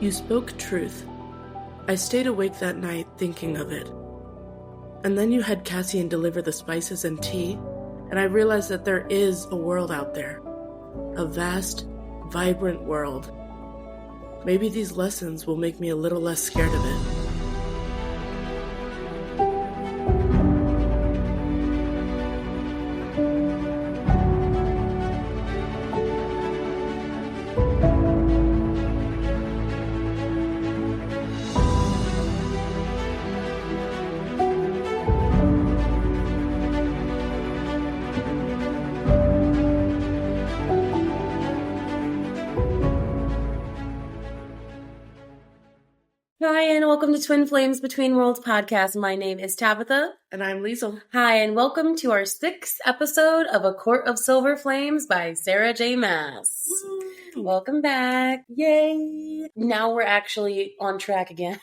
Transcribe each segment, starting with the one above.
You spoke truth. I stayed awake that night thinking of it. And then you had Cassian deliver the spices and tea, and I realized that there is a world out there. A vast, vibrant world. Maybe these lessons will make me a little less scared of it. Hi, and welcome to Twin Flames Between Worlds podcast. My name is Tabitha. And I'm Liesl. Hi, and welcome to our 6th episode of A Court of Silver Flames by Sarah J. Maas. Woo. Welcome back. Yay. Now we're actually on track again.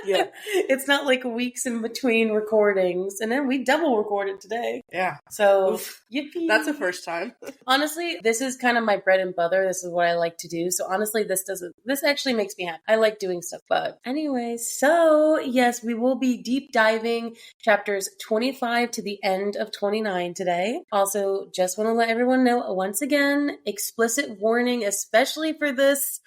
Yeah. It's not like weeks in between recordings. And then we double recorded today. Yeah. So, Oof. yippee. That's the first time. Honestly, this is kind of my bread and butter. This is what I like to do. So honestly, this actually makes me happy. I like doing stuff. But anyway, so yes, we will be deep diving chapters 25 to the end of 29 today. Also, just want to let everyone know once again, explicit warning, especially for this.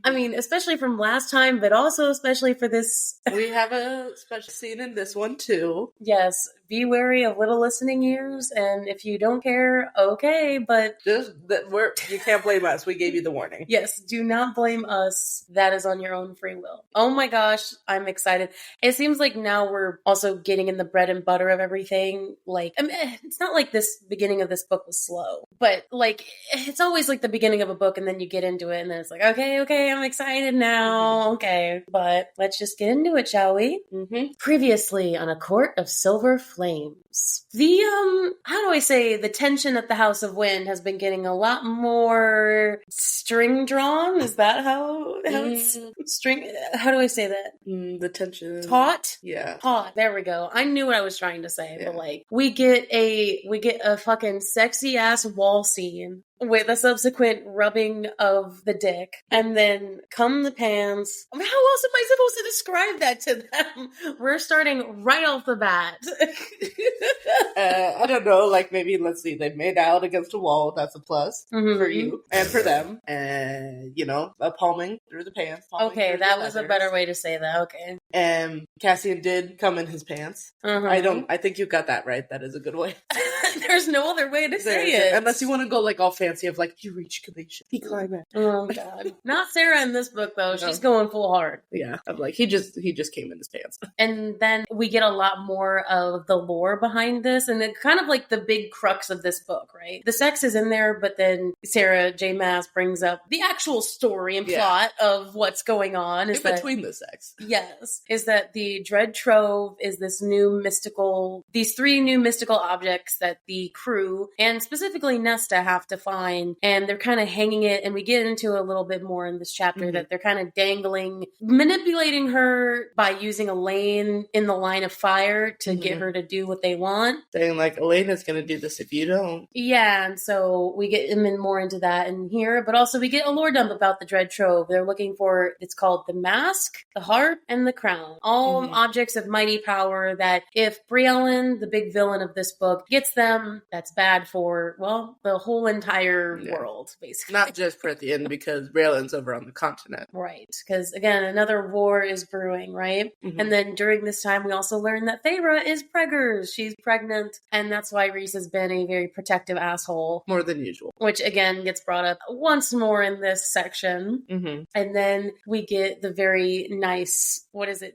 I mean, especially from last time, but also especially for this. We have a special scene in this one too. Yes, be wary of little listening ears, and if you don't care, okay, but You can't blame us. We gave you the warning. yes, do not blame us. That is on your own free will. Oh my gosh, I'm excited. It seems like now we're also getting in the bread and butter of everything. Like, I mean, it's not like this beginning of this book was slow, but like, it's always like the beginning of a book, and then you get into it, and then it's like, okay, I'm excited now. Okay, but let's just get into it, shall we? Mm-hmm. Previously on A Court of Silver Flames. How do I say, the tension at the House of Wind has been getting a lot more string drawn? Is that how it's string? How do I say that? The tension. Taut? Yeah. Taut. There we go. I knew what I was trying to say, Yeah. but like, we get a fucking sexy ass wall scene with a subsequent rubbing of the dick, and then come the pans. How else am I supposed to describe that to them? We're starting right off the bat. I don't know, like maybe, let's see, they made out against a wall. That's a plus for you and for them. And, a palming through the pants. Okay, that was a better way to say that. Okay. And Cassian did come in his pants. I think you got that right. That is a good way. There's no other way to say it. Unless you want to go like all fancy of like, you reach completion. He climax. Oh god. Not Sarah in this book though. She's going full hard. Yeah. I'm like, he just came in his pants. And then we get a lot more of the lore behind this, and it's kind of like the big crux of this book, right? The sex is in there, but then Sarah J. Maas brings up the actual story and plot of what's going on. In between the sex. Yes. Is that the Dread Trove is these 3 new mystical objects that the crew, and specifically Nesta, have to find, and they're kind of hanging it, and we get into a little bit more in this chapter that they're kind of manipulating her by using Elaine in the line of fire to get her to do what they want. Saying like, Elena's gonna do this if you don't. Yeah, and so we get more into that in here, but also we get a lore dump about the Dread Trove. They're looking for, it's called the mask, the harp, and the crown. All objects of mighty power that if Briellen, the big villain of this book, gets them, that's bad for, well, the whole entire world, basically. Not just Prithian, because Briellen's over on the continent. Right, because again, another war is brewing, right? And then during this time, we also learn that Feyre is preggers. She's pregnant, and that's why Rhys has been a very protective asshole. More than usual. Which, again, gets brought up once more in this section. And then we get the very nice,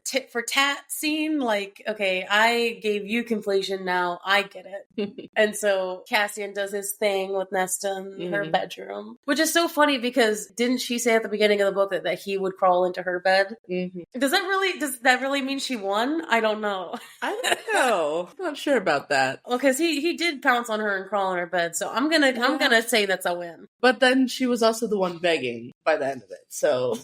tit for tat scene? Like, okay, I gave you conflation, now I get it. And so Cassian does his thing with Nesta in her bedroom, which is so funny because didn't she say at the beginning of the book that he would crawl into her bed? Does that really mean she won? I don't know. I don't know. I'm not sure about that. Well, because he did pounce on her and crawl in her bed, so I'm gonna say that's a win. But then she was also the one begging by the end of it, so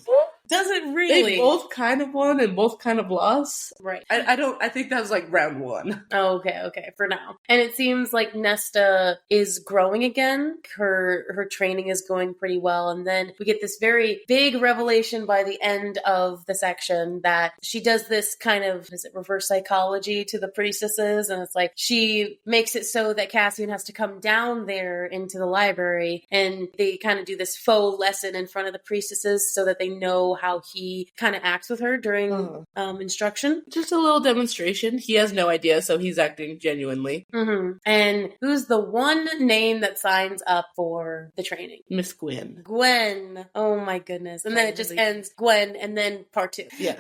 Does it really? They both kind of won and both kind of lost. Right. I think that was like round one. Oh, okay, for now. And it seems like Nesta is growing again. Her training is going pretty well. And then we get this very big revelation by the end of the section that she does this kind of, is it reverse psychology to the priestesses? And it's like, she makes it so that Cassian has to come down there into the library, and they kind of do this faux lesson in front of the priestesses so that they know how he kind of acts with her during instruction. Just a little demonstration. He has no idea, so he's acting genuinely. Mm-hmm. And who's the one name that signs up for the training? Miss Gwen. Gwen. Oh my goodness. And then it just ends Gwen and then part 2. Yes.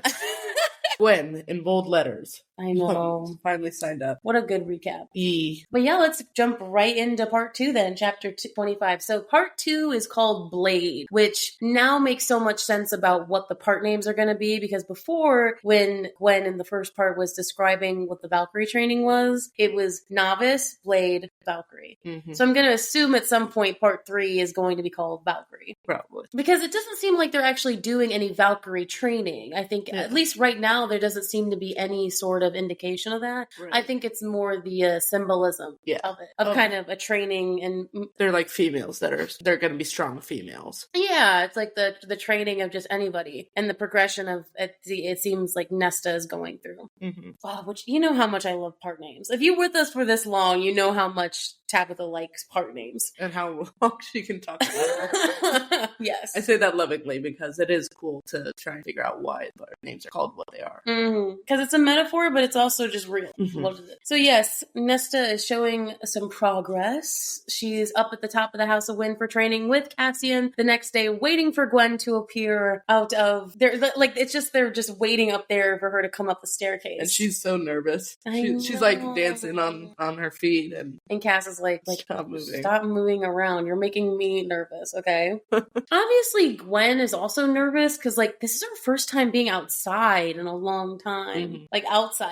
Gwen in bold letters. I know. Finally signed up. What a good recap. E. But yeah, let's jump right into part 2 then, chapter 25. So part 2 is called Blade, which now makes so much sense about what the part names are going to be, because before, when Gwen in the first part was describing what the Valkyrie training was, it was Novice, Blade, Valkyrie. Mm-hmm. So I'm going to assume at some point part 3 is going to be called Valkyrie. Probably. Because it doesn't seem like they're actually doing any Valkyrie training. I think, at least right now, there doesn't seem to be any sort of indication of that. Right. I think it's more the symbolism of it, of kind of a training, and they're like females they're going to be strong females. Yeah, it's like the training of just anybody, and the progression of it seems like Nesta is going through. Mm-hmm. Wow, which, you know how much I love part names. If you're with us for this long, you know how much Tabitha likes part names and how long she can talk about it. Yes, I say that lovingly because it is cool to try and figure out why the names are called what they are. Because it's a metaphor, but it's also just real. Mm-hmm. So yes, Nesta is showing some progress. She's up at the top of the House of Wind for training with Cassian the next day, waiting for Gwen to appear out of there. Like, it's just, they're just waiting up there for her to come up the staircase. And she's so nervous. She's like dancing on her feet. And Cass is like stop moving around. You're making me nervous, okay? Obviously, Gwen is also nervous because, like, this is her first time being outside in a long time. Mm-hmm. Like, outside.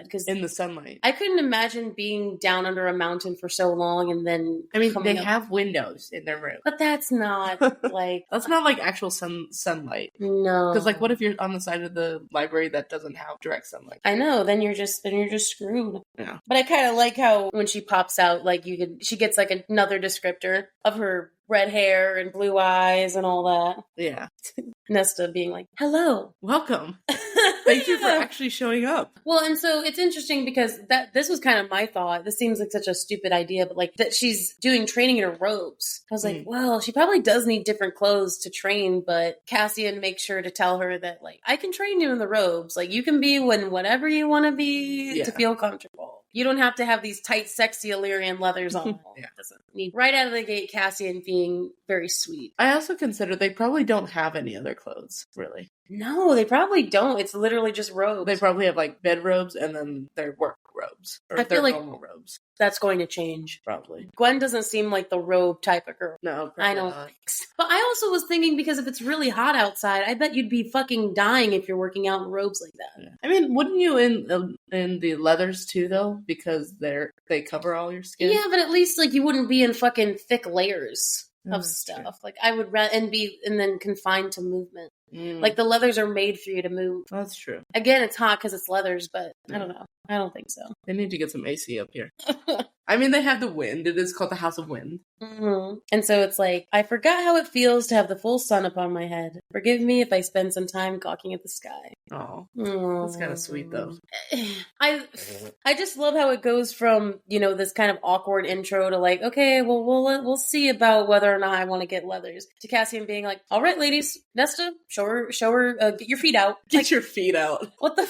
Because in the sunlight. I couldn't imagine being down under a mountain for so long and then... I mean, they have windows in their room. But that's not, like... That's not, like, actual sunlight. No. Because, like, what if you're on the side of the library that doesn't have direct sunlight? I know, then you're just screwed. Yeah. But I kind of like how when she pops out, like, she gets, like, another descriptor of her red hair and blue eyes and all that. Yeah. Nesta being like, hello. Welcome. Thank you for actually showing up. Well, and so it's interesting because this was kind of my thought. This seems like such a stupid idea, but like that she's doing training in her robes. I was like, well, she probably does need different clothes to train, but Cassian makes sure to tell her that, like, I can train you in the robes. Like, you can be whatever you want to be to feel comfortable. You don't have to have these tight, sexy Illyrian leathers on. Yeah. Doesn't need. Right out of the gate, Cassian being very sweet. I also consider they probably don't have any other clothes, really. No, they probably don't. It's literally just robes. They probably have, like, bed robes and then their work robes. Or I feel like normal robes. That's going to change. Probably. Gwen doesn't seem like the robe type of girl. No, I don't think so. But I also was thinking, because if it's really hot outside, I bet you'd be fucking dying if you're working out in robes like that. Yeah. I mean, wouldn't you in the leathers too, though? Because they cover all your skin? Yeah, but at least, like, you wouldn't be in fucking thick layers of stuff. True. Like, I would and then confined to movement. Like, the leathers are made for you to move. That's true. Again, it's hot because it's leathers, but I don't know. I don't think so. They need to get some AC up here. I mean, they have the wind. It is called the House of Wind. Mm-hmm. And so it's like, I forgot how it feels to have the full sun upon my head. Forgive me if I spend some time gawking at the sky. Oh, that's kind of sweet, though. I just love how it goes from, this kind of awkward intro to, like, okay, well, we'll see about whether or not I want to get leathers, to Cassian being like, all right, ladies, Nesta, show her, get your feet out. Get your feet out. What the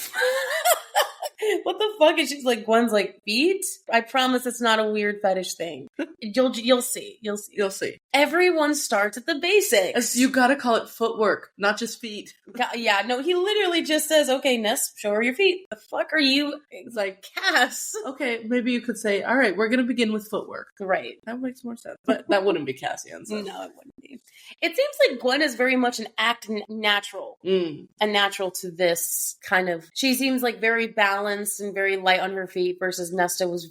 What the fuck? And she's like, Gwen's like, feet? I promise it's not a weird fetish thing. You'll see. You'll see. Everyone starts at the basics. You gotta call it footwork, not just feet. Yeah, no, he literally just says, okay, Ness, show her your feet. The fuck are you? It's like, Cass. Okay, maybe you could say, all right, we're gonna begin with footwork. Right. That makes more sense. But that wouldn't be Cassian. So. No, it wouldn't be. It seems like Gwen is very much natural. A natural to this kind of, she seems like very balanced balanced and very light on her feet versus Nesta was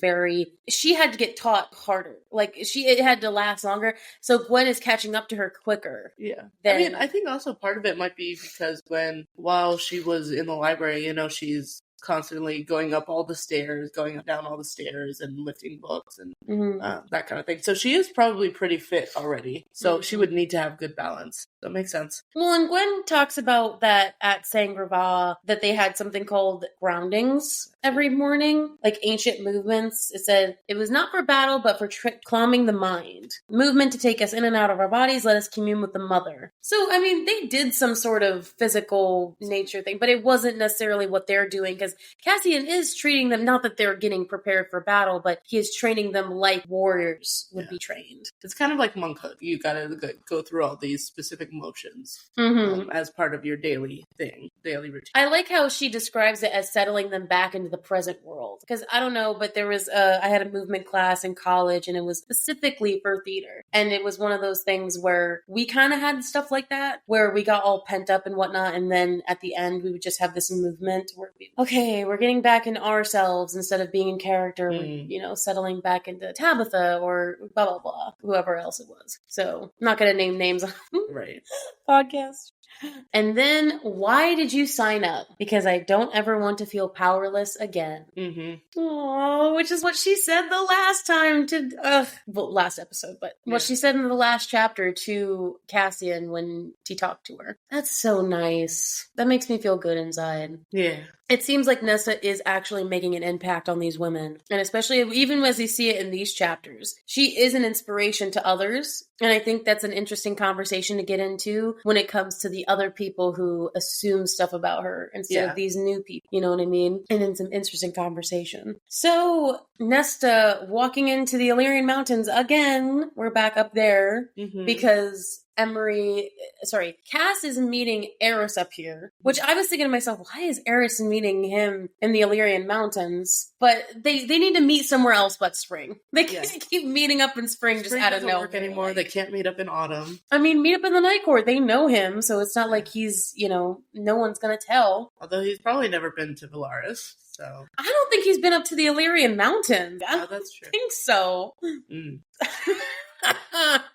she had to get taught harder. Like it had to last longer. So Gwen is catching up to her quicker. Yeah. I think also part of it might be because Gwen, while she was in the library, she's constantly going up all the stairs, going down all the stairs and lifting books and that kind of thing. So she is probably pretty fit already. So she would need to have good balance. That makes sense. Well, and Gwen talks about that at Sangrava, that they had something called groundings every morning, like ancient movements. It said it was not for battle, but for calming the mind. Movement to take us in and out of our bodies, let us commune with the mother. So, they did some sort of physical nature thing, but it wasn't necessarily what they're doing, because Cassian is treating them, not that they're getting prepared for battle, but he is training them like warriors would be trained. It's kind of like monkhood. You gotta go through all these specific motions as part of your daily routine. I like how she describes it as settling them back into the present world. Because I don't know, but there was I had a movement class in college, and it was specifically for theater. And it was one of those things where we kind of had stuff like that, where we got all pent up and whatnot. And then at the end, we would just have this movement where we're getting back into ourselves instead of being in character, settling back into Tabitha or blah, blah, blah, whoever else it was. So I'm not going to name names on right. podcast. And then, why did you sign up? Because I don't ever want to feel powerless again. Aww, which is what she said the last time last episode, but what she said in the last chapter to Cassian when he talked to her. That's so nice. That makes me feel good inside. Yeah. It seems like Nesta is actually making an impact on these women. And especially even as we see it in these chapters, she is an inspiration to others. And I think that's an interesting conversation to get into when it comes to the other people who assume stuff about her instead of these new people. You know what I mean? And it's an interesting conversation. So Nesta walking into the Illyrian Mountains again. We're back up there because Cass is meeting Eris up here, which I was thinking to myself, why is Eris meeting him in the Illyrian Mountains? But they need to meet somewhere else but spring. They keep meeting up in spring just out of nowhere. Work anymore. They can't meet up in autumn. Meet up in the Night Court. They know him, so it's not like he's, no one's gonna tell. Although he's probably never been to Valaris. So I don't think he's been up to the Illyrian Mountains. I that's true. think so.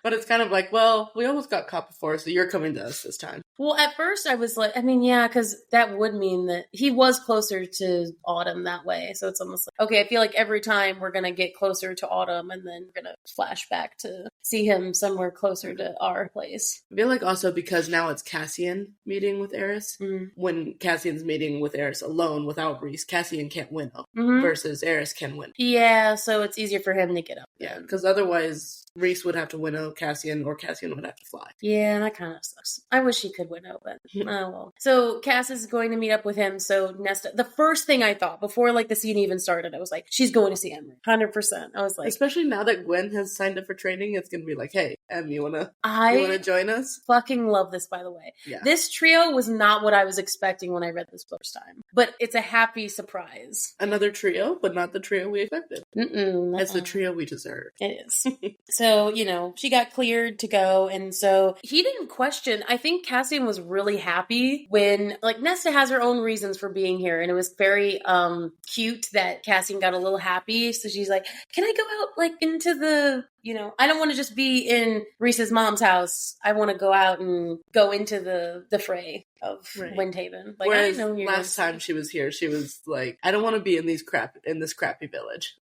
But it's kind of like, well, we almost got caught before, so you're coming to us this time. Well, at first I was like, because that would mean that he was closer to autumn that way. So it's almost like, okay, I feel like every time we're going to get closer to autumn and then we're going to flash back to see him somewhere closer to our place. I feel like also because now it's Cassian meeting with Eris. When Cassian's meeting with Eris alone without Rhys, Cassian can't win versus Eris can win. Yeah, so it's easier for him to get up. Yeah, because otherwise Rhys would have to winnow Cassian or Cassian would have to fly. Yeah, that kind of sucks. I wish he could winnow, but oh well. So Cass is going to meet up with him. So Nesta, the first thing I thought before the scene even started, I was like, she's going to see Emery. 100%. I was like, especially now that Gwen has signed up for training, it's going to be like, hey, Em, you wanna join us? Fucking love this, by the way. Yeah. This trio was not what I was expecting when I read this first time, but it's a happy surprise. Another trio, but not the trio we expected. It's the trio we deserve. It is. So, she got cleared to go, and so he didn't question. I think Cassian was really happy when, Nesta has her own reasons for being here, and it was very cute that Cassian got a little happy. So she's like, can I go out, into the, I don't want to just be in Rhys's mom's house. I want to go out and go into the fray of Windhaven. Whereas last time she was here, she was like, I don't want to be in this crappy village.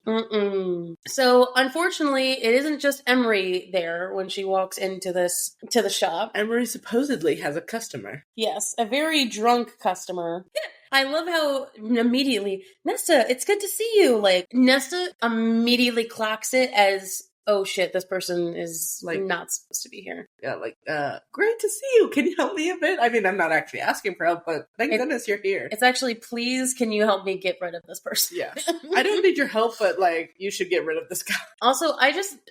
So unfortunately, it isn't just Emery there when she walks into the shop. Emery supposedly has a customer. Yes, a very drunk customer. I love how immediately, Nesta, it's good to see you. Nesta immediately clocks it as, oh shit, this person is not supposed to be here. Yeah, great to see you. Can you help me a bit? I mean, I'm not actually asking for help, but thank goodness you're here. It's actually, please, can you help me get rid of this person? Yeah. I don't need your help, but you should get rid of this guy. Also,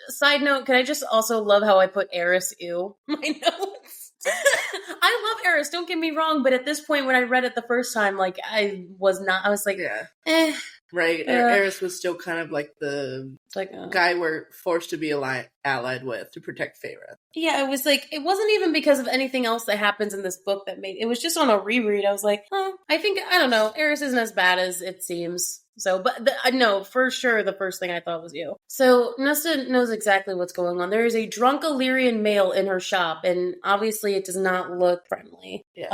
side note, can I just also love how I put Eris ew? My notes. I love Eris, don't get me wrong, but at this point when I read it the first time, I was like, Right. Eris was still kind of the guy we're forced to be allied with to protect Feyre. Yeah, it was like, it wasn't even because of anything else that happens in this book that made it was just on a reread. I was like, I don't know, Eris isn't as bad as it seems. So, but no, for sure, the first thing I thought was you. So, Nesta knows exactly what's going on. There is a drunk Illyrian male in her shop, and obviously it does not look friendly. Yeah.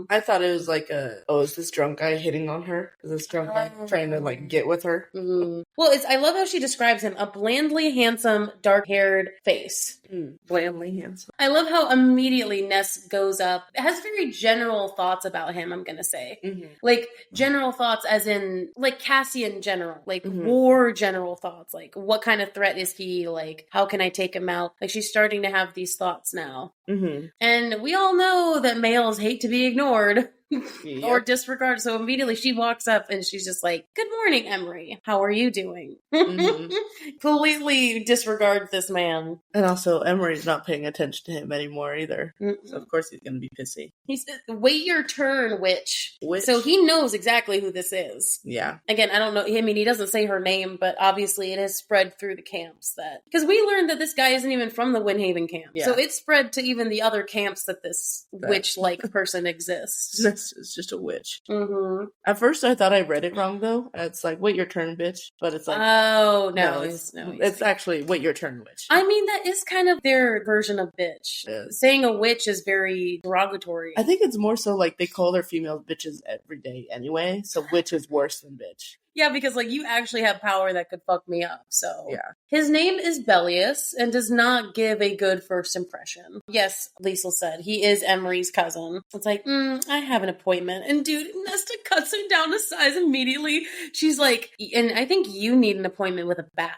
I thought it was like is this drunk guy hitting on her? Is this drunk guy trying to, like, get with her? Mm. Well, I love how she describes him, a blandly handsome, dark-haired face. Blandly handsome. I love how immediately Ness goes up. It has very general thoughts about him, I'm gonna say. Mm-hmm. Like, general thoughts as in, like, Cassian general. Like, war general thoughts. Like, what kind of threat is he? Like, how can I take him out? Like, she's starting to have these thoughts now. Mm-hmm. And we all know that males hate to be ignored. Yep. Or disregarded. So immediately she walks up and she's just like, "Good morning, Emery. How are you doing?" Mm-hmm. Completely disregard this man. And also, Emery's not paying attention to him anymore either. So of course he's going to be pissy. He said, "Wait your turn, witch." So he knows exactly who this is. Yeah. Again, I don't know. I mean, he doesn't say her name, but obviously it has spread through the camps because we learned that this guy isn't even from the Windhaven camp. Yeah. So it spread to even the other camps that this witch-like person exists. It's just a witch. Mm-hmm. At first, I thought I read it wrong, though. It's like, wait your turn, bitch. But it's like... Oh, no. It's actually, wait your turn, witch. I mean, that is kind of their version of bitch. Saying a witch is very derogatory. I think it's more so like they call their females bitches every day anyway, so witch is worse than bitch. Yeah, because, like, you actually have power that could fuck me up, so. Yeah. His name is Bellius and does not give a good first impression. Yes, Liesl said, he is Emery's cousin. It's like, I have an appointment. And dude, Nesta cuts him down to size immediately. She's like, and I think you need an appointment with a bat.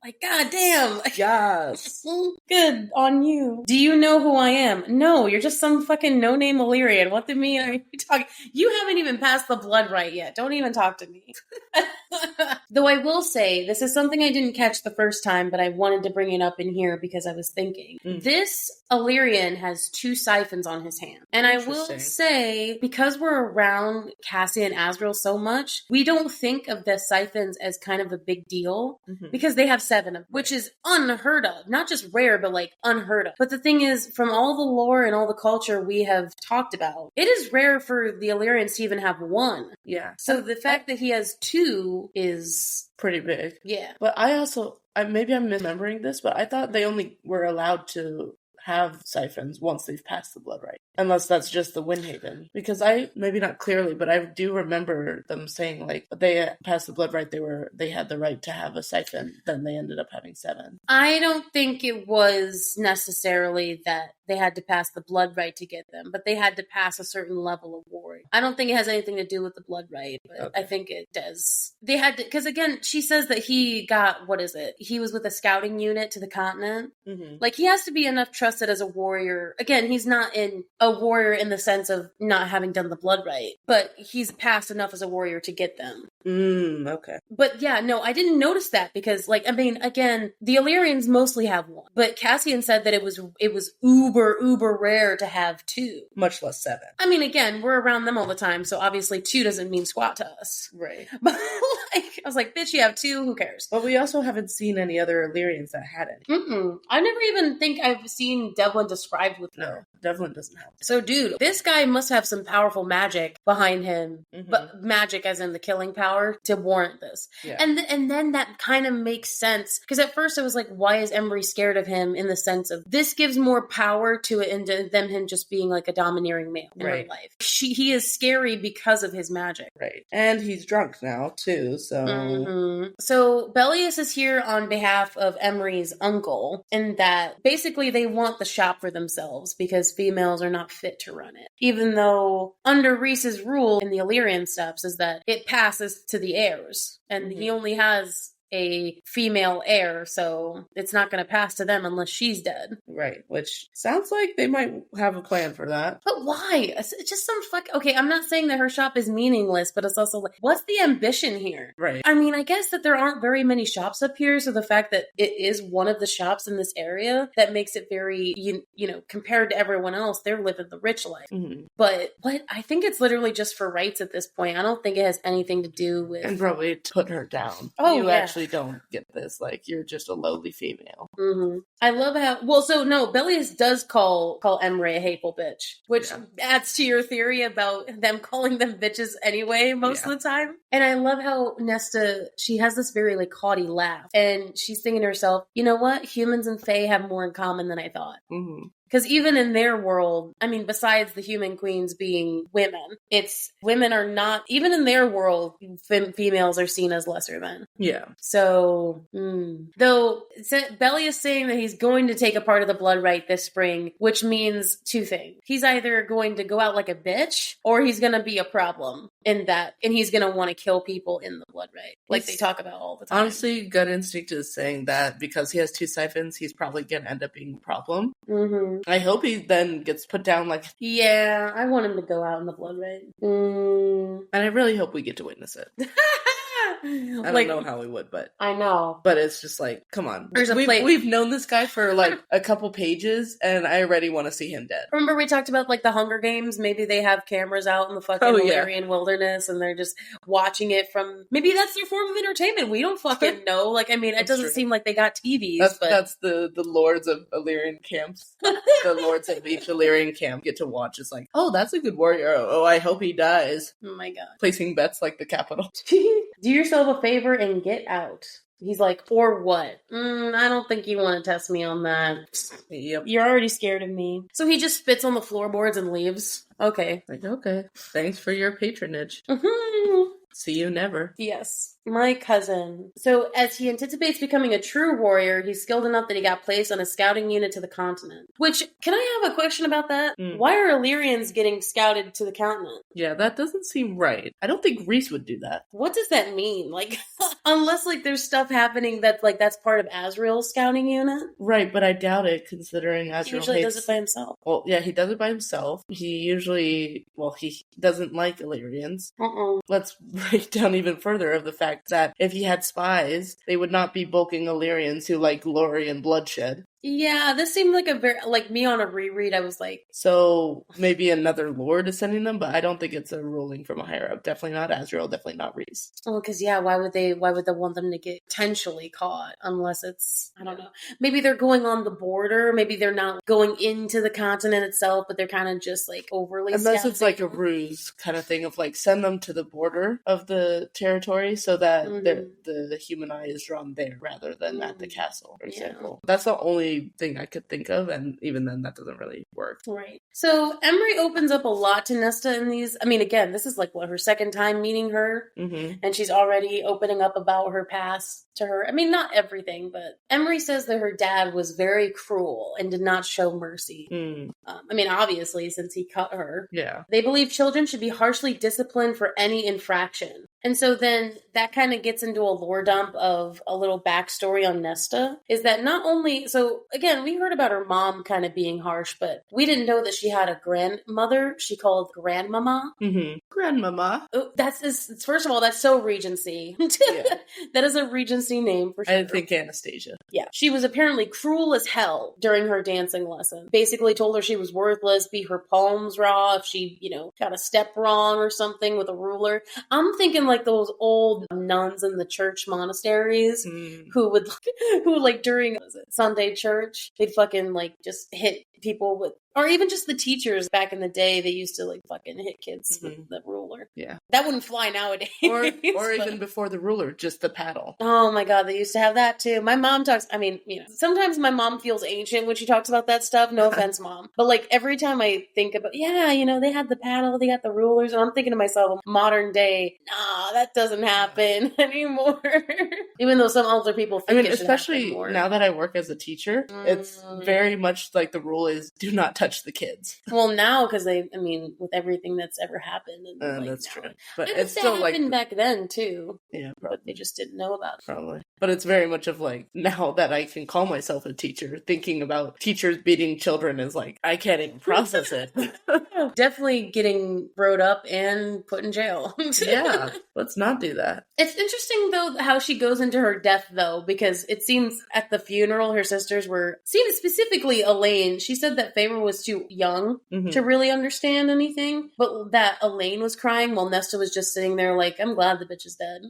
Like, god damn. Yes. Good on you. Do you know who I am? No, you're just some fucking no-name Illyrian. What the mean are you talking? You haven't even passed the blood right yet. Don't even talk to me. Though I will say, this is something I didn't catch the first time, but I wanted to bring it up in here because I was thinking. This Illyrian has 2 siphons on his hand. And I will say, because we're around Cassie and Azrael so much, we don't think of the siphons as kind of a big deal because they have 7 of them, which is unheard of. Not just rare, but like unheard of. But the thing is, from all the lore and all the culture we have talked about, it is rare for the Illyrians to even have 1. Yeah. So the fact that he has 2 is pretty big. Yeah. But I also, maybe I'm misremembering this, but I thought they only were allowed to have siphons once they've passed the blood rite. Unless that's just the Windhaven. Because maybe not clearly, but I do remember them saying, like, they passed the blood rite, they had the right to have a siphon, then they ended up having 7. I don't think it was necessarily that they had to pass the blood rite to get them, but they had to pass a certain level of warrior. I don't think it has anything to do with the blood rite, but I think it does. They had to, because again, she says that he got, he was with a scouting unit to the continent. Like, he has to be enough trusted as a warrior. Again, he's not a warrior in the sense of not having done the blood rite, but he's passed enough as a warrior to get them. Okay. But yeah, no, I didn't notice that because, like, I mean, again, the Illyrians mostly have 1, but Cassian said that it was uber rare to have 2. Much less 7. I mean, again, we're around them all the time, so obviously 2 doesn't mean squat to us. Right. But, like, I was like, bitch, you have 2, who cares? But we also haven't seen any other Illyrians that had any. I never even think I've seen Devlin described with No, Devlin doesn't have. So, dude, this guy must have some powerful magic behind him, but magic as in the killing power to warrant this. Yeah. And then that kind of makes sense, because at first I was like, why is Emery scared of him, in the sense of this gives more power to it than him just being like a domineering male in her life. He is scary because of his magic. Right. And he's drunk now too, so So Bellius is here on behalf of Emery's uncle, in that basically they want the shop for themselves because females are not fit to run it. Even though under Rhys's rule in the Illyrian steps is that it passes to the heirs, and he only has a female heir, so it's not going to pass to them unless she's dead. Right, which sounds like they might have a plan for that. But why? It's just some okay, I'm not saying that her shop is meaningless, but it's also like, what's the ambition here? Right. I mean, I guess that there aren't very many shops up here, so the fact that it is one of the shops in this area, that makes it very, you know, compared to everyone else, they're living the rich life. But I think it's literally just for rights at this point. I don't think it has anything to do with... And probably to put her down. Oh, you actually actually don't get this. Like, you're just a lowly female. Mm-hmm. I love how, well, so no, Bellius does call Emery a hateful bitch, which adds to your theory about them calling them bitches anyway most of the time. And I love how Nesta, she has this very like haughty laugh, and she's thinking to herself, you know what? Humans and Fae have more in common than I thought. Mm-hmm. Because even in their world, I mean, besides the human queens being women, it's women are not, even in their world, females are seen as lesser than. Yeah. So, though Belly is saying that he's going to take a part of the blood rite this spring, which means two things. He's either going to go out like a bitch, or he's going to be a problem in that, and he's going to want to kill people in the blood rite, like they talk about all the time. Honestly, gut instinct is saying that because he has 2 siphons, he's probably going to end up being a problem. Mm-hmm. I hope he then gets put down like... Yeah, I want him to go out in the blood rite. And I really hope we get to witness it. I don't know how we would, but... I know. But it's just like, come on. We've known this guy for like a couple pages, and I already want to see him dead. Remember we talked about like the Hunger Games? Maybe they have cameras out in the fucking Illyrian wilderness, and they're just watching it from... Maybe that's their form of entertainment. We don't fucking know. Like, I mean, it doesn't seem like they got TVs. That's the lords of Illyrian camps. The lords of each Illyrian camp get to watch. It's like, oh, that's a good warrior. Oh, I hope he dies. Oh my god. Placing bets like the Capitol. Do yourself a favor and get out. He's like, or what? I don't think you want to test me on that. Yep. You're already scared of me. So he just spits on the floorboards and leaves. Okay. Like, okay. Thanks for your patronage. See you never. Yes. My cousin. So as he anticipates becoming a true warrior, he's skilled enough that he got placed on a scouting unit to the continent. Which, can I have a question about that? Why are Illyrians getting scouted to the continent? Yeah, that doesn't seem right. I don't think Reese would do that. What does that mean? Like, unless like there's stuff happening that like that's part of Azrael's scouting unit? Right, but I doubt it considering Azrael he usually does it by himself. Well, yeah, he does it by himself. He usually, he doesn't like Illyrians. Let's break down even further of the fact that if he had spies, they would not be bulking Illyrians who like glory and bloodshed. Yeah, this seemed like a very, like me on a reread, I was like... So, maybe another lord is sending them, but I don't think it's a ruling from a higher up. Definitely not Azrael, definitely not Reese. Well, because why would they want them to get potentially caught, unless it's, I don't know. Maybe they're going on the border, maybe they're not going into the continent itself, but they're kind of just like overly Unless scouting. It's like a ruse kind of thing of like, send them to the border of the territory so that the human eye is drawn there rather than at the castle, for example. That's the only thing I could think of, and even then that doesn't really work. Right. So Emery opens up a lot to Nesta in these. I mean, again, this is like her second time meeting her, and she's already opening up about her past to her. I mean, not everything, but Emery says that her dad was very cruel and did not show mercy. I mean, obviously, since he cut her. Yeah. They believe children should be harshly disciplined for any infraction. And so then that kind of gets into a lore dump of a little backstory on Nesta. Is that not only... So, again, we heard about her mom kind of being harsh, but we didn't know that she had a grandmother she called Grandmama. Grandmama. Oh, first of all, that's so Regency. That is a Regency name for sure. I think Anastasia. Yeah. She was apparently cruel as hell during her dancing lesson. Basically told her she was worthless, beat her palms raw if she, got a step wrong or something with a ruler. I'm thinking like those old nuns in the church monasteries who during Sunday church, they'd fucking like just hit people with, or even just the teachers back in the day, they used to like fucking hit kids with the ruler. Yeah. That wouldn't fly nowadays. Or even before the ruler, just the paddle. Oh my god, they used to have that too. My mom talks, sometimes my mom feels ancient when she talks about that stuff. No offense, mom. But like every time I think about, they had the paddle, they got the rulers, and I'm thinking to myself, modern day, nah, that doesn't happen anymore. Even though some older people think it should especially happen more. Now that I work as a teacher, it's very much like the rule is do not touch the kids. Well, now, because with everything that's ever happened. And that's now. true. But it's still happened back then, too. Yeah, probably. But they just didn't know about it. Probably. But it's very much of like, now that I can call myself a teacher, thinking about teachers beating children is like, I can't even process it. Definitely getting brought up and put in jail. Yeah, let's not do that. It's interesting, though, how she goes into her death, though, because it seems at the funeral, her sisters specifically Elaine, she said that Feyre was too young to really understand anything, but that Elaine was crying while Nesta was just sitting there like, I'm glad the bitch is dead.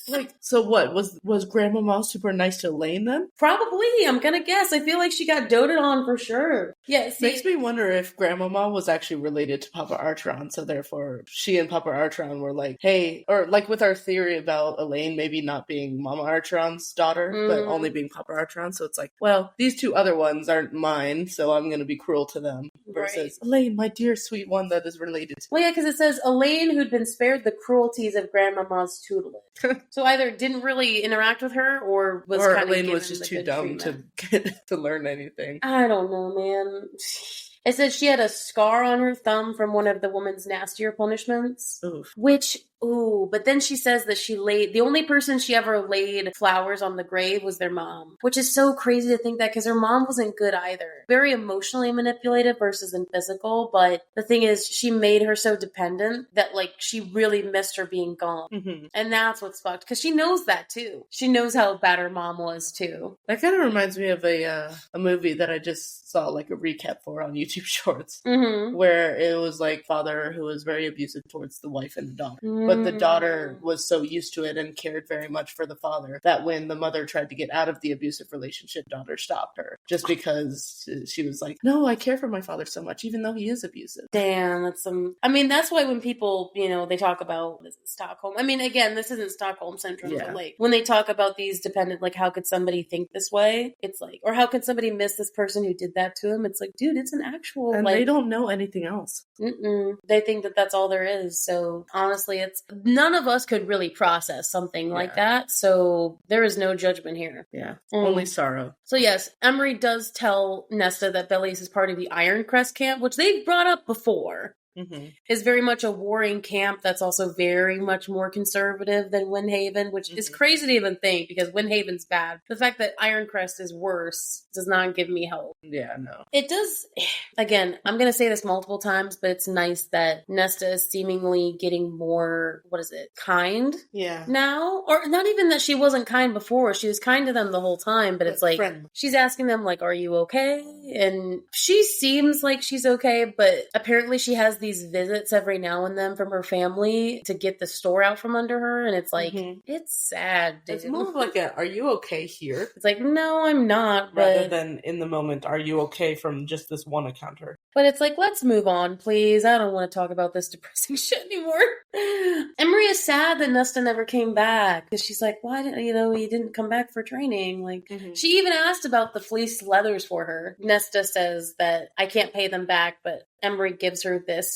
Like, so what? Was Grandmama super nice to Elaine then? Probably, I'm gonna guess. I feel like she got doted on for sure. Yeah, see, makes me wonder if Grandmama was actually related to Papa Artron, so therefore she and Papa Artron were like, hey, or like with our theory about Elaine maybe not being Mama Artron's daughter, but only being Papa Artron, so it's like, well, these two other ones aren't mine, so I'm gonna be cruel to them. Versus Elaine, my dear sweet one that is related to. Well, yeah, because it says Elaine, who'd been spared the cruelties of Grandmama's tutelage. So either didn't really interact with her, or was kind of Elaine was just too dumb to learn anything. I don't know, man. It says she had a scar on her thumb from one of the woman's nastier punishments. Oof. Which, but then she says that the only person she ever laid flowers on the grave was their mom. Which is so crazy to think that, because her mom wasn't good either. Very emotionally manipulative versus in physical, but the thing is, she made her so dependent that, like, she really missed her being gone. Mm-hmm. And that's what's fucked, because she knows that, too. She knows how bad her mom was, too. That kind of reminds me of a movie that I just saw, like, a recap for on YouTube Shorts, where it was, like, father who was very abusive towards the wife and the daughter. But the daughter was so used to it and cared very much for the father that when the mother tried to get out of the abusive relationship, daughter stopped her. Just because she was like, no, I care for my father so much, even though he is abusive. Damn, that's some... I mean, that's why when people, they talk about Stockholm... I mean, again, this isn't Stockholm Syndrome, but, like, when they talk about these dependent, like, how could somebody think this way? It's like, or how could somebody miss this person who did that to him? It's like, dude, it's an actual... And they don't know anything else. They think that that's all there is. So, honestly, none of us could really process something like that. So, there is no judgment here. Yeah. Only sorrow. So, yes, Emery does tell Nesta that Belize is part of the Iron Crest camp, which they've brought up before. Is very much a warring camp that's also very much more conservative than Windhaven, which is crazy to even think, because Windhaven's bad. The fact that Ironcrest is worse does not give me hope. Yeah, no. It does, again, I'm going to say this multiple times, but it's nice that Nesta is seemingly getting more, kind? Yeah. Now? Or not even that she wasn't kind before. She was kind to them the whole time, but it's like, friendly. She's asking them, like, are you okay? And she seems like she's okay, but apparently she has these visits every now and then from her family to get the store out from under her, and it's like, it's sad, dude. It's more like are you okay here? It's like, no, I'm not. Rather than in the moment, are you okay from just this one encounter? But it's like, let's move on, please. I don't want to talk about this depressing shit anymore. Emery is sad that Nesta never came back, because she's like, why didn't, he didn't come back for training? Like, she even asked about the fleece leathers for her. Nesta says that I can't pay them back, but Emery gives her this,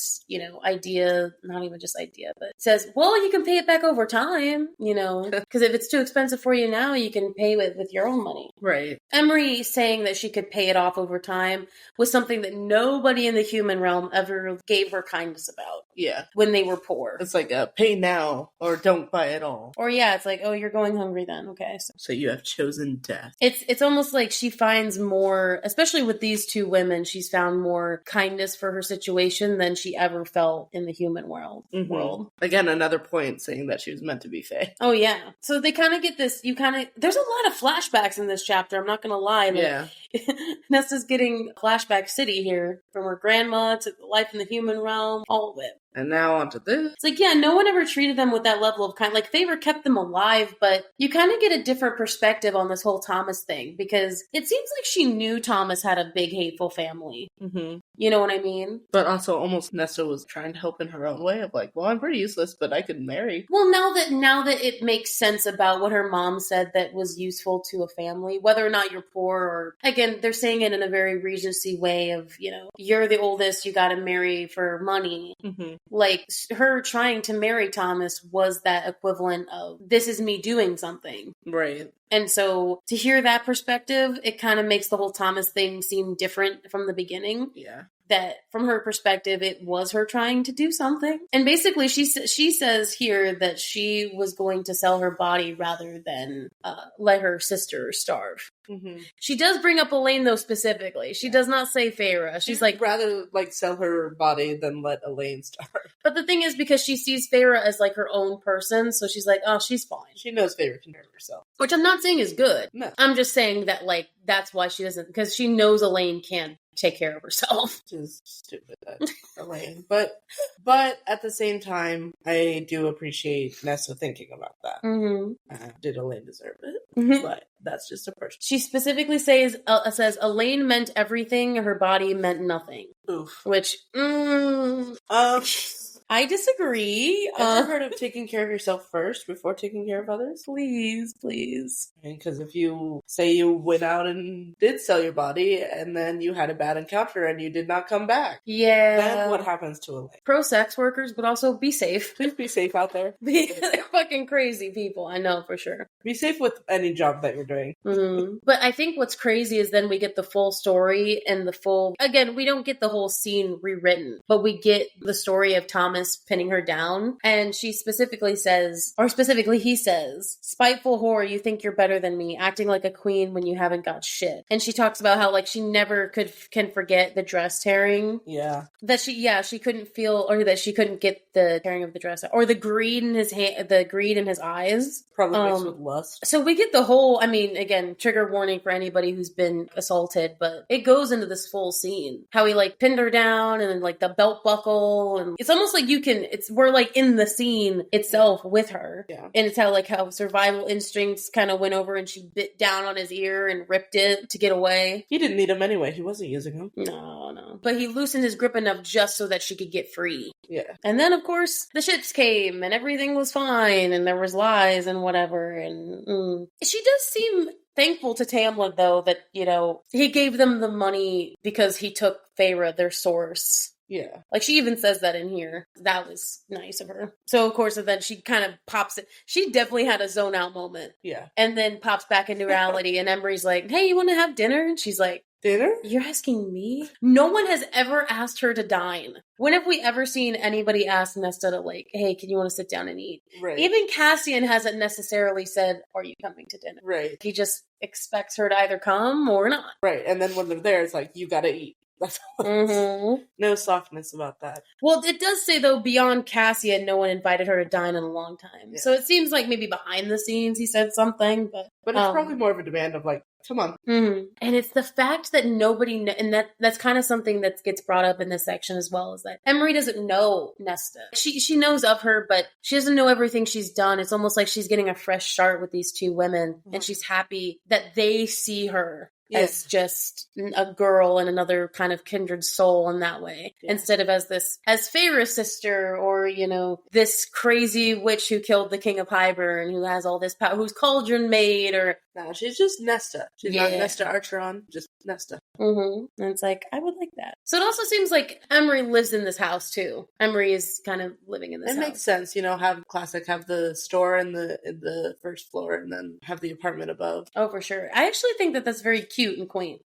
idea, not even just idea, but says, well, you can pay it back over time, because if it's too expensive for you now, you can pay it with your own money. Right. Emery saying that she could pay it off over time was something that nobody in the human realm ever gave her kindness about. Yeah. When they were poor. It's like, pay now or don't buy at all. Or it's like, oh, you're going hungry then. Okay. So you have chosen death. It's almost like she finds more, especially with these two women, she's found more kindness for her situation than she ever felt in the human world. Again, another point saying that she was meant to be Fae. Oh, yeah. So they kind of get this, there's a lot of flashbacks in this chapter, I'm not going to lie. Yeah. Nesta's getting Flashback City here, from her grandma to life in the human realm, all of it. And now onto this. It's like, yeah, no one ever treated them with that level of kind. Like, Favor kept them alive, but you kind of get a different perspective on this whole Thomas thing, because it seems like she knew Thomas had a big, hateful family. You know what I mean? But also, almost Nesta was trying to help in her own way of like, well, I'm pretty useless, but I could marry. Well, now that it makes sense about what her mom said that was useful to a family, whether or not you're poor, or, again, they're saying it in a very Regency way of, you're the oldest, you gotta marry for money. Like, her trying to marry Thomas was that equivalent of, this is me doing something. Right. And so to hear that perspective, it kind of makes the whole Thomas thing seem different from the beginning. Yeah. That from her perspective, it was her trying to do something. And basically, she says here that she was going to sell her body rather than let her sister starve. She does bring up Elaine, though, specifically. She does not say Feyre. She's like, rather like sell her body than let Elaine starve. But the thing is, because she sees Feyre as like her own person, so she's like, oh, she's fine. She knows Feyre can hurt herself. Which I'm not saying is good. No. I'm just saying that, like, that's why she doesn't, because she knows Elaine can't take care of herself. is stupid, Elaine. But at the same time, I do appreciate Nesta thinking about that. Did Elaine deserve it? But that's just a person. She specifically says Elaine meant everything, her body meant nothing. Oof. Which, I disagree. Ever heard of taking care of yourself first before taking care of others? Please. Because if you say you went out and did sell your body and then you had a bad encounter and you did not come back, then what happens to Elaine? Pro sex workers, but also be safe. Please be safe out there. They're fucking crazy people, I know for sure. Be safe with any job that you're doing. But I think what's crazy is then we get the full story and again, we don't get the whole scene rewritten, but we get the story of Thomas pinning her down, and she specifically he says, spiteful whore, you think you're better than me, acting like a queen when you haven't got shit. And she talks about how like she never can forget the dress tearing. Yeah. That she couldn't feel, or that she couldn't get the tearing of the dress, or the greed in his eyes. Probably mixed with lust. So we get the whole, I mean, again, trigger warning for anybody who's been assaulted, but it goes into this full scene. How he like pinned her down and then like the belt buckle, and it's almost like we're like in the scene itself with her. Yeah. And it's how survival instincts kind of went over and she bit down on his ear and ripped it to get away. He didn't need him anyway. He wasn't using him. No. But he loosened his grip enough just so that she could get free. Yeah. And then, of course, the ships came and everything was fine and there was lies and whatever. And she does seem thankful to Tamlin, though, that, he gave them the money because he took Feyre, their source. Yeah. Like, she even says that in here. That was nice of her. So, of course, and then she kind of pops it. She definitely had a zone out moment. Yeah. And then pops back into reality, and Emery's like, hey, you want to have dinner? And she's like, dinner? You're asking me? No one has ever asked her to dine. When have we ever seen anybody ask Nesta to, like, hey, can you want to sit down and eat? Right. Even Cassian hasn't necessarily said, are you coming to dinner? Right. He just expects her to either come or not. Right. And then when they're there, it's like, you gotta eat. That's no softness about that. Well, it does say, though, beyond Cassian, no one invited her to dine in a long time. Yeah. So it seems like maybe behind the scenes he said something, but it's probably more of a demand of like, come on. And it's the fact that nobody, and that's kind of something that gets brought up in this section as well, is that Emery doesn't know Nesta. She knows of her, but she doesn't know everything she's done. It's almost like she's getting a fresh start with these two women, and she's happy that they see her as just a girl and another kind of kindred soul in that way, instead of as Feyre's sister, or, this crazy witch who killed the king of Hybern, who has all this power, who's cauldron maid, or... No, she's just Nesta. She's not Nesta Archeron, just Nesta. And it's like, I would like that. So it also seems like Emery lives in this house, too. Emery is kind of living in this house. It makes sense, have the store in the first floor, and then have the apartment above. Oh, for sure. I actually think that that's very cute and quaint.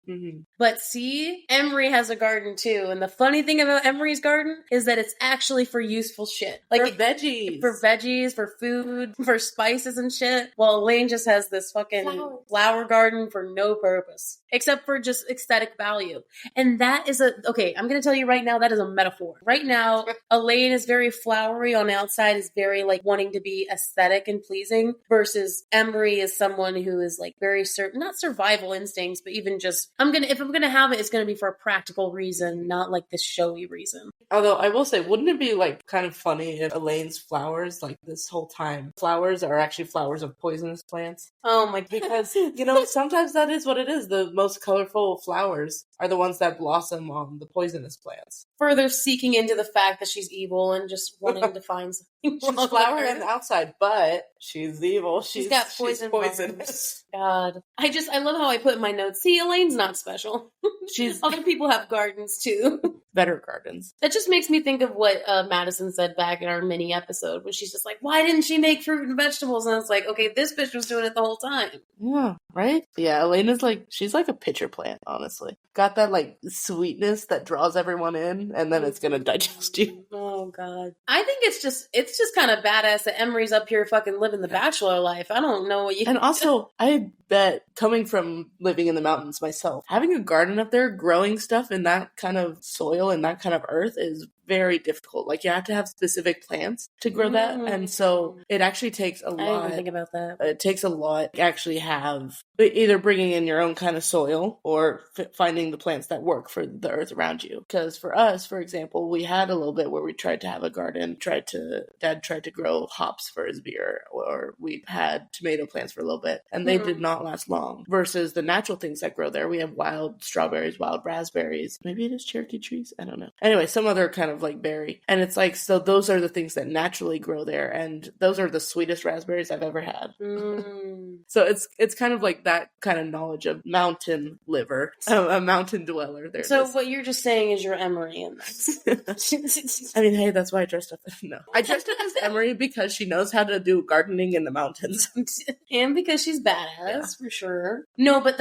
But see, Emery has a garden, too. And the funny thing about Emery's garden is that it's actually for useful shit. Like for veggies. For veggies, for food, for spices and shit. While Elaine just has this fucking flower garden for no purpose. Except for just aesthetic value. And that is I'm going to tell you right now, that is a metaphor. Right now, Elaine is very flowery on the outside, is very like wanting to be aesthetic and pleasing, versus Emery is someone who is like very certain, not survival instincts, but even just, if I'm going to have it, it's going to be for a practical reason, not like this showy reason. Although I will say, wouldn't it be like kind of funny if Elaine's flowers, like this whole time, flowers are actually flowers of poisonous plants? Oh my God. Because, sometimes that is what it is. The most colorful flowers are the ones that blossom on the poisonous plants. Further seeking into the fact that she's evil and just wanting to find something. She's flower on the outside, but she's evil. She's got poison. She's poisonous. God. I love how I put in my notes, see, Elaine's not special. Other people have gardens too. Better gardens. That just makes me think of what Madison said back in our mini episode, when she's just like, why didn't she make fruit and vegetables? And I was like, okay, this bitch was doing it the whole time. Yeah, right? Yeah, Elaine is she's like a pitcher plant, honestly. Got that like sweetness that draws everyone in, and then it's gonna digest you. Oh God. I think it's just kind of badass that Emery's up here fucking living the bachelor life. I don't know what you... And also, I bet, coming from living in the mountains myself, having a garden up there growing stuff in that kind of soil and that kind of earth is very difficult. Like, you have to have specific plants to grow that. And so it actually takes a lot. I didn't even think about that. It takes a lot to actually have either bringing in your own kind of soil or finding the plants that work for the earth around you. Because for us, for example, we had a little bit where we tried to have a garden, Dad tried to grow hops for his beer, or we had tomato plants for a little bit, and they did not last long. Versus the natural things that grow there, we have wild strawberries, wild raspberries. Maybe it is Cherokee trees. I don't know. Anyway, some other kind of like berry. And it's like, so those are the things that naturally grow there. And those are the sweetest raspberries I've ever had. So it's kind of like that kind of knowledge of mountain liver, a mountain dweller. There. So what you're just saying is you're Emery in this. I mean, hey, that's why I dressed up. No, I dressed up as Emery because she knows how to do gardening in the mountains, and because she's badass for sure. No, but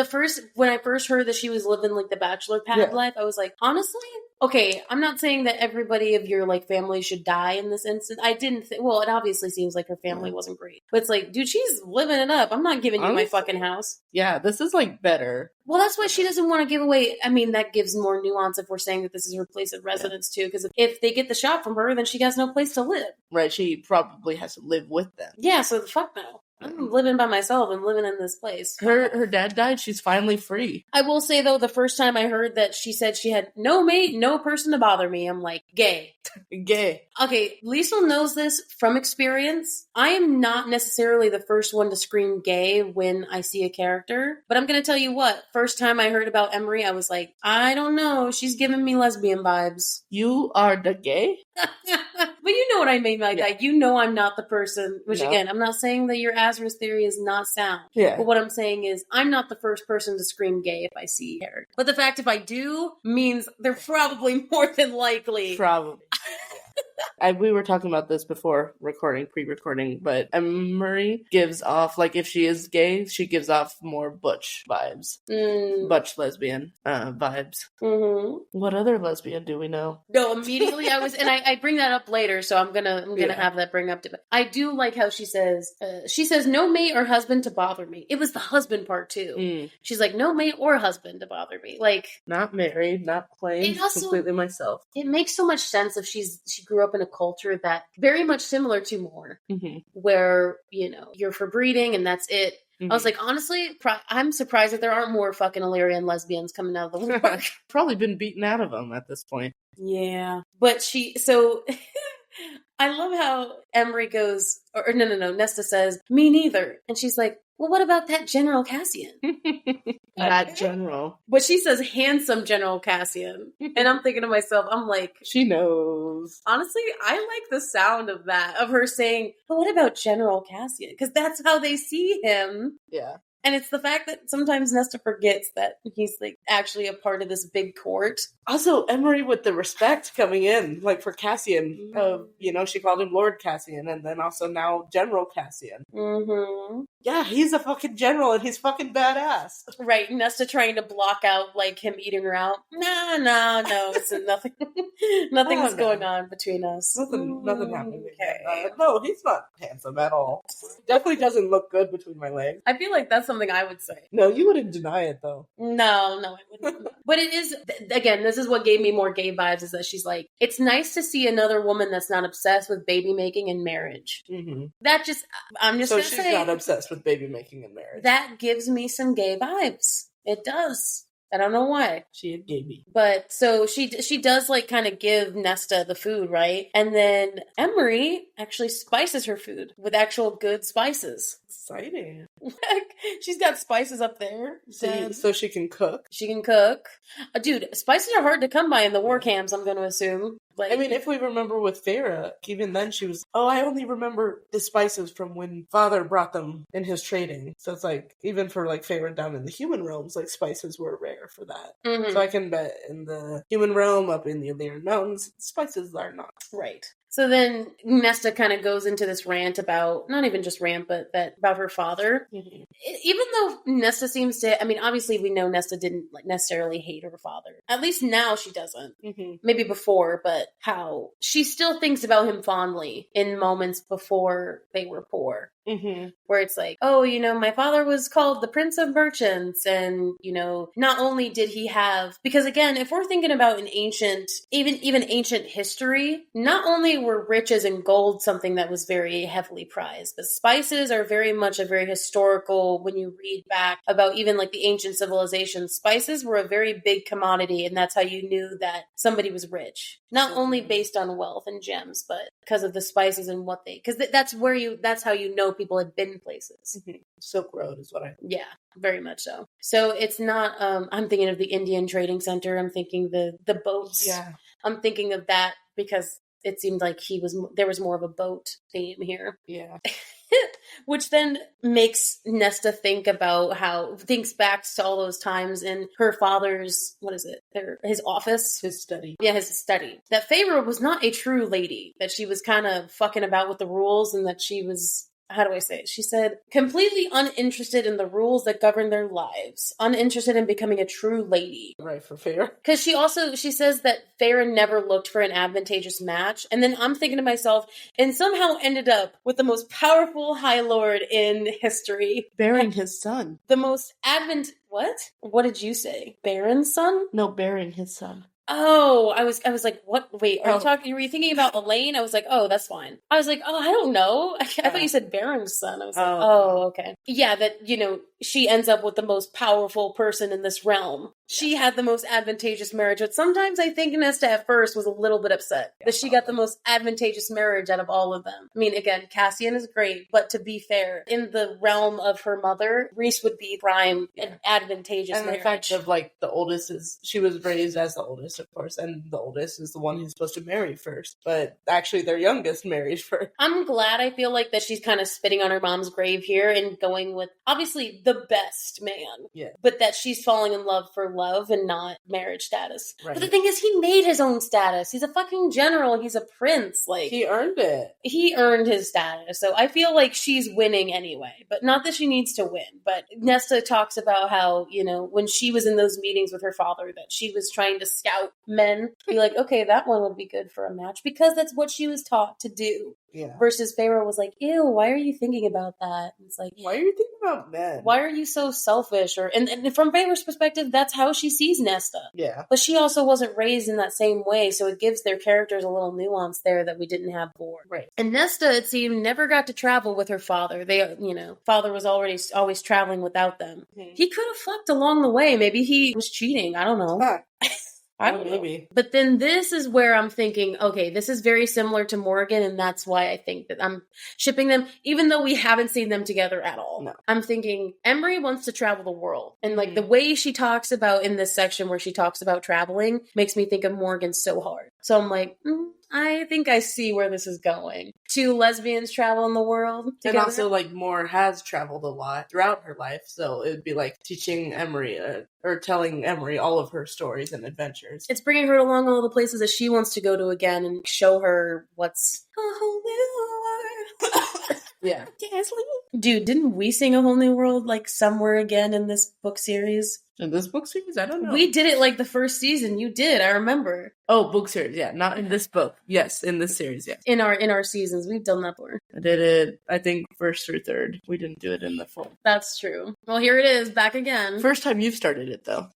when I first heard that she was living like the bachelor pad life, I was like, honestly. Okay, I'm not saying that everybody of your like family should die in this instance. I didn't well, it obviously seems like her family wasn't great. But it's like, dude, she's living it up. I'm not giving you my fucking house. Yeah, this is like better. Well, that's why she doesn't want to give away. I mean, that gives more nuance if we're saying that this is her place of residence too. Because if they get the shot from her, then she has no place to live. Right, she probably has to live with them. Yeah, so fuck no. I'm living by myself and living in this place. Her dad died. She's finally free. I will say, though, the first time I heard that she said she had no mate, no person to bother me, I'm like, gay. Gay. Okay, Liesl knows this from experience. I am not necessarily the first one to scream gay when I see a character. But I'm going to tell you what, first time I heard about Emery, I was like, I don't know. She's giving me lesbian vibes. You are the gay? But you know what I mean by that. You know I'm not the person, which again, I'm not saying that your Azra's theory is not sound. Yeah. But what I'm saying is I'm not the first person to scream gay if I see Eric. But the fact if I do means they're probably more than likely. Probably. We were talking about this before pre-recording, but Emery gives off, like, if she is gay, she gives off more butch vibes. Butch lesbian vibes. Mm-hmm. What other lesbian do we know? No, immediately I bring that up later, so I'm gonna have that bring up to. I do like how she says no mate or husband to bother me. It was the husband part too. She's like, no mate or husband to bother me. Like, not married, not plain, completely myself. It makes so much sense if she grew up in a culture that very much similar to Moore, where, you're for breeding and that's it. I was like, honestly, I'm surprised that there aren't more fucking Illyrian lesbians coming out of the woodwork. Probably been beaten out of them at this point. Yeah. But I love how Emery goes, or no, Nesta says, me neither. And she's like, well, what about that General Cassian? That general. But she says, handsome General Cassian. And I'm thinking to myself, I'm like... She knows. Honestly, I like the sound of that, of her saying, but what about General Cassian? Because that's how they see him. Yeah. And it's the fact that sometimes Nesta forgets that he's like actually a part of this big court. Also, Emery with the respect coming in, like for Cassian, she called him Lord Cassian, and then also now General Cassian. Mm-hmm. Yeah, he's a fucking general, and he's fucking badass. Right, Nesta trying to block out like him eating her out. No, it's nothing. Nothing is going on between us. Nothing happening. Okay. No, he's not handsome at all. Definitely doesn't look good between my legs. I feel like that's something I would say. No, you wouldn't deny it though. No, I wouldn't. But it is, again, this is what gave me more gay vibes, is that she's like, it's nice to see another woman that's not obsessed with baby making and marriage. Mm-hmm. I'm just going to say. So she's not obsessed with baby making and marriage. That gives me some gay vibes. It does. I don't know why. She had gay. But so she does like kind of give Nesta the food, right? And then Emery actually spices her food with actual good spices. Exciting. She's got spices up there. So she can cook. She can cook. Dude, spices are hard to come by in the war camps, I'm going to assume. Like, I mean, if we remember with Farah, even then she was, I only remember the spices from when Father brought them in his trading. So it's like, even for like Farah down in the human realms, like spices were rare for that. Mm-hmm. So I can bet in the human realm, up in the Illyrian Mountains, spices are not. Right. So then Nesta kind of goes into this rant about, not even just rant, but about her father. Mm-hmm. Even though Nesta seems to, I mean, obviously we know Nesta didn't necessarily hate her father. At least now she doesn't. Mm-hmm. Maybe before, but how she still thinks about him fondly in moments before they were poor. where it's like, oh, you know, my father was called the Prince of Merchants, and, you know, not only did he have, because again, if we're thinking about an ancient, even ancient history, not only were riches and gold something that was very heavily prized, but spices are very much a very historical, when you read back about even like the ancient civilizations, spices were a very big commodity, and that's how you knew that somebody was rich. Not only based on wealth and gems, but because of the spices and what they, because that's how you know people had been places. Silk Road is what Yeah, very much so. So it's not, I'm thinking of the Indian Trading Center. I'm thinking the boats. Yeah. I'm thinking of that because it seemed like there was more of a boat theme here. Yeah. Which then makes Nesta thinks back to all those times in her father's, his office? His study. Yeah, his study. That Feyre was not a true lady, that she was kind of fucking about with the rules, and that she was, how do I say it? She said, completely uninterested in the rules that govern their lives. Uninterested in becoming a true lady. Right, for Feyre. Because she says that Feyre never looked for an advantageous match. And then I'm thinking to myself, and somehow ended up with the most powerful High Lord in history. Bearing his son. The most what? What did you say? Baron's son? No, bearing his son. Oh, I was like, what? Wait, were you thinking about Elaine? I was like, oh, that's fine. I was like, oh, I don't know. I thought you said Baron's son. I was like, oh, okay. Yeah, that, you know, she ends up with the most powerful person in this realm. She had the most advantageous marriage, but sometimes I think Nesta at first was a little bit upset that she got the most advantageous marriage out of all of them. I mean, again, Cassian is great, but to be fair, in the realm of her mother, Rhys would be prime and advantageous and marriage. the fact of, like, the oldest she was raised as the oldest, of course, and the oldest is the one who's supposed to marry first, but actually their youngest marries first. I'm glad, I feel like, that she's kind of spitting on her mom's grave here and going with, obviously, the best man. Yeah. But that she's falling in love for love and not marriage status. Right. But the thing is, he made his own status. He's a fucking general. He's a prince. Like, he earned it. He earned his status. So I feel like she's winning anyway. But not that she needs to win. But Nesta talks about how, you know, when she was in those meetings with her father, that she was trying to scout men. Be like, okay, that one would be good for a match. Because that's what she was taught to do. Yeah. Versus Feyre was like, ew, why are you thinking about that? And it's like, why are you thinking about men? Why are you so selfish? And from Feyre's perspective, that's how she sees Nesta. Yeah. But she also wasn't raised in that same way, so it gives their characters a little nuance there that we didn't have before. Right. And Nesta, it seemed, never got to travel with her father. They, you know, father was always traveling without them. Mm-hmm. He could have fucked along the way. Maybe he was cheating. I don't know. I don't know. But then this is where I'm thinking, okay, this is very similar to Morgan, and that's why I think that I'm shipping them, even though we haven't seen them together at all. No. I'm thinking Emery wants to travel the world. And like the way she talks about in this section where she talks about traveling makes me think of Morgan so hard. So I'm like, I think I see where this is going. Two lesbians travel in the world together. And also, like, Moore has traveled a lot throughout her life, so it would be like teaching Emery, or telling Emery all of her stories and adventures. It's bringing her along all the places that she wants to go to again and show her what's a whole new world. Yeah. Dude, didn't we sing A Whole New World, like, somewhere again in this book series? In this book series? I don't know. We did it, like, the first season. You did, I remember. Oh, book series, yeah. Not in this book. Yes, in this series, yeah. In our seasons. We've done that before. I did it, I think, first or third. We didn't do it in the full. That's true. Well, here it is, back again. First time you've started it, though.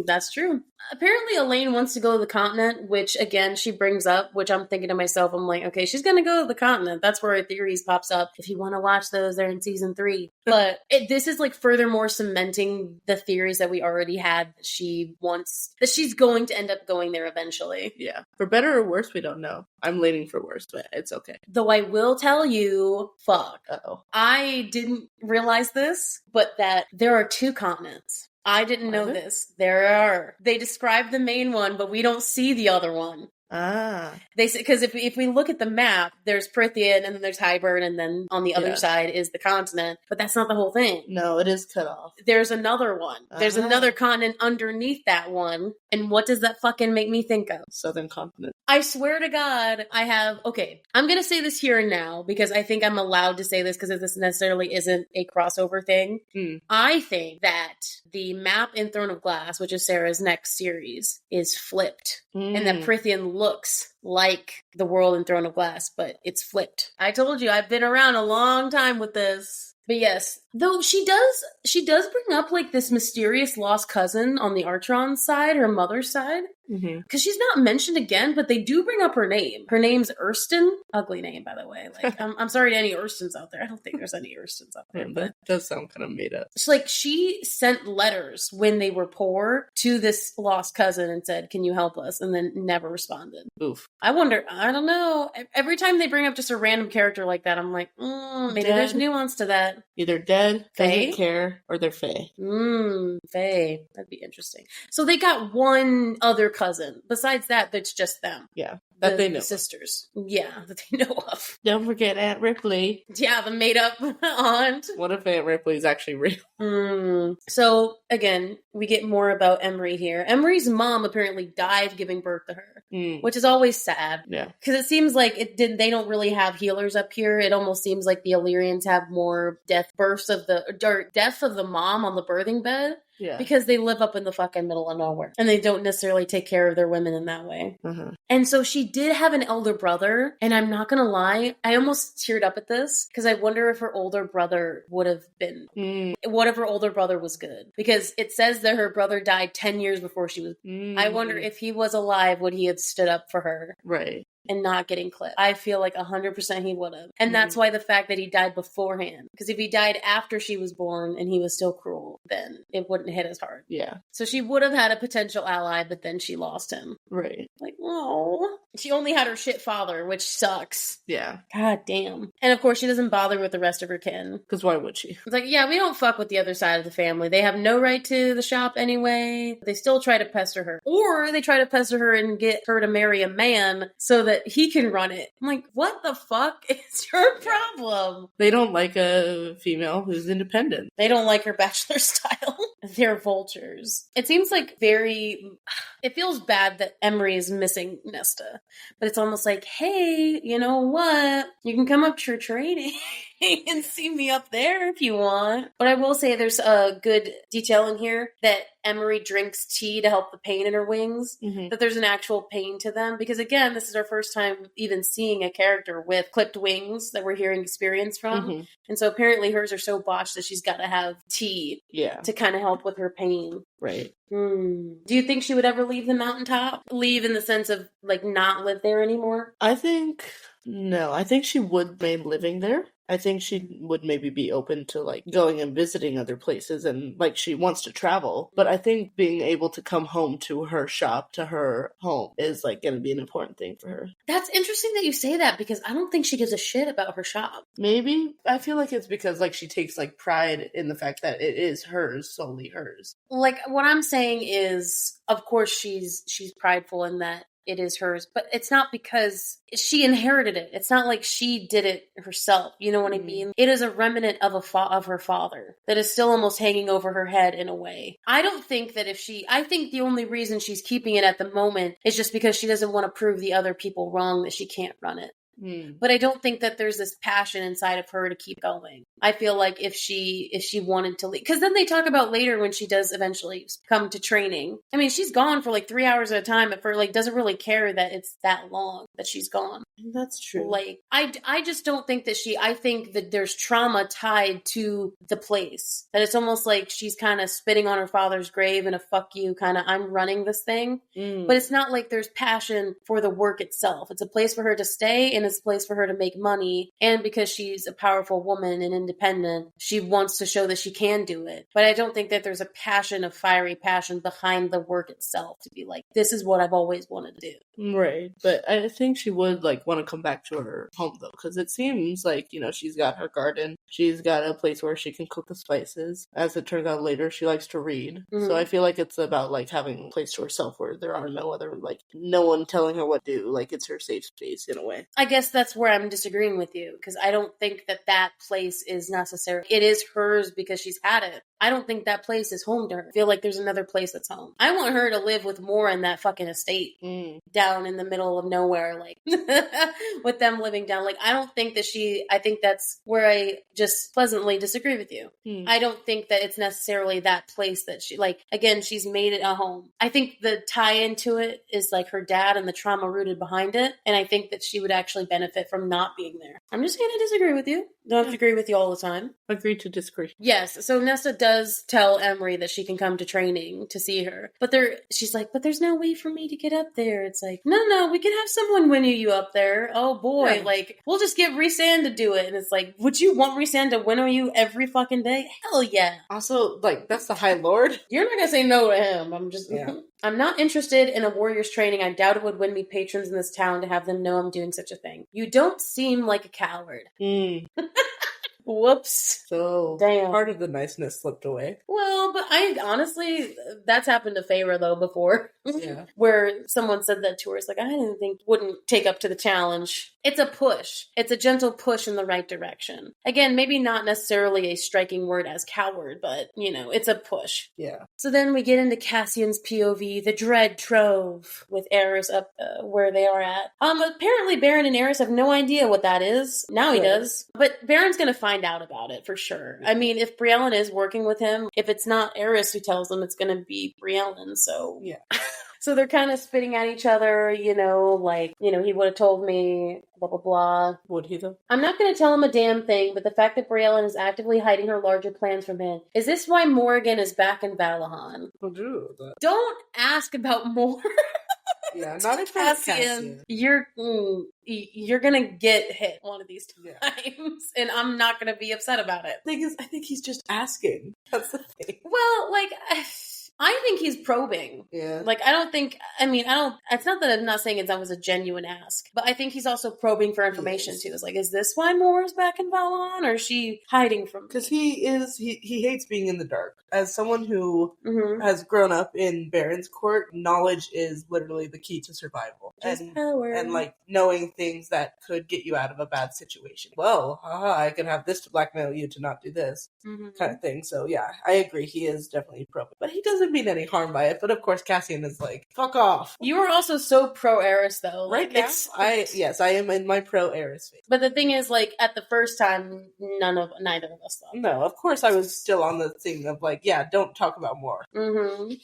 That's true. Apparently, Elaine wants to go to the continent, which, again, she brings up, which I'm thinking to myself, I'm like, okay, she's gonna go to the continent. That's where her theories pops up. If you want to watch those, they're in season 3. But this is, like, furthermore cementing the theories that we already had, that she's going to end up going there eventually. Yeah. For better or worse, we don't know. I'm leaning for worse, but it's okay. Though I will tell you, Uh-oh. I didn't realize this, but that there are 2 continents. I didn't know this. There are. They describe the main one, but we don't see the other one. They say, because if we look at the map, there's Prithian, and then there's Hybern, and then on the other side is the continent. But that's not the whole thing. No, it is cut off. There's another one. There's another continent underneath that one. And what does that fucking make me think of? Southern continent. I swear to God, I'm going to say this here and now, because I think I'm allowed to say this, because this necessarily isn't a crossover thing. I think that the map in Throne of Glass, which is Sarah's next series, is flipped. And that Prithian looks like the world in Throne of Glass, but it's flipped. I told you, I've been around a long time with this. But yes, though she does bring up like this mysterious lost cousin on the Archeron side, her mother's side. Because she's not mentioned again, but they do bring up her name. Her name's Erston. Ugly name, by the way. Like, I'm sorry to any Erstons out there. I don't think there's any Erstons out there. But it does sound kind of made up. It's like she sent letters when they were poor to this lost cousin and said, "Can you help us?" And then never responded. Oof. I wonder. I don't know. Every time they bring up just a random character like that, I'm like, maybe there's nuance to that. Either dead, Fae? doesn't care, or they're Fae. Fae. That'd be interesting. So they got one other cousin. Besides that, that's just them. Yeah, that they know. Sisters. Yeah, that they know of. Don't forget Aunt Ripley. Yeah, the made-up aunt. What if Aunt Ripley's actually real? So, again, we get more about Emery here. Emery's mom apparently died giving birth to her, which is always sad. Yeah. Because it seems like they don't really have healers up here. It almost seems like the Illyrians have more death of the mom on the birthing bed. Yeah. Because they live up in the fucking middle of nowhere. And they don't necessarily take care of their women in that way. And so she did have an elder brother. And I'm not going to lie, I almost teared up at this. Because I wonder if her older brother would have been... What if her older brother was good? Because it says that her brother died 10 years before she was... I wonder if he was alive, would he have stood up for her? Right. And not getting clipped. I feel like 100% he would have. And that's why the fact that he died beforehand. Because if he died after she was born and he was still cruel, then it wouldn't hit as hard. Yeah. So she would have had a potential ally, but then she lost him. Right. Like, oh. She only had her shit father, which sucks. Yeah. God damn. And of course, she doesn't bother with the rest of her kin. Because why would she? It's like, yeah, we don't fuck with the other side of the family. They have no right to the shop anyway. They still try to pester her. Or they try to pester her and get her to marry a man so that he can run it. I'm like, what the fuck is your problem? They don't like a female who's independent. They don't like her bachelor style. They're vultures. It seems like it feels bad that Emery is missing Nesta. But it's almost like, hey, you know what? You can come up to your training and see me up there if you want. But I will say there's a good detail in here that Emery drinks tea to help the pain in her wings, that there's an actual pain to them. Because again, this is our first time even seeing a character with clipped wings that we're hearing experience from. And so apparently hers are so botched that she's got to have tea to kind of help with her pain. Right. Do you think she would ever leave the mountaintop? Leave in the sense of like not live there anymore? I think she would remain living there. I think she would maybe be open to like going and visiting other places, and like she wants to travel. But I think being able to come home to her shop, to her home, is like going to be an important thing for her. That's interesting that you say that, because I don't think she gives a shit about her shop. Maybe. I feel like it's because like she takes like pride in the fact that it is hers, solely hers. Like what I'm saying is, of course she's prideful in that it is hers, but it's not because she inherited it. It's not like she did it herself. You know what I mean? It is a remnant of of her father that is still almost hanging over her head in a way. I don't think that I think the only reason she's keeping it at the moment is just because she doesn't want to prove the other people wrong that she can't run it. But I don't think that there's this passion inside of her to keep going. I feel like if she wanted to leave, because then they talk about later when she does eventually come to training. I mean, she's gone for like 3 hours at a time, but for like doesn't really care that it's that long that she's gone. That's true. Like I just don't think that I think that there's trauma tied to the place, that it's almost like she's kind of spitting on her father's grave and a fuck you kind of, I'm running this thing. But it's not like there's passion for the work itself. It's a place for her to stay, and it's a place for her to make money. And because she's a powerful woman and independent, she wants to show that she can do it. But I don't think that there's a fiery passion behind the work itself to be like, this is what I've always wanted to do. Right. But I think she would like want to come back to her home though, because it seems like, you know, she's got her garden, she's got a place where she can cook the spices. As it turns out later, she likes to read. So I feel like it's about like having a place to herself where there are no other, like no one telling her what to do. Like it's her safe space in a way. I guess guess that's where I'm disagreeing with you, because I don't think that place is necessary. It is hers because she's had it. I don't think that place is home to her. I feel like there's another place that's home. I want her to live with more in that fucking estate down in the middle of nowhere, like with them living down. Like, I don't think that I think that's where I just pleasantly disagree with you. I don't think that it's necessarily that place that she, like, again, she's made it a home. I think the tie into it is like her dad and the trauma rooted behind it. And I think that she would actually benefit from not being there. I'm just going to disagree with you. Don't have to agree with you all the time. Agree to disagree. Yes. So Nesta does tell Emery that she can come to training to see her. But she's like, but there's no way for me to get up there. It's like, no, we can have someone winnow you up there. Oh boy. Yeah. Like, we'll just get Rhysand to do it. And it's like, would you want Rhysand to winnow you every fucking day? Hell yeah. Also, like, that's the High Lord. You're not going to say no to him. I'm just... Yeah. I'm not interested in a warrior's training. I doubt it would win me patrons in this town to have them know I'm doing such a thing. You don't seem like a coward. Whoops. So, damn. Part of the niceness slipped away. Well, but I honestly, that's happened to Feyre, though, before. Yeah. Where someone said that to her. It's like, I didn't think wouldn't take up to the challenge. It's a push. It's a gentle push in the right direction. Again, maybe not necessarily a striking word as coward, but, it's a push. Yeah. So then we get into Cassian's POV, the Dread Trove, with Eris up where they are at. Apparently Baron and Eris have no idea what that is. Now he does. But Baron's gonna find out about it for sure. I mean, if Briellen is working with him, if it's not Eris who tells them, it's gonna be Briellen, so... Yeah. So they're kind of spitting at each other, he would have told me, blah, blah, blah. Would he, though? I'm not going to tell him a damn thing, but the fact that Briellen is actively hiding her larger plans from him. Is this why Morrigan is back in Valahan? I'll do that. Don't ask about more. Yeah, not in front of Cassian. You're gonna get hit one of these times, and I'm not gonna be upset about it. The thing is, I think he's just asking. That's the thing. Well, I think he's probing. Yeah. It's not that I'm not saying that was a genuine ask, but I think he's also probing for information too. It's like, is this why Moore is back in Valahan, or is she hiding from me? Because he hates being in the dark. As someone who has grown up in Baron's court, knowledge is literally the key to survival. Power. And knowing things that could get you out of a bad situation. Well, I can have this to blackmail you to not do this kind of thing. So yeah, I agree. He is definitely probing. But he doesn't mean any harm by it. But of course, Cassian is like, fuck off. You are also so pro-Eris though. Right now, I am in my pro-Eris phase. But the thing is, at the first time, neither of us thought. No, of course I was still on the thing of don't talk about more.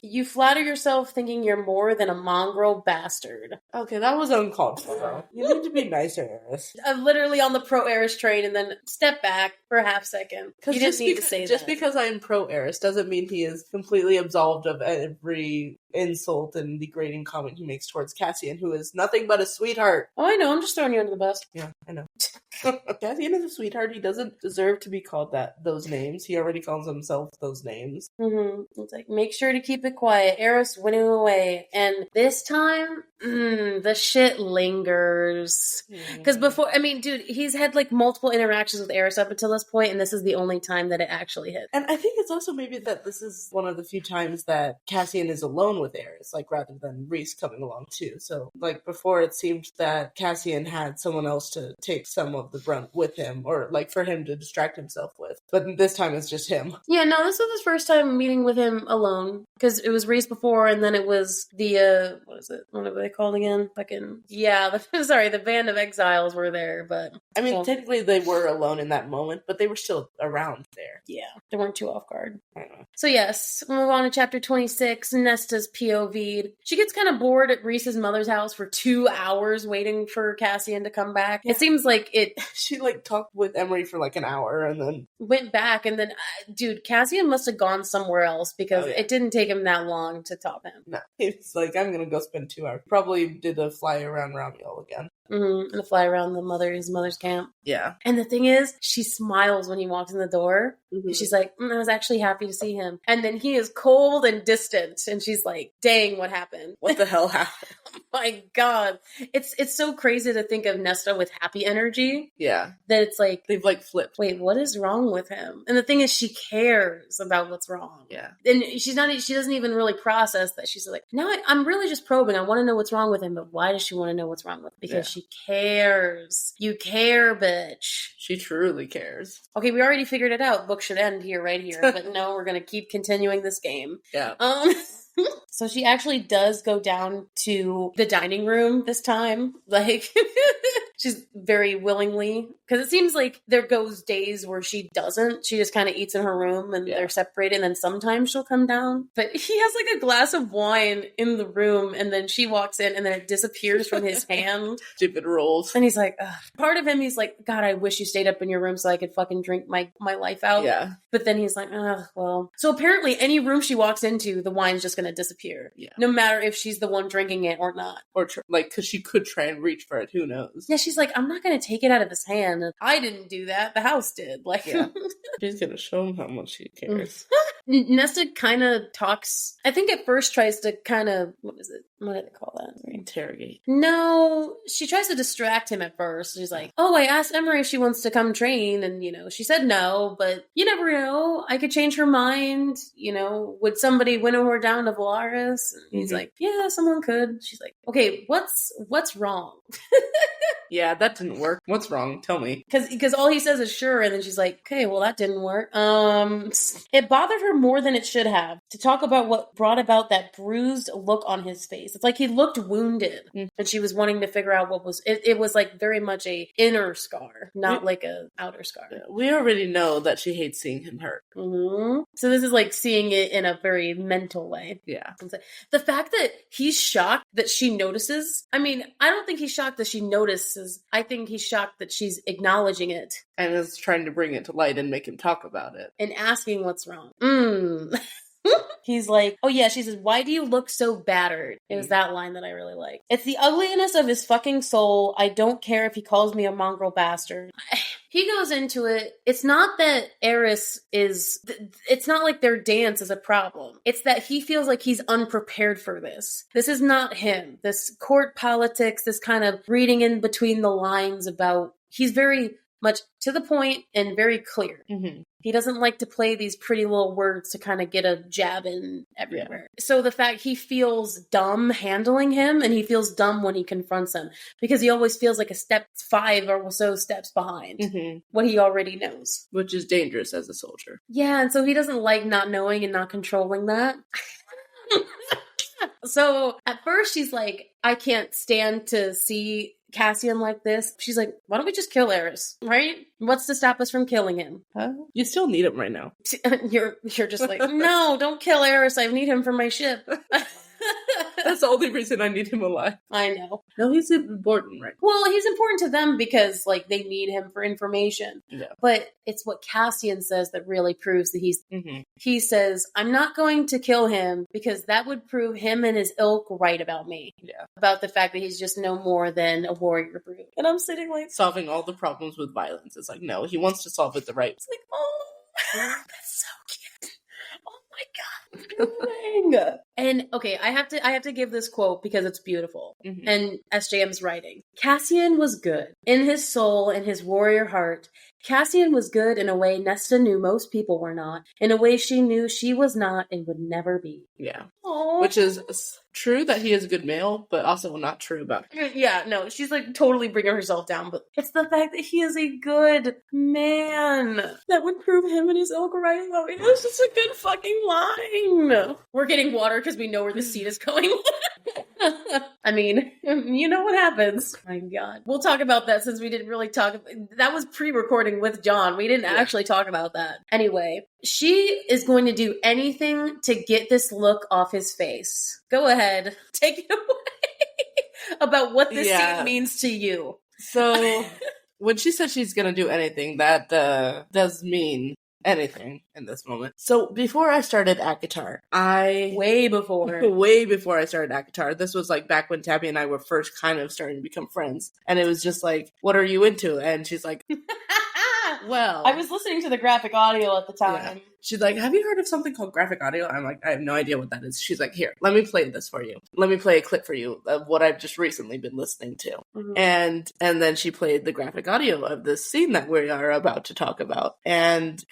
You flatter yourself thinking you're more than a mongrel bastard. Okay, that was uncalled for though. You need to be nicer, Eris. I'm literally on the pro-Eris train and then step back for a half second. You didn't need to say that. Just because I am pro-Eris doesn't mean he is completely absolved of every insult and degrading comment he makes towards Cassian, who is nothing but a sweetheart. Oh, I know. I'm just throwing you under the bus. Yeah, I know. Cassian is a sweetheart. He doesn't deserve to be called those names. He already calls himself those names. It's like, make sure to keep it quiet. Eris winning away. And this time, the shit lingers. Because before, dude, he's had multiple interactions with Eris up until this point, and this is the only time that it actually hit. And I think it's also maybe that this is one of the few times that Cassian is alone with Eris, rather than Rhys coming along too. So, before it seemed that Cassian had someone else to take some of the brunt with him, or for him to distract himself with. But this time it's just him. Yeah, no, this was his first time meeting with him alone. Because it was Rhys before, and then it was the, what is it? What are they called again? The Band of Exiles were there, but... Technically they were alone in that moment, but they were still around there. Yeah, they weren't too off guard. I don't know. So yes, we'll move on to chapter 26, Nesta's POV'd. She gets kind of bored at Rhys's mother's house for 2 hours waiting for Cassian to come back. Yeah. It seems like it... She, talked with Emery for, an hour, and then... Went back, and then, dude, Cassian must have gone somewhere else, because it didn't take him that long to top him. No, he was like, I'm gonna go spend 2 hours. Probably did a fly around Ramiel again. And a fly around his mother's camp. Yeah. And the thing is, she smiles when he walks in the door. She's like, I was actually happy to see him. And then he is cold and distant. And she's like, dang, what happened? What the hell happened? My God. It's so crazy to think of Nesta with happy energy. Yeah. That it's like... They've like flipped. Wait, what is wrong with him? And the thing is, she cares about what's wrong. Yeah. And she doesn't even really process that. She's like, no, I'm really just probing. I want to know what's wrong with him. But why does she want to know what's wrong with him? Because she cares. You care, bitch. She truly cares. Okay, we already figured it out. Book should end here, right here. But no, we're going to keep continuing this game. Yeah. So she actually does go down to the dining room this time. Like, she's very willingly. Because it seems like there goes days where she doesn't. She just kind of eats in her room and they're separated. And then sometimes she'll come down. But he has like a glass of wine in the room. And then she walks in and then it disappears from his hand. Stupid rolls. And he's like, ugh. Part of him, he's like, God, I wish you stayed up in your room so I could fucking drink my life out. Yeah. But then he's like, oh, well. So apparently any room she walks into, the wine's just going to disappear. Yeah. No matter if she's the one drinking it or not. Or because she could try and reach for it. Who knows? Yeah, she's like, I'm not going to take it out of his hand. I didn't do that. The house did. Like, she's going to show him how much she cares. Nesta kind of talks, I think at first tries to kind of, what is it? What did they call that? Interrogate. No, she tries to distract him at first. She's like, oh, I asked Emery if she wants to come train. And, she said no, but you never know. I could change her mind. Would somebody winnow her down to Valaris? And he's like, yeah, someone could. She's like, okay, what's wrong? Yeah, that didn't work. What's wrong? Tell me. Because all he says is sure, and then she's like, okay, well, that didn't work. It bothered her more than it should have to talk about what brought about that bruised look on his face. It's like he looked wounded, and she was wanting to figure out what was... It was like very much a inner scar, not like a outer scar. Yeah, we already know that she hates seeing him hurt. Mm-hmm. So this is like seeing it in a very mental way. Yeah. The fact that he's shocked that she notices, I mean, I don't think he's shocked that she notices. I think he's shocked that she's acknowledging it. And is trying to bring it to light and make him talk about it. And asking what's wrong. He's like, oh yeah, she says, why do you look so battered? It was that line that I really liked. It's the ugliness of his fucking soul. I don't care if he calls me a mongrel bastard. He goes into it. It's not that Eris is... It's not like their dance is a problem. It's that he feels like he's unprepared for this. This is not him. This court politics, this kind of reading in between the lines about... He's very much to the point and very clear. Mm-hmm. He doesn't like to play these pretty little words to kind of get a jab in everywhere. Yeah. So the fact he feels dumb handling him, and he feels dumb when he confronts him, because he always feels like a step 5 or so steps behind what he already knows. Which is dangerous as a soldier. Yeah, and so he doesn't like not knowing and not controlling that. So at first she's like, I can't stand to see Cassian like this. She's like, why don't we just kill Eris, right? What's to stop us from killing him? Huh? You still need him right now. You're just like, no, don't kill Eris. I need him for my ship. That's the only reason I need him alive. I know. No, he's important, right? Well, he's important to them because, like, they need him for information. Yeah. But it's what Cassian says that really proves that he's... Mm-hmm. He says, I'm not going to kill him because that would prove him and his ilk right about me. Yeah. About the fact that he's just no more than a warrior brute. And I'm sitting like... Solving all the problems with violence. It's like, no, he wants to solve it the right way. It's like, oh, that's so cute. Oh my God. And okay, I have to give this quote because it's beautiful. Mm-hmm. And SJM's writing. Cassian was good. In his soul and his warrior heart, Cassian was good in a way Nesta knew most people were not, in a way she knew she was not and would never be. Yeah. Aww. Which is true that he is a good male, but also not true about him. Yeah, no, she's like totally bringing herself down, but it's the fact that he is a good man that would prove him and his ilk right about me. It's just a good fucking line. We're getting water because we know where the scene is going. I mean, you know what happens. My God. We'll talk about that since we didn't really talk. That was pre-recording with John. We didn't actually talk about that. Anyway, she is going to do anything to get this look off his face. Go ahead. Take it away about what this scene means to you. So, when she says she's going to do anything, that does mean anything in this moment. So before I started ACOTAR, way before I started ACOTAR, this was like back when Tabi and I were first kind of starting to become friends, and it was just like, what are you into? And she's like, Well, I was listening to the graphic audio at the time. Yeah. She's like, have you heard of something called graphic audio? I'm like, I have no idea what that is. She's like, here, let me play this for you. Let me play a clip for you of what I've just recently been listening to. Mm-hmm. And then she played the graphic audio of this scene that we are about to talk about. And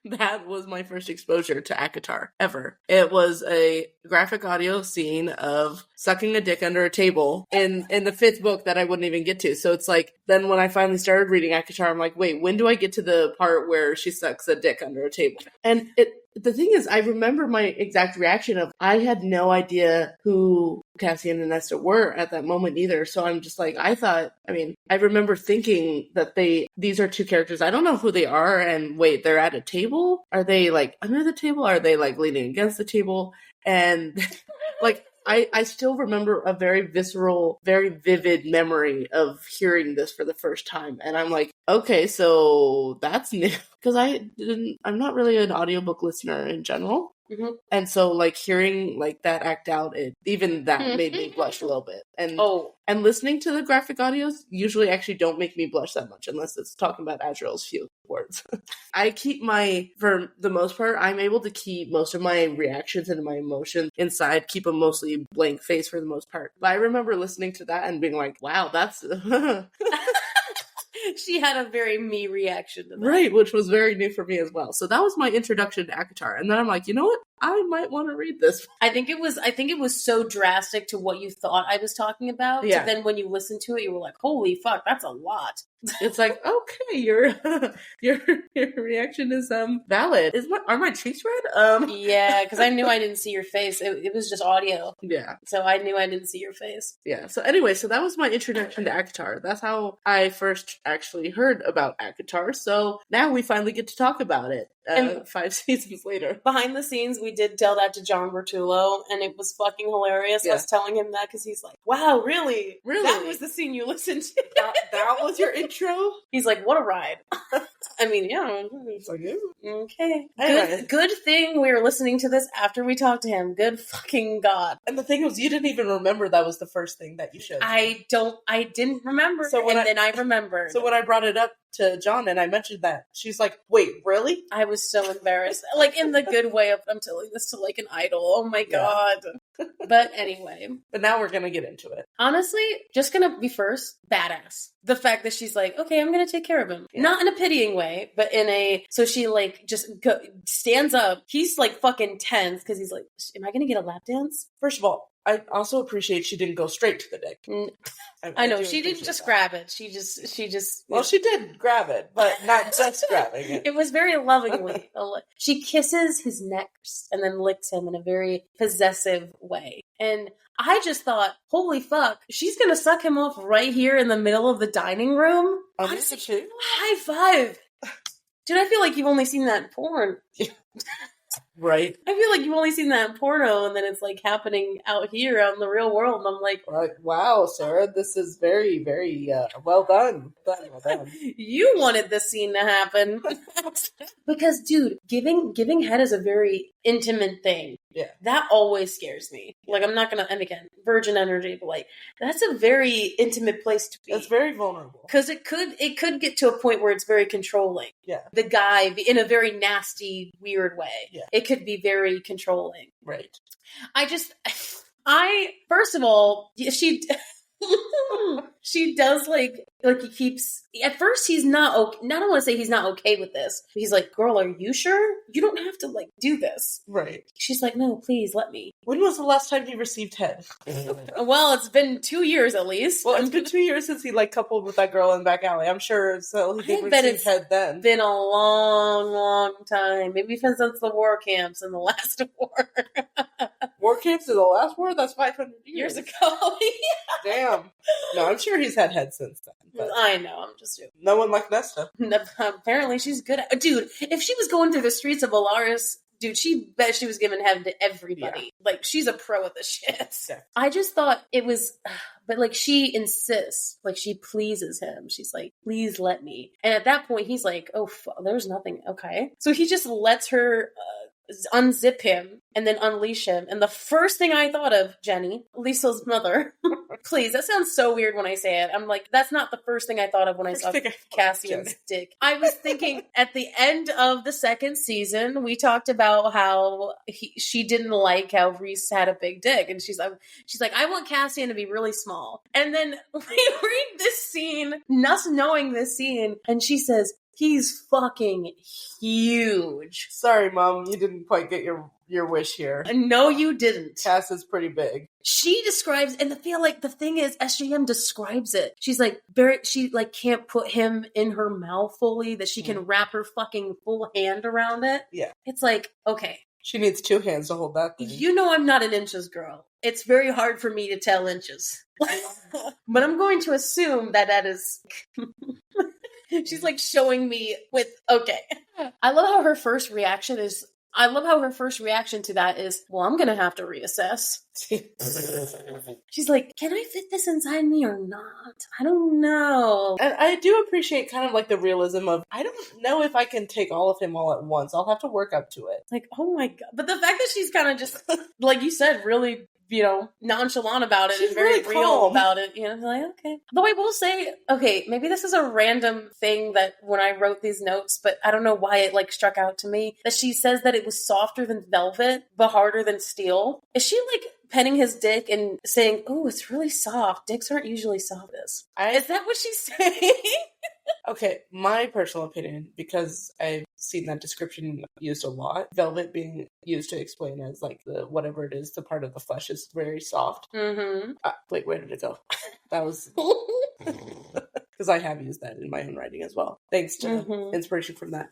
that was my first exposure to ACOTAR ever. It was a graphic audio scene of sucking a dick under a table in the 5th book that I wouldn't even get to. So it's like, then when I finally started reading ACOTAR, I'm like, wait, when do I get to the part where she sucks a dick under a table? And the thing is, I remember my exact reaction of, I had no idea who Cassian and Nesta were at that moment either. So I'm just like, I remember thinking that these are 2 characters. I don't know who they are. And wait, they're at a table? Are they like under the table? Are they like leaning against the table? And like, I still remember a very visceral, very vivid memory of hearing this for the first time. And I'm like, okay, so that's new. Because I'm not really an audiobook listener in general. Mm-hmm. And so like hearing like that act out, even that made me blush a little bit. And listening to the graphic audios usually actually don't make me blush that much unless it's talking about Azrael's few words. I keep for the most part, I'm able to keep most of my reactions and my emotions inside, keep a mostly blank face for the most part. But I remember listening to that and being like, wow, that's... She had a very me reaction to that. Right, which was very new for me as well. So that was my introduction to ACOTAR. And then I'm like, you know what? I might want to read this. I think it was so drastic to what you thought I was talking about. Yeah. So then when you listened to it, you were like, holy fuck, that's a lot. It's like, okay, your reaction is valid. Are my cheeks red? Yeah, because I knew I didn't see your face. It was just audio. Yeah. So I knew I didn't see your face. Yeah. So anyway, so that was my introduction to ACOTAR. That's how I first actually heard about ACOTAR. So now we finally get to talk about it. 5 seasons later. Behind the scenes, we did tell that to John Bertullo, and it was fucking hilarious. Yeah. I was telling him that because he's like, wow, really? That was the scene you listened to? that was your intro? He's like, what a ride. I mean, yeah. It's like, yeah. Okay. Good thing we were listening to this after we talked to him. Good fucking God. And the thing was, you didn't even remember that was the first thing that you showed. I didn't remember. Then I remembered. So when I brought it up to John and I mentioned that, she's like, wait, really? I was so embarrassed. Like, in the good way of, I'm telling this to like an idol. Oh my God. But anyway. But now we're gonna get into it. Honestly, just gonna be first, badass. The fact that she's like, okay, I'm gonna take care of him. Yeah. Not in a pitying way, but so she like just stands up. He's like fucking tense because he's like, am I gonna get a lap dance? First of all, I also appreciate she didn't go straight to the dick. I know, she didn't just grab it. She just... Well, she did grab it, but not just grabbing it. It was very lovingly. She kisses his neck and then licks him in a very possessive way. And I just thought, holy fuck, she's gonna suck him off right here in the middle of the dining room? High five! Dude, I feel like you've only seen that in porn. Right. I feel like you've only seen that in porno, and then it's like happening out here, out in the real world, and I'm like, right. Wow, Sarah, this is very, very well done. Well done. You wanted this scene to happen. Because, dude, giving head is a very intimate thing. Yeah. That always scares me. Like, I'm not gonna, and again, virgin energy, but like, that's a very intimate place to be. It's very vulnerable. Because it could get to a point where it's very controlling. Yeah. The guy, in a very nasty, weird way. Yeah. It could be very controlling. Right. First of all, she does like he keeps, at first he's not okay. I don't want to say he's not okay with this. He's like, girl, are you sure? You don't have to like do this. Right. She's like, no, please let me. When was the last time he received head? Well, it's been 2 years at least. Well, it's been 2 years since he like coupled with that girl in the back alley. I'm sure so he did receive head then. Been a long, long time. Maybe since the war camps in the last war. War camps in the last war? That's 500 years ago. Damn. No, I'm sure he's had head since then. But I know, I'm just joking. No one like Nesta. Apparently she's good at... Dude, if she was going through the streets of Alaris, dude, she bet she was giving heaven to everybody. Yeah. Like, she's a pro at the shit. Yeah. I just thought it was... But, like, she insists. Like, she pleases him. She's like, please let me. And at that point, he's like, oh, there's nothing. Okay. So he just lets her... unzip him and then unleash him. And the first thing I thought of, Jenny, Liesl's mother, please, that sounds so weird when I say it. I'm like, that's not the first thing I thought of when I saw Cassian's dick. I was thinking at the end of the second season, we talked about how she didn't like how Reese had a big dick. And she's like, I want Cassian to be really small. And then we read this scene, us knowing this scene, and she says, he's fucking huge. Sorry, Mom, you didn't quite get your wish here. No, you didn't. Cass is pretty big. She describes, and I feel like the thing is, SJM describes it. She's like, she like can't put him in her mouth fully, that she can wrap her fucking full hand around it. Yeah. It's like, okay. She needs 2 hands to hold that thing. You know I'm not an inches girl. It's very hard for me to tell inches. But I'm going to assume that is... She's like showing me with, okay. I love how her first reaction to that is, well, I'm going to have to reassess. She's like, can I fit this inside me or not? I don't know. And I do appreciate kind of like the realism of, I don't know if I can take all of him all at once. I'll have to work up to it. Like, oh my God. But the fact that she's kind of just, like you said, really, nonchalant about it, she's and very really real about it. Like, okay. Though I will say, okay, maybe this is a random thing that when I wrote these notes, but I don't know why it like struck out to me, that she says that it was softer than velvet, but harder than steel. Is she like petting his dick and saying, oh, it's really soft. Dicks aren't usually soft. Is that what she's saying? Okay, my personal opinion, because I've seen that description used a lot, velvet being used to explain as like whatever it is, the part of the flesh is very soft. Mm-hmm. Wait, where did it go? That was... Because I have used that in my own writing as well. Thanks to inspiration from that.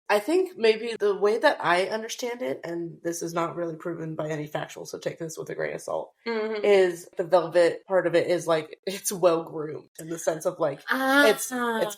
I think maybe the way that I understand it, and this is not really proven by any factual, so take this with a grain of salt, is the velvet part of it is like, it's well groomed in the sense of like, it's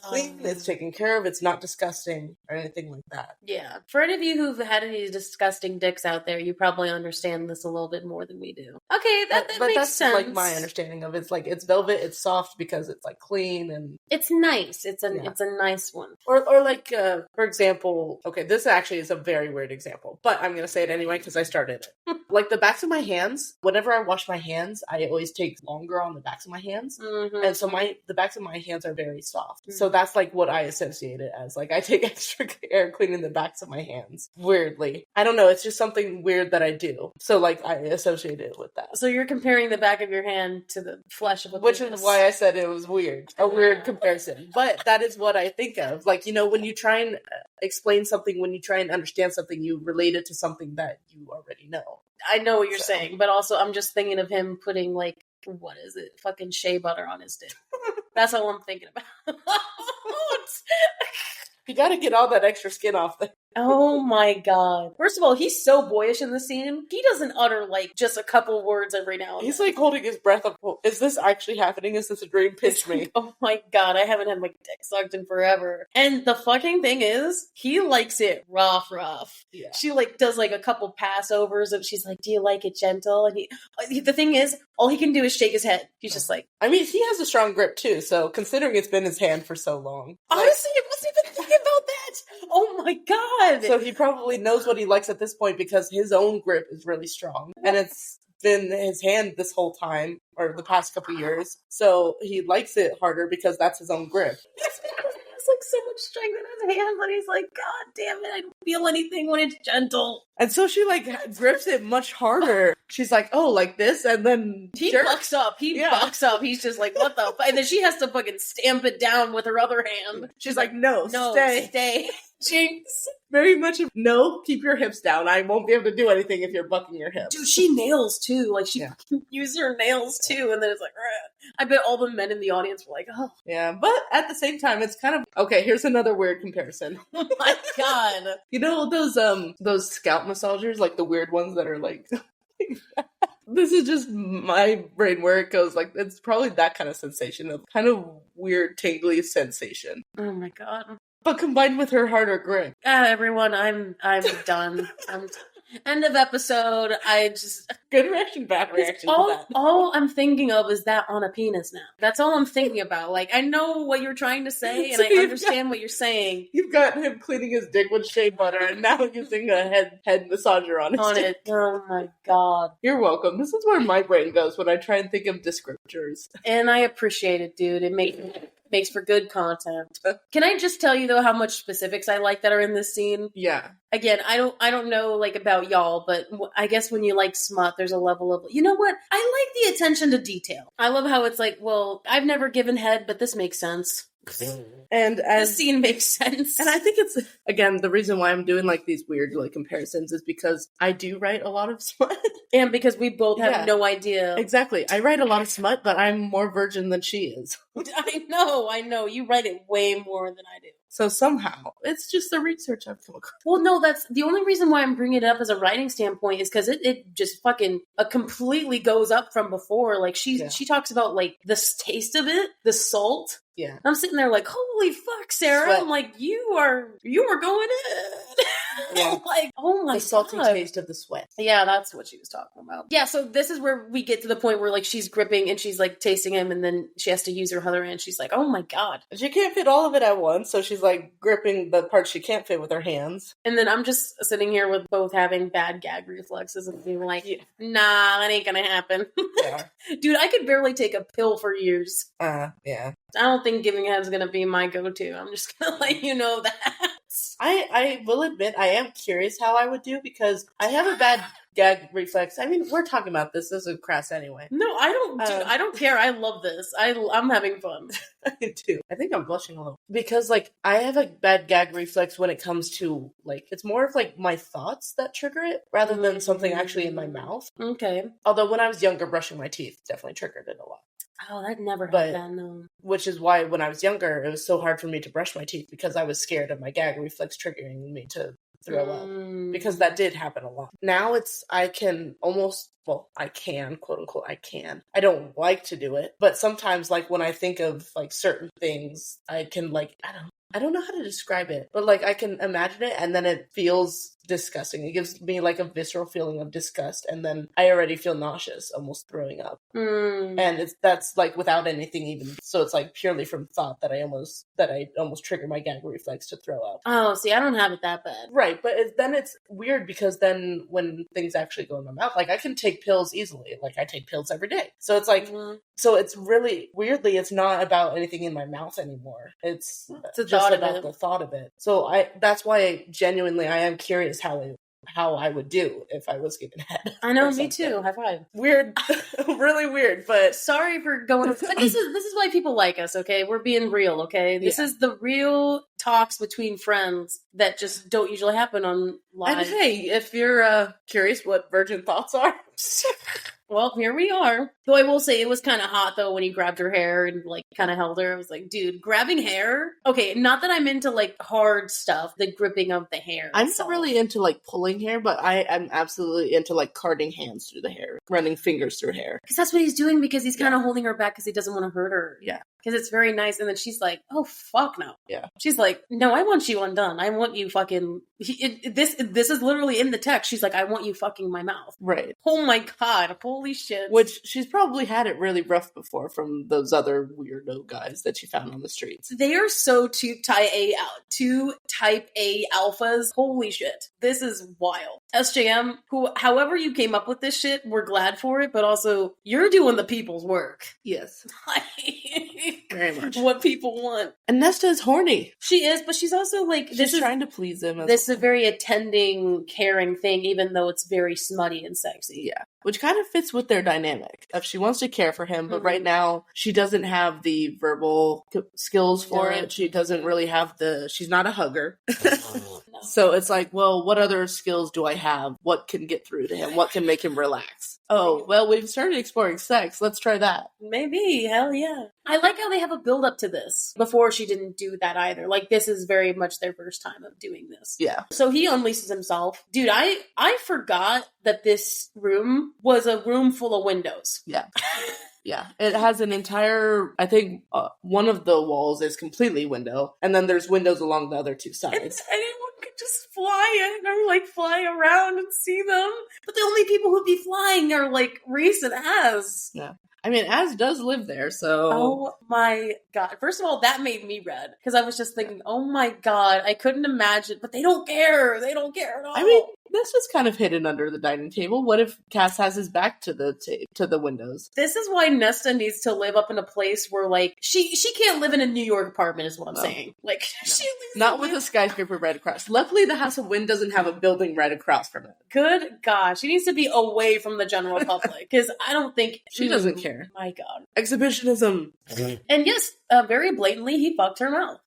clean, it's taken care of, it's not disgusting or anything like that. Yeah. For any of you who've had any disgusting dicks out there, you probably understand this a little bit more than we do. Okay, that makes that's sense. Like my understanding of it. It's like, it's velvet, it's soft because it's like clean and... It's nice. It's a nice one. Or like, for example, okay, this actually is a very weird example, but I'm going to say it anyway because I started it. Like the backs of my hands, whenever I wash my hands, I always take longer on the backs of my hands. Mm-hmm. And so the backs of my hands are very soft. Mm-hmm. So that's like what I associate it as. Like I take extra care cleaning the backs of my hands. Weirdly. I don't know. It's just something weird that I do. So like I associate it with that. So you're comparing the back of your hand to the flesh of a Which is why I said it was weird. A weird comparison. But that is what I think of. Like, when you try and explain something, when you try and understand something, you relate it to something that you already know. I know what you're saying, but also I'm just thinking of him putting like, what is it? Fucking shea butter on his dick. That's all I'm thinking about. You gotta get all that extra skin off there. Oh my God. First of all, he's so boyish in the scene. He doesn't utter like just a couple words every now and then. He's like holding his breath up. Is this actually happening? Is this a dream? Pinch me. Oh my God. I haven't had my dick sucked in forever. And the fucking thing is, he likes it rough. Yeah. She like does like a couple passovers of, she's like, do you like it gentle? And the thing is, all he can do is shake his head. He's just like, I mean, he has a strong grip too. So considering it's been his hand for so long. Honestly, I wasn't even thinking about that. Oh my God. So he probably knows what he likes at this point because his own grip is really strong. And it's been his hand this whole time, or the past couple years. So he likes it harder because that's his own grip. It's like so much strength in his hand, but he's like, God damn it, I don't feel anything when it's gentle. And so she like grips it much harder. She's like, oh, like this, and then he bucks up. Bucks up. He's just like, what the fuck? And then she has to fucking stamp it down with her other hand. She's like, no, stay. Jinx. Very much no, keep your hips down. I won't be able to do anything if you're bucking your hips. Dude, she nails too. Like she uses her nails too, and then it's like, I bet all the men in the audience were like, oh. Yeah, but at the same time, it's kind of okay. Here's another weird comparison. Oh my God. You know those scalp massagers, like the weird ones that are like. This is just my brain where it goes. Like it's probably that kind of sensation of kind of weird tingly sensation. Oh my God. But combined with her harder grip. Everyone, I'm done. End of episode. I just good reaction, bad reaction. All I'm thinking of is that on a penis now. That's all I'm thinking about. Like, I know what you're trying to say, and I understand what you're saying. You've got him cleaning his dick with shea butter, and now using a head massager on his dick. Oh my god! You're welcome. This is where my brain goes when I try and think of descriptors. And I appreciate it, dude. It makes for good content. Can I just tell you though how much specifics I like that are in this scene? Yeah. Again, I don't know like about y'all, but I guess when you like smut, there's a level of, you know what? I like the attention to detail. I love how it's like, well, I've never given head, but this makes sense. And this scene makes sense. And I think it's, again, the reason why I'm doing like these weird like comparisons is because I do write a lot of smut. And because we both have no idea. Exactly. I write a lot of smut, but I'm more virgin than she is. I know. You write it way more than I do. So somehow, it's just the research I've come across. Well, no, that's the only reason why I'm bringing it up as a writing standpoint is because it just fucking completely goes up from before. Like, she talks about, like, the taste of it, the salt. Yeah. I'm sitting there like, holy fuck, Sarah. Sweat. I'm like, you were going in. Yeah. Like, oh my god. The salty taste of the sweat. Yeah, that's what she was talking about. Yeah, so this is where we get to the point where, like, she's gripping and she's, like, tasting him, and then she has to use her other hand. She's like, oh my god. She can't fit all of it at once, so she's, like, gripping the parts she can't fit with her hands. And then I'm just sitting here with both having bad gag reflexes and being like, nah, that ain't gonna happen. Yeah. Dude, I could barely take a pill for years. Yeah. I don't think giving head is gonna be my go-to. I'm just gonna let you know that. I will admit I am curious how I would do because I have a bad gag reflex. I mean, we're talking about this. This is crass anyway. No, I don't. Dude, I don't care. I love this. I'm having fun. I do. I think I'm blushing a little because, like, I have a bad gag reflex when it comes to, like, it's more of like my thoughts that trigger it rather than something actually in my mouth. Okay. Although when I was younger, brushing my teeth definitely triggered it a lot. Oh, that never happened. No. Which is why when I was younger, it was so hard for me to brush my teeth because I was scared of my gag reflex triggering me to throw up. Because that did happen a lot. Now I can almost, well, I can, quote unquote, I can. I don't like to do it. But sometimes, like, when I think of, like, certain things, I can, like, I don't know how to describe it, but, like, I can imagine it and then it feels disgusting. It gives me, like, a visceral feeling of disgust, and then I already feel nauseous, almost throwing up. And that's like without anything even. So it's like purely from thought that I almost trigger my gag reflex to throw up. Oh, see, I don't have it that bad. Right, but then it's weird because then when things actually go in my mouth, like, I can take pills easily. Like, I take pills every day. So it's like, so it's really, weirdly, it's not about anything in my mouth anymore. It's just about the thought of it. So that's why genuinely I am curious how I would do if I was given head. I know, me too. High five. Weird, really weird, but sorry for going. But this is why people like us. Okay, we're being real. Okay, this is the real talks between friends that just don't usually happen on live. And hey, if you're curious what virgin thoughts are. Well, here we are. Though I will say it was kind of hot, though, when he grabbed her hair and, like, kind of held her. I was like, dude, grabbing hair? Okay, not that I'm into, like, hard stuff, the gripping of the hair. I'm not really into, like, pulling hair, but I am absolutely into, like, carting hands through the hair, running fingers through hair. Because that's what he's doing, because he's kind of holding her back because he doesn't want to hurt her. Yeah. Because it's very nice. And then she's like, oh, fuck no. Yeah. She's like, no, I want you undone. I want you fucking... This is literally in the text. She's like, I want you fucking my mouth. Right. Oh my god. Holy shit. Which she's probably had it really rough before from those other weirdo guys that she found on the streets. They are so two type A alphas. Holy shit. This is wild. SJM, however you came up with this shit, we're glad for it, but also you're doing the people's work. Yes. Very much. What people want. And Nesta is horny. She is, but she's also like... She's trying to please him. This is a very attending, caring thing, even though it's very smutty and sexy. Yeah. Which kind of fits with their dynamic. If she wants to care for him, but right now she doesn't have the verbal skills for it. She doesn't really have she's not a hugger. No. So it's like, well, what other skills do I have? What can get through to him? What can make him relax? Oh, well, we've started exploring sex. Let's try that. Maybe. Hell yeah. I like how they have a build up to this. Before she didn't do that either. Like, this is very much their first time of doing this. Yeah. So he unleashes himself. Dude, I forgot that this room was a room full of windows. Yeah. Yeah, it has an entire, I think one of the walls is completely window, and then there's windows along the other two sides. Anyone could just fly in or like fly around and see them. But the only people who'd be flying are like Reese and Az. Yeah. I mean, Az does live there, so... Oh my god. First of all, that made me red. Because I was just thinking, oh my god, I couldn't imagine. But they don't care. They don't care at all. I mean, this is kind of hidden under the dining table. What if Cass has his back to the windows? This is why Nesta needs to live up in a place where, like, she can't live in a New York apartment, is what I'm saying. Like, she lives not with a skyscraper right across. Luckily, the House of Wind doesn't have a building right across from it. Good God. She needs to be away from the general public. Because I don't think... She doesn't care. My God. Exhibitionism. And yes, very blatantly, he fucked her mouth.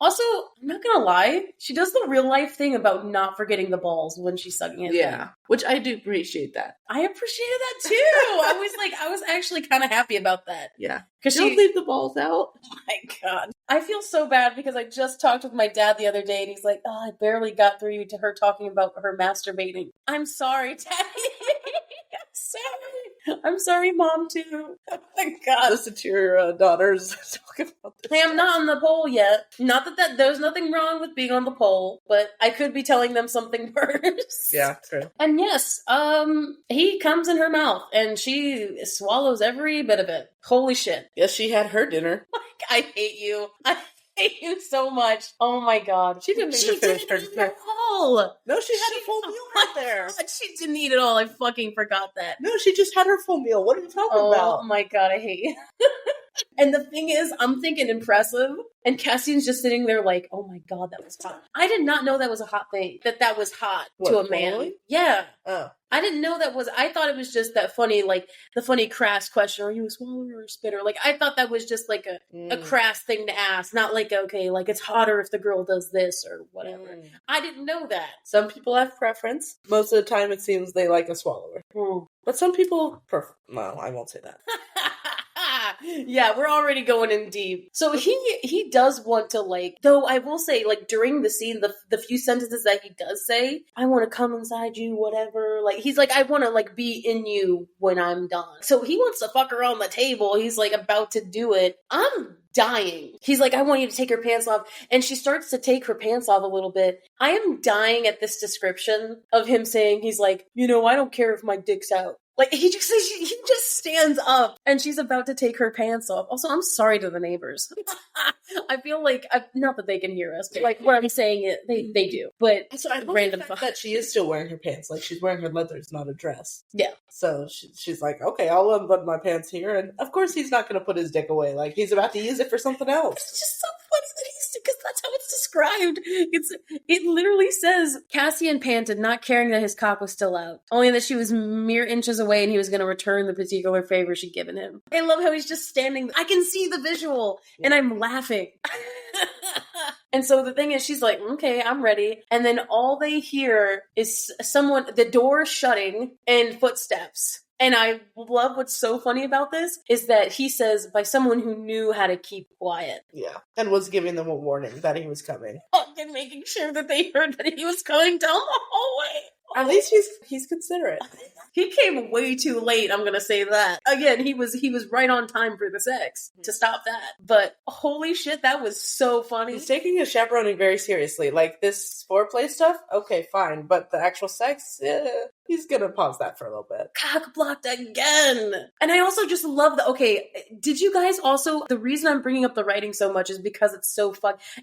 Also, I'm not gonna lie, she does the real life thing about not forgetting the balls when she's sucking it. Yeah, which I do appreciate that. I appreciated that too. I was actually kind of happy about that. Yeah, because she don't leave the balls out. Oh my God, I feel so bad because I just talked with my dad the other day, and he's like, "Oh, I barely got through to her talking about her masturbating." I'm sorry, Daddy. I'm sorry, Mom, too. Oh my God. Listen to your daughters talking about this. Hey, I'm not on the pole yet. Not that there's nothing wrong with being on the pole, but I could be telling them something worse. Yeah, true. And yes, he comes in her mouth, and she swallows every bit of it. Holy shit. Yes, she had her dinner. I hate you. I hate you so much. Oh my God. She didn't even finish her dinner. No, she had a full meal right there. She didn't eat it all. I fucking forgot that. No, she just had her full meal. What are you talking about? Oh my God, I hate you. And the thing is, I'm thinking impressive, and Cassian's just sitting there like, oh my God, that was hot. I did not know that was a hot thing, that was hot to a man. Totally? Yeah. Oh. I didn't know that was, I thought it was just that funny, like, the funny crass question, are you a swallower or a spitter? Like, I thought that was just like a crass thing to ask, not like, okay, like, it's hotter if the girl does this or whatever. I didn't know that. Some people have preference. Most of the time it seems they like a swallower. But some people well, I won't say that. Yeah, we're already going in deep. So he does want to, like, though I will say, like, during the scene, the few sentences that he does say, I want to come inside you, whatever. Like, he's like, I want to, like, be in you when I'm done. So he wants to fuck her on the table. He's, like, about to do it. I'm dying. He's like, I want you to take your pants off. And she starts to take her pants off a little bit. I am dying at this description of him saying, he's like, I don't care if my dick's out. Like, he just stands up, and she's about to take her pants off. Also, I'm sorry to the neighbors. I feel like, not that they can hear us, but like, where I'm saying it, they do. But so I random fuck that she is still wearing her pants. Like, she's wearing her leathers, not a dress. Yeah. So she's like, okay, I'll unbutton my pants here. And of course he's not going to put his dick away. Like, he's about to use it for something else. It's just so funny that because that's how it's described. It literally says, Cassian panted, not caring that his cock was still out. Only that she was mere inches away and he was going to return the particular favor she'd given him. I love how he's just standing. I can see the visual and I'm laughing. And so the thing is, she's like, okay, I'm ready. And then all they hear is the door shutting and footsteps. And I love what's so funny about this is that he says, by someone who knew how to keep quiet. Yeah. And was giving them a warning that he was coming. And making sure that they heard that he was coming down the hallway. At least he's considerate. He came way too late, I'm gonna say that. Again, he was right on time for the sex to stop that. But holy shit, that was so funny. He's taking his chaperoning very seriously. Like, this foreplay stuff, okay, fine. But the actual sex, he's gonna pause that for a little bit. Cock blocked again. And I also just love that. Okay, did you guys also, the reason I'm bringing up the writing so much is because it's so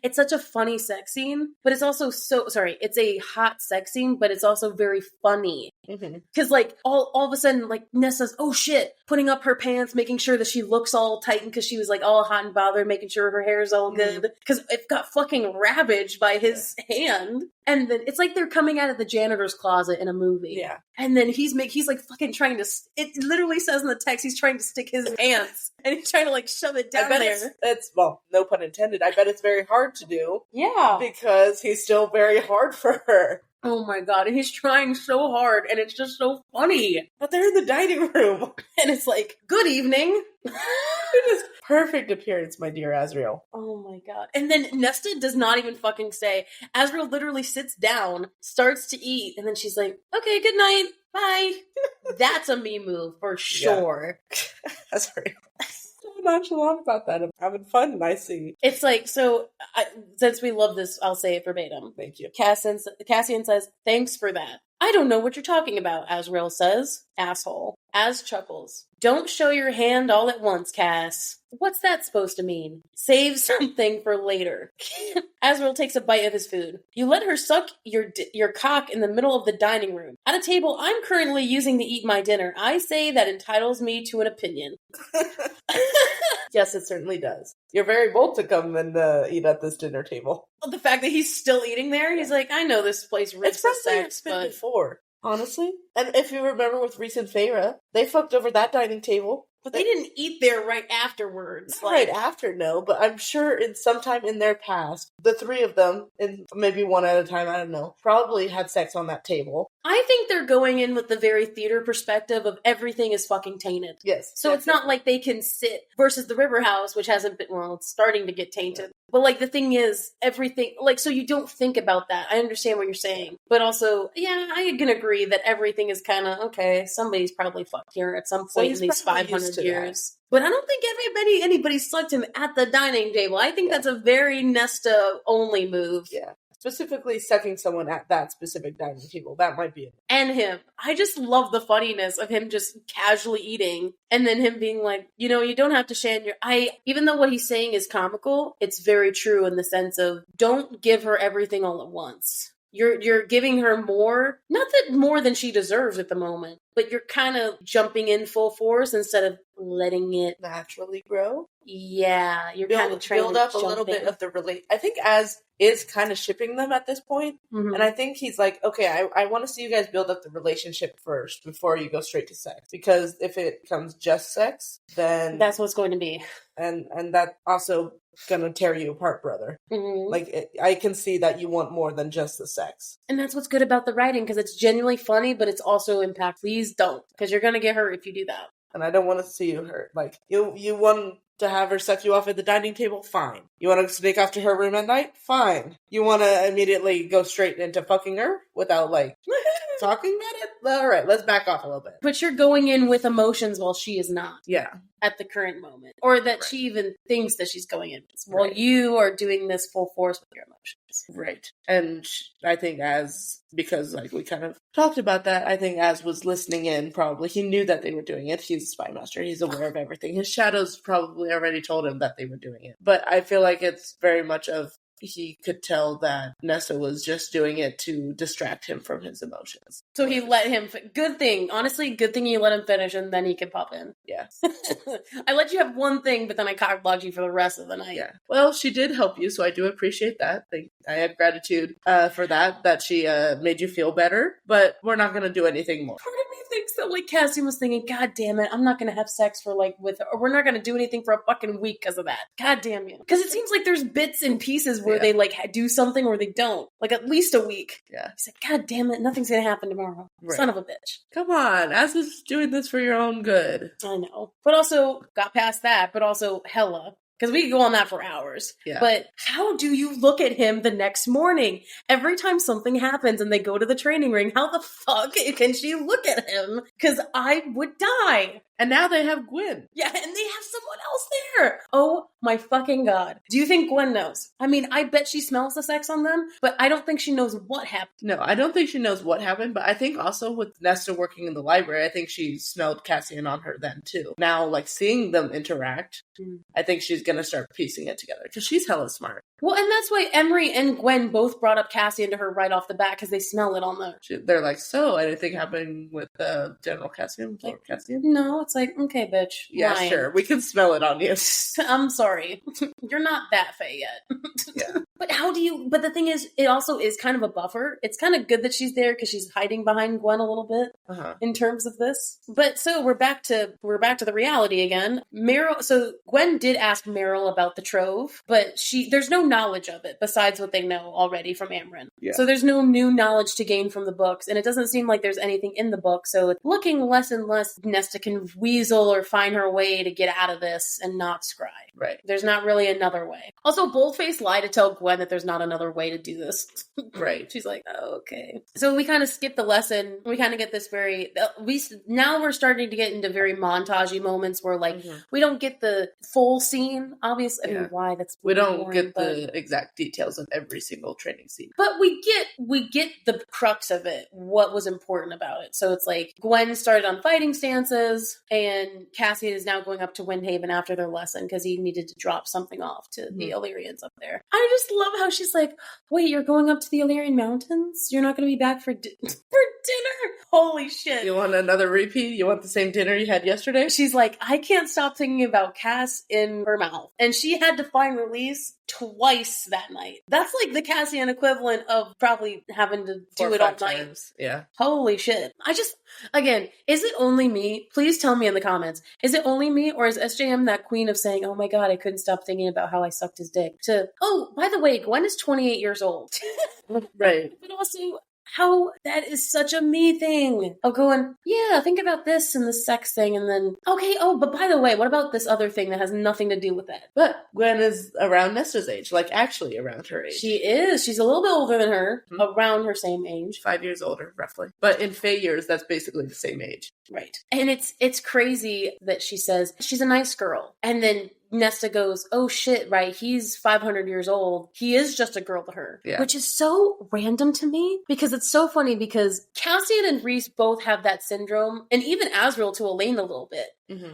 it's such a funny sex scene, but it's also it's a hot sex scene, but it's also very funny. Because like all of a sudden, like, Nesta's, oh shit, putting up her pants, making sure that she looks all tightened because she was like all hot and bothered, making sure her hair's all good because it got fucking ravaged by his hand. And then it's like they're coming out of the janitor's closet in a movie. Yeah. And then he's like fucking trying to, it literally says in the text, he's trying to stick his pants and he's trying to like shove it down there. It's, well, no pun intended. I bet it's very hard to do. Yeah. Because he's still very hard for her. Oh my God. And he's trying so hard and it's just so funny. But they're in the dining room. And it's like, good evening. It is perfect appearance, my dear Azriel. Oh my God. And then Nesta does not even fucking say. Azriel literally sits down, starts to eat, and then she's like, okay, good night. Bye. That's a me move for sure. Azriel. So nonchalant about that. I'm having fun and I see. It's like, since we love this, I'll say it verbatim. Thank you. Cassian says, thanks for that. I don't know what you're talking about, Azrael says. Asshole. Az chuckles. Don't show your hand all at once, Cass. What's that supposed to mean? Save something for later. Azrael takes a bite of his food. You let her suck your cock in the middle of the dining room. At a table I'm currently using to eat my dinner. I say that entitles me to an opinion. Yes, it certainly does. You're very bold to come and eat at this dinner table. Well, the fact that he's still eating there, he's like, I know this place risks the sex, but... before, honestly. And if you remember with recent Feyre, they fucked over that dining table. But they didn't eat there right afterwards. Right after, no. But I'm sure in sometime in their past, the three of them, and maybe one at a time, I don't know, probably had sex on that table. I think they're going in with the very theater perspective of everything is fucking tainted. Yes. So it's not like they can sit versus the River House, which hasn't been, well, it's starting to get tainted. But, like, the thing is, everything, like, so you don't think about that. I understand what you're saying. But also, yeah, I can agree that everything is kind of, okay, somebody's probably fucked here at some point in these 500 years. But I don't think anybody sucked him at the dining table. I think that's a very Nesta-only move. Yeah. Specifically sucking someone at that specific dining table. That might be it. And him. I just love the funniness of him just casually eating and then him being like, you know, you don't have to share even though what he's saying is comical, it's very true in the sense of don't give her everything all at once. You're giving her more, not that more than she deserves at the moment, but you're kind of jumping in full force instead of letting it naturally grow. Yeah, you're kind of trying to build up a little bit of the I think Az is kind of shipping them at this point, and I think he's like, okay, I want to see you guys build up the relationship first before you go straight to sex, because if it comes just sex, then that's what's going to be, and that also gonna tear you apart, brother. I can see that you want more than just the sex, and that's what's good about the writing, because it's genuinely funny, but it's also impactful. Please don't, because you're gonna get hurt if you do that. And I don't want to see you hurt. Like, you want to have her suck you off at the dining table? Fine. You want to sneak off to her room at night? Fine. You want to immediately go straight into fucking her without, like, talking about it? All right, let's back off a little bit. But you're going in with emotions while she is not. Yeah. At the current moment. Or that she even thinks that she's going in. While you are doing this full force with your emotions. Right. And I think because like we kind of talked about that, I think Az was listening in probably. He knew that they were doing it. He's a spy master. He's aware of everything. His shadows probably already told him that they were doing it. But I feel like it's very much of he could tell that Nesta was just doing it to distract him from his emotions. So he let him... Good thing. Honestly, good thing you let him finish and then he could pop in. Yeah. I let you have one thing, but then I cockblocked you for the rest of the night. Yeah. Well, she did help you, so I do appreciate that. I have gratitude for that she made you feel better, but we're not going to do anything more. Part of me thinks that, like, Cassian was thinking, God damn it, I'm not going to have sex for, like, with her, or we're not going to do anything for a fucking week because of that. God damn you. Because it seems like there's bits and pieces where they, like, do something or they don't. Like, at least a week. Yeah. He's like, God damn it, nothing's going to happen tomorrow. Right. Son of a bitch. Come on, Az is doing this for your own good. I know. But also, got past that, but also hella. Because we could go on that for hours. Yeah. But how do you look at him the next morning? Every time something happens and they go to the training ring, how the fuck can she look at him? Because I would die. And now they have Gwen. Yeah, and they have someone else there. Oh my fucking God. Do you think Gwen knows? I mean, I bet she smells the sex on them, but I don't think she knows what happened. No, I don't think she knows what happened, but I think also with Nesta working in the library, I think she smelled Cassian on her then too. Now, like, seeing them interact, I think she's gonna start piecing it together, because she's hella smart. Well, and that's why Emery and Gwen both brought up Cassian to her right off the bat, because they smell it on the... They're like, so, anything happened with General Cassian? Like, Cassian? No, it's like, okay, bitch. Yeah, lying. Sure. We can smell it on you. I'm sorry. You're not that fey yet. Yeah. But the thing is, it also is kind of a buffer. It's kind of good that she's there because she's hiding behind Gwen a little bit in terms of this. But so we're back to the reality again. So Gwen did ask Meryl about the trove, but there's no knowledge of it besides what they know already from Amryn. Yeah. So there's no new knowledge to gain from the books, and it doesn't seem like there's anything in the book. So it's looking less and less Nesta can weasel or find her way to get out of this and not scry. Right. There's not really another way. Also, Boldface lied to tell Gwen that there's not another way to do this. Right. She's like, oh, okay. So we kind of skip the lesson. We kind of get this now we're starting to get into very montagey moments where like we don't get the full scene, obviously. I mean, why? We don't get the exact details of every single training scene. But we get the crux of it, what was important about it. So it's like Gwen started on fighting stances and Cassian is now going up to Windhaven after their lesson because he needed to drop something off to the Illyrians up there. I just love how she's like, wait, you're going up to the Illyrian Mountains? You're not going to be back for dinner? Holy shit. You want another repeat? You want the same dinner you had yesterday? She's like, I can't stop thinking about Cass in her mouth. And she had to find release twice that night. That's like the Cassian equivalent of probably having to do it all night. Yeah. Holy shit. Again, is it only me? Please tell me in the comments. Is it only me or is SJM that queen of saying, oh my god, I couldn't stop thinking about how I sucked his dick? Oh, by the way, Gwen is 28 years old. Right. But also, how that is such a me thing of going, yeah, think about this and the sex thing and then, okay, oh, but by the way, what about this other thing that has nothing to do with that? But Gwen is around Nesta's age, like actually around her age. She is. She's a little bit older than her, around her same age. 5 years older, roughly. But in Fae years, that's basically the same age. Right. And it's crazy that she says, she's a nice girl. And then Nesta goes, oh shit, right, he's 500 years old. He is just a girl to her. Yeah. Which is so random to me because it's so funny because Cassian and Rhys both have that syndrome, and even Azriel to Elaine a little bit,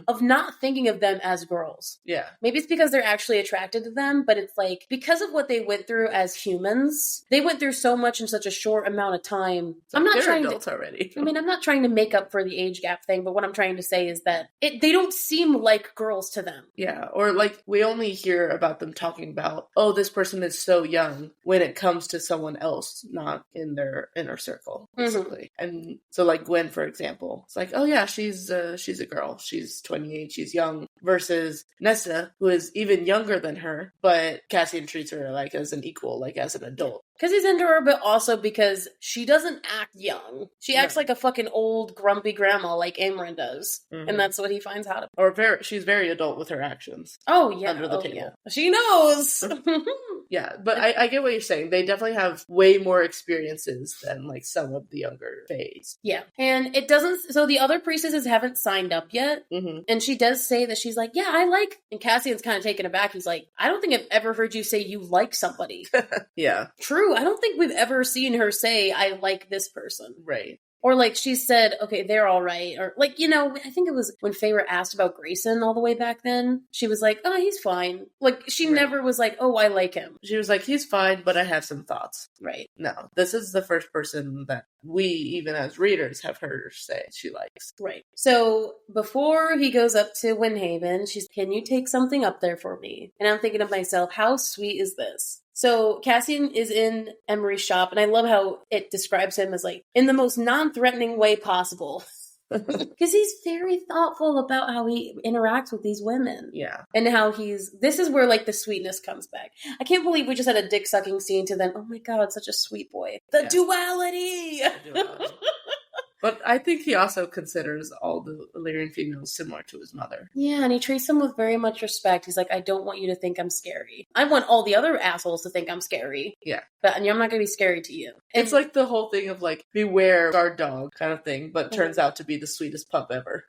of not thinking of them as girls. Yeah. Maybe it's because they're actually attracted to them, but it's like, because of what they went through as humans, they went through so much in such a short amount of time. So I'm not trying adults already. I mean, I'm not trying to make up for the age gap thing, but what I'm trying to say is that they don't seem like girls to them. Yeah, or like we only hear about them talking about, oh, this person is so young when it comes to someone else, not in their inner circle, basically. And so like Gwen, for example, it's like, oh yeah, she's a girl. She's 28, she's young, versus Nesta, who is even younger than her, but Cassian treats her like as an equal, like as an adult. Because he's into her, but also because she doesn't act young. She acts like a fucking old, grumpy grandma like Amren does. And that's what he finds out about. She's very adult with her actions. Oh, yeah. Under the table. Yeah. She knows! Yeah, but I get what you're saying. They definitely have way more experiences than like some of the younger Faes. Yeah. And it doesn't, so the other priestesses haven't signed up yet. And she does say that she's like, yeah, I like, and Cassian's kind of taken aback. He's like, I don't think I've ever heard you say you like somebody. Yeah. True. I don't think we've ever seen her say, I like this person. Right. Or like she said, okay, they're all right. Or like, you know, I think it was when Faye were asked about Grayson all the way back then. She was like, oh, he's fine. Like she never was like, oh, I like him. She was like, he's fine, but I have some thoughts. Right. No, this is the first person that we, even as readers, have heard her say she likes. Right. So before he goes up to Windhaven, she's, can you take something up there for me? And I'm thinking of myself, how sweet is this? So Cassian is in Emery's shop, and I love how it describes him as like in the most non-threatening way possible. Because he's very thoughtful about how he interacts with these women. Yeah. And how this is where like the sweetness comes back. I can't believe we just had a dick sucking scene to then, oh my god, such a sweet boy. The duality! But I think he also considers all the Illyrian females similar to his mother. Yeah, and he treats them with very much respect. He's like, I don't want you to think I'm scary. I want all the other assholes to think I'm scary. Yeah. But I'm not going to be scary to you. It's like the whole thing of like, beware guard dog kind of thing, but turns out to be the sweetest pup ever.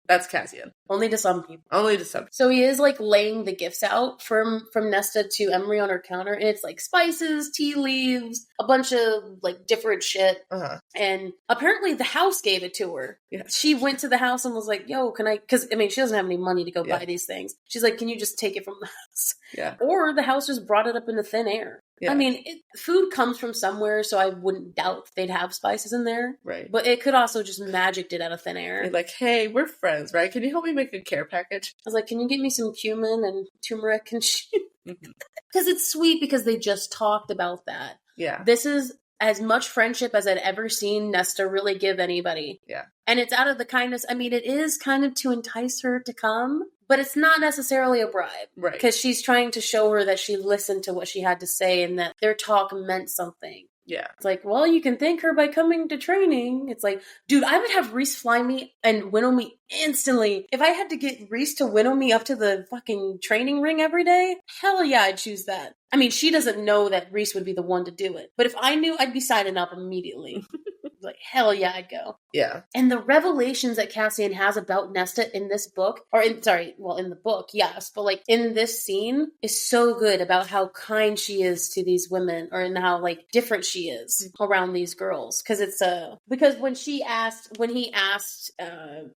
That's Cassian. Only to some people. Only to some people. So he is like laying the gifts out from Nesta to Emery on her counter, and it's like spices, tea leaves, a bunch of like different shit. And apparently the house gave it to her. Yeah. She went to the house and was like, yo, can I, because I mean, she doesn't have any money to go buy these things. She's like, can you just take it from the house? Yeah. Or the house just brought it up into thin air. Yeah. I mean, food comes from somewhere, so I wouldn't doubt they'd have spices in there. Right. But it could also just magicked it out of thin air. They're like, hey, we're friends, right? Can you help me make a care package? I was like, can you get me some cumin and turmeric and shit? Because it's sweet because they just talked about that. Yeah. This is as much friendship as I'd ever seen Nesta really give anybody. Yeah. And it's out of the kindness. I mean, it is kind of to entice her to come, but it's not necessarily a bribe. Right. Because she's trying to show her that she listened to what she had to say and that their talk meant something. Yeah. It's like, well, you can thank her by coming to training. It's like, dude, I would have Reese fly me and winnow me instantly. If I had to get Reese to winnow me up to the fucking training ring every day, hell yeah, I'd choose that. I mean, she doesn't know that Reese would be the one to do it. But if I knew, I'd be signing up immediately. Like, hell yeah, I'd go. Yeah. And the revelations that Cassian has about Nesta in this book, in the book, yes, but like in this scene is so good about how kind she is to these women, or in how like different she is around these girls. Cause it's because when he asked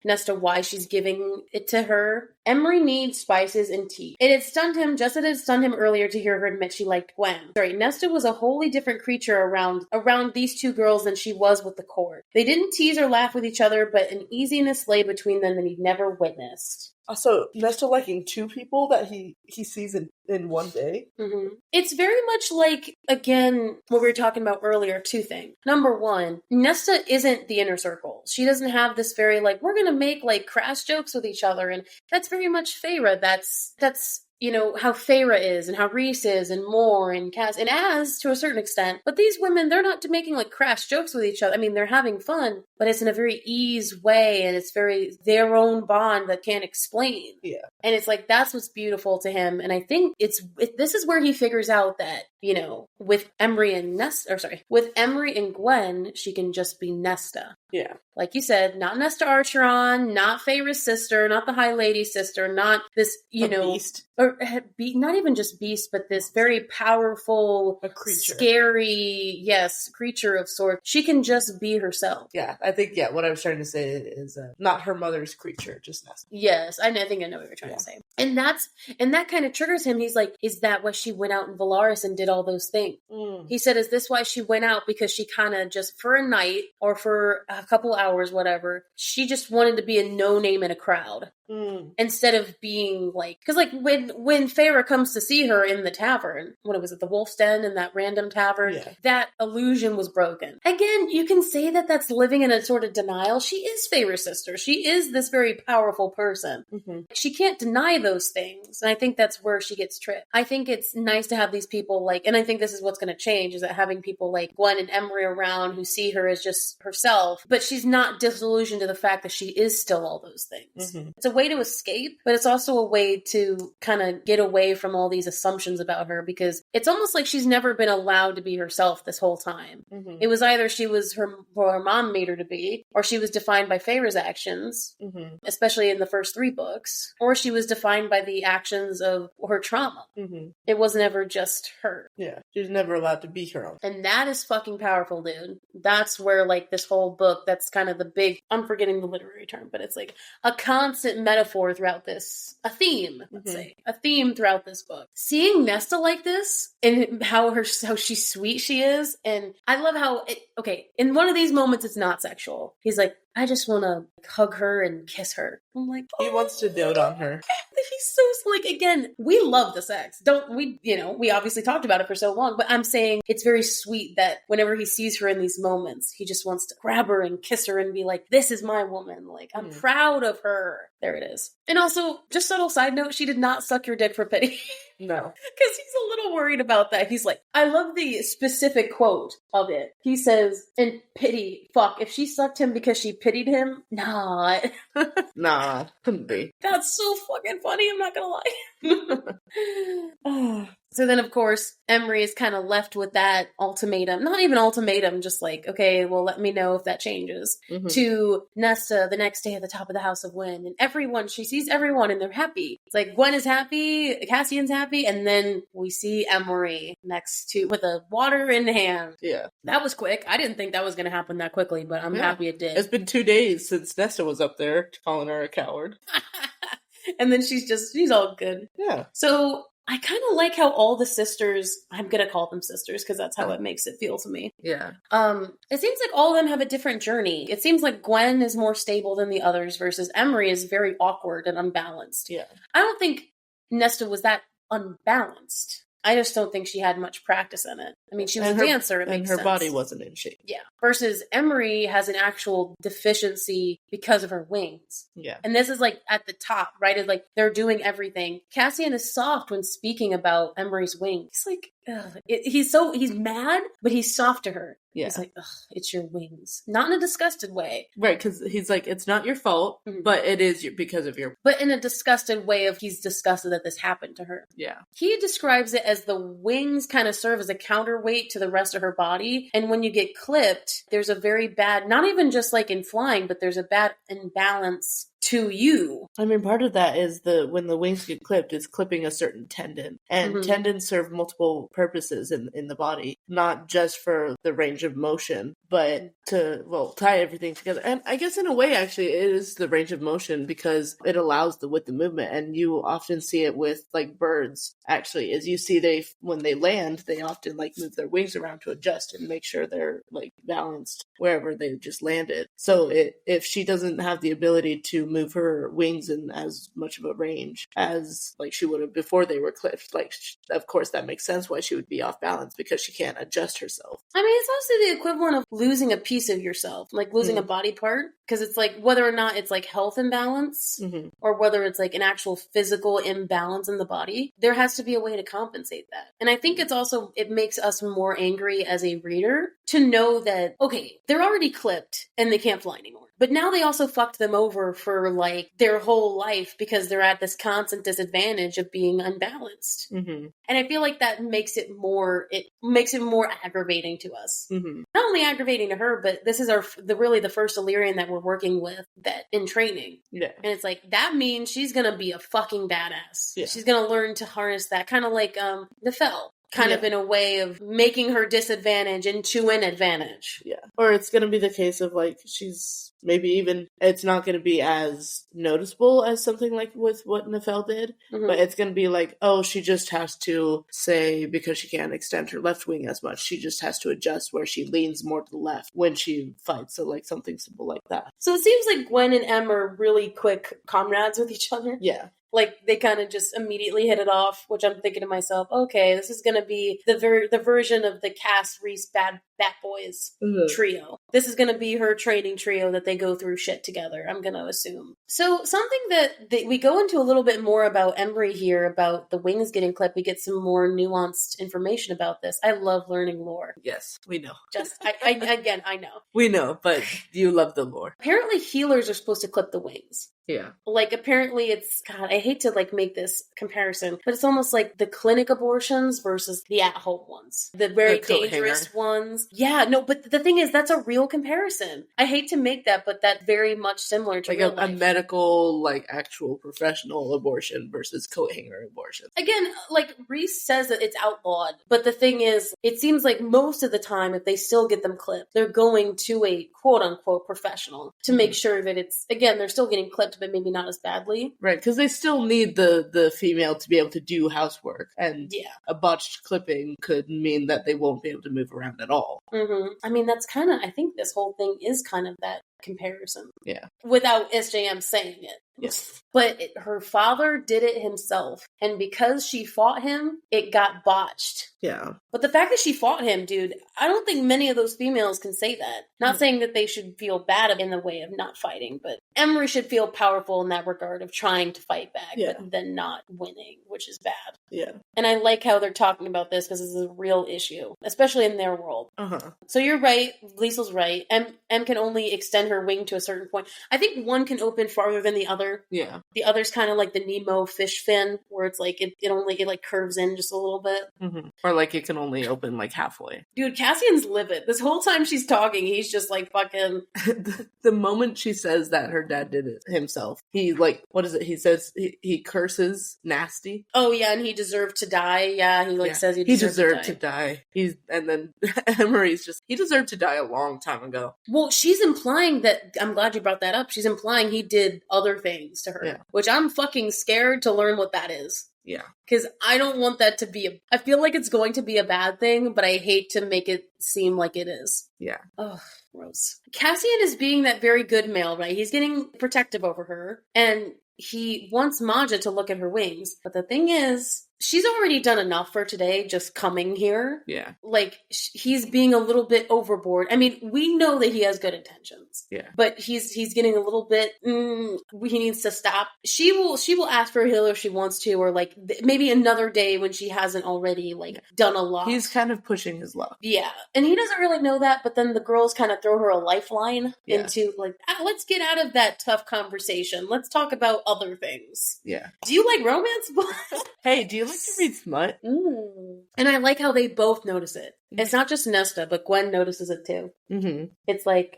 Nesta why she's giving it to her, Emery needs spices and tea. It had stunned him just as it had stunned him earlier to hear her admit she liked Gwen. Nesta was a wholly different creature around these two girls than she was with the court. They didn't tease or laugh with each other, but an easiness lay between them that he'd never witnessed. So Nesta liking two people that he sees in one day? Mm-hmm. It's very much like, again, what we were talking about earlier, two things. Number one, Nesta isn't the inner circle. She doesn't have this very, like, we're going to make, like, crass jokes with each other, and that's very much Feyre. That's you know, how Feyre is, and how Reese is, and Moore, and Cass, and Az, to a certain extent. But these women, they're not making, like, crass jokes with each other. I mean, they're having fun, but it's in a very ease way, and it's very their own bond that can't explain. Yeah. And it's like, that's what's beautiful to him. And I think this is where he figures out that, you know, with Emery and Gwen, she can just be Nesta. Yeah. Like you said, not Nesta Archeron, not Feyre's sister, not the High Lady's sister, not this, beast. Or not even just beast, but this very powerful, creature. Scary, creature of sorts. She can just be herself. Yeah, I think, what I was trying to say is not her mother's creature, just Nesta. Yes, I think I know what you're trying to say. And that kind of triggers him. He's like, is that why she went out in Valaris and did all those things? He said, is this why she went out? Because she kind of just, for a night or for a couple hours, whatever, she just wanted to be a no-name in a crowd. Instead of being like, because like when Feyre comes to see her in the tavern, what was it, the Wolf's Den in that random tavern, that illusion was broken. Again, you can say that that's living in a sort of denial. She is Feyre's sister. She is this very powerful person. She can't deny those things. And I think that's where she gets tricked. I think it's nice to have these people like, and I think this is what's going to change, is that having people like Gwen and Emery around who see her as just herself, but she's not disillusioned to the fact that she is still all those things. It's a way to escape, but it's also a way to kind of get away from all these assumptions about her, because it's almost like she's never been allowed to be herself this whole time. It was either she was her mom made her to be, or she was defined by Feyre's actions, especially in the first 3 books, or she was defined by the actions of her trauma. It was never just her. Yeah, she was never allowed to be her own. And that is fucking powerful, dude. That's where, like, this whole book, that's kind of the big, I'm forgetting the literary term, but it's like a constant metaphor throughout this, a theme, let's say, a theme throughout this book. Seeing Nesta like this, and how she's sweet she is, and I love how, in one of these moments it's not sexual. He's like, I just want to hug her and kiss her. I'm like, he wants to dote on her. He's so, like, again, we love the sex. Don't we, we obviously talked about it for so long, but I'm saying it's very sweet that whenever he sees her in these moments, he just wants to grab her and kiss her and be like, this is my woman. Like, I'm proud of her. There it is. And also, just subtle side note, she did not suck your dick for pity. No. Because he's a little worried about that. He's like, I love the specific quote of it. He says, in pity, fuck, if she sucked him because she pitied him, nah. Nah, couldn't be. That's so fucking funny, I'm not gonna lie. So then, of course, Emery is kind of left with that ultimatum. Not even ultimatum, just like, okay, well, let me know if that changes. To Nesta the next day at the top of the House of Wind. And everyone, she sees everyone and they're happy. It's like, Gwen is happy, Cassian's happy, and then we see Emery next to, with a water in hand. Yeah. That was quick. I didn't think that was going to happen that quickly, but I'm happy it did. It's been 2 days since Nesta was up there calling her a coward. And then she's all good. Yeah. So I kind of like how all the sisters, I'm going to call them sisters because that's how it makes it feel to me. Yeah. It seems like all of them have a different journey. It seems like Gwen is more stable than the others versus Emery is very awkward and unbalanced. Yeah. I don't think Nesta was that unbalanced. I just don't think she had much practice in it. I mean, she was a dancer, it makes sense. And her body wasn't in shape. Yeah. Versus Emery has an actual deficiency because of her wings. Yeah. And this is like at the top, right? It's like they're doing everything. Cassian is soft when speaking about Emery's wings. He's like, He's mad, but he's soft to her. Yeah. He's like, ugh, it's your wings. Not in a disgusted way. Right, because he's like, it's not your fault, but it is because of your... But in a disgusted way of he's disgusted that this happened to her. Yeah. He describes it as the wings kind of serve as a counterweight to the rest of her body. And when you get clipped, there's a very bad, not even just like in flying, but there's a bad imbalance to you. I mean, part of that is when the wings get clipped, it's clipping a certain tendon. And tendons serve multiple purposes in the body, not just for the range of motion, but to, tie everything together. And I guess in a way, actually, it is the range of motion because it allows the width of movement. And you often see it with, like, birds, actually, as you see when they land, they often, like, move their wings around to adjust and make sure they're, like, balanced wherever they just landed. So if she doesn't have the ability to move her wings in as much of a range as, like, she would have before they were clipped, like, of course, that makes sense why she would be off balance because she can't adjust herself. I mean, it's also the equivalent of losing a piece of yourself, like losing a body part, because it's like whether or not it's like health imbalance or whether it's like an actual physical imbalance in the body, there has to be a way to compensate that. And I think it makes us more angry as a reader to know that, okay, they're already clipped and they can't fly anymore. But now they also fucked them over for like their whole life because they're at this constant disadvantage of being unbalanced. And I feel like that makes it more aggravating to us. Not only aggravating to her, but this is really the first Illyrian that we're working with that in training. Yeah. And it's like, that means she's going to be a fucking badass. Yeah. She's going to learn to harness that, kind of like Nefel. Kind of in a way of making her disadvantage into an advantage. Yeah. Or it's going to be the case of, like, she's maybe even, it's not going to be as noticeable as something like with what Nefel did, but it's going to be like, oh, she just has to, say, because she can't extend her left wing as much, she just has to adjust where she leans more to the left when she fights. So, like, something simple like that. So it seems like Gwen and Em are really quick comrades with each other. Yeah. Like, they kind of just immediately hit it off, which I'm thinking to myself, okay, this is going to be the version of the Cass Reese Bat Boys trio. This is going to be her training trio that they go through shit together, I'm going to assume. So something that we go into a little bit more about Embry here, about the wings getting clipped. We get some more nuanced information about this. I love learning lore. Yes, we know. I know. We know, but you love the lore. Apparently healers are supposed to clip the wings. Yeah. Like, apparently it's, God, I hate to, like, make this comparison, but it's almost like the clinic abortions versus the at-home ones. The very dangerous ones. Yeah, no, but the thing is, that's a real comparison. I hate to make that, but that's very much similar to like real life. A medical, like, actual professional abortion versus coat hanger abortion. Again, like, Reese says that it's outlawed, but the thing is, it seems like most of the time, if they still get them clipped, they're going to a quote-unquote professional to make sure that it's, again, they're still getting clipped, but maybe not as badly. Right, because they still need the female to be able to do housework. And a botched clipping could mean that they won't be able to move around at all. I mean, that's kind of, I think this whole thing is kind of that comparison. Yeah. Without SJM saying it. Yes. But her father did it himself. And because she fought him, it got botched. Yeah. But the fact that she fought him, dude, I don't think many of those females can say that. Not saying that they should feel bad in the way of not fighting, but Emery should feel powerful in that regard of trying to fight back, but then not winning, which is bad. Yeah. And I like how they're talking about this because this is a real issue, especially in their world. So you're right. Liesl's right. Em can only extend her wing to a certain point. I think one can open farther than the other. Yeah. The other's kind of like the Nemo fish fin, where it's like it like curves in just a little bit. Or like it can only open like halfway. Dude, Cassian's livid. This whole time she's talking, he's just like fucking... The moment she says that her dad did it himself, he like, what is it? He says he curses nasty. Oh yeah, and he deserved to die. Yeah, he says he deserved to die. And then Emery's just, he deserved to die a long time ago. Well, she's implying that, I'm glad you brought that up, she's implying he did other things to her, which I'm fucking scared to learn what that is. Yeah. Because I don't want that to be I feel like it's going to be a bad thing, but I hate to make it seem like it is. Yeah. Oh, gross. Cassian is being that very good male, right? He's getting protective over her, and he wants Maja to look at her wings. But the thing is, she's already done enough for today just coming here. Yeah. Like, he's being a little bit overboard. I mean, we know that he has good intentions. Yeah. But he's getting a little bit, he needs to stop. She will ask for a healer if she wants to, or like maybe another day when she hasn't already like done a lot. He's kind of pushing his luck. Yeah. And he doesn't really know that, but then the girls kind of throw her a lifeline into like, let's get out of that tough conversation. Let's talk about other things. Yeah. Do you like romance books? Hey, do you like to read smut? And I like how they both notice it. It's not just Nesta, but Gwen notices it too. Mm-hmm. It's like,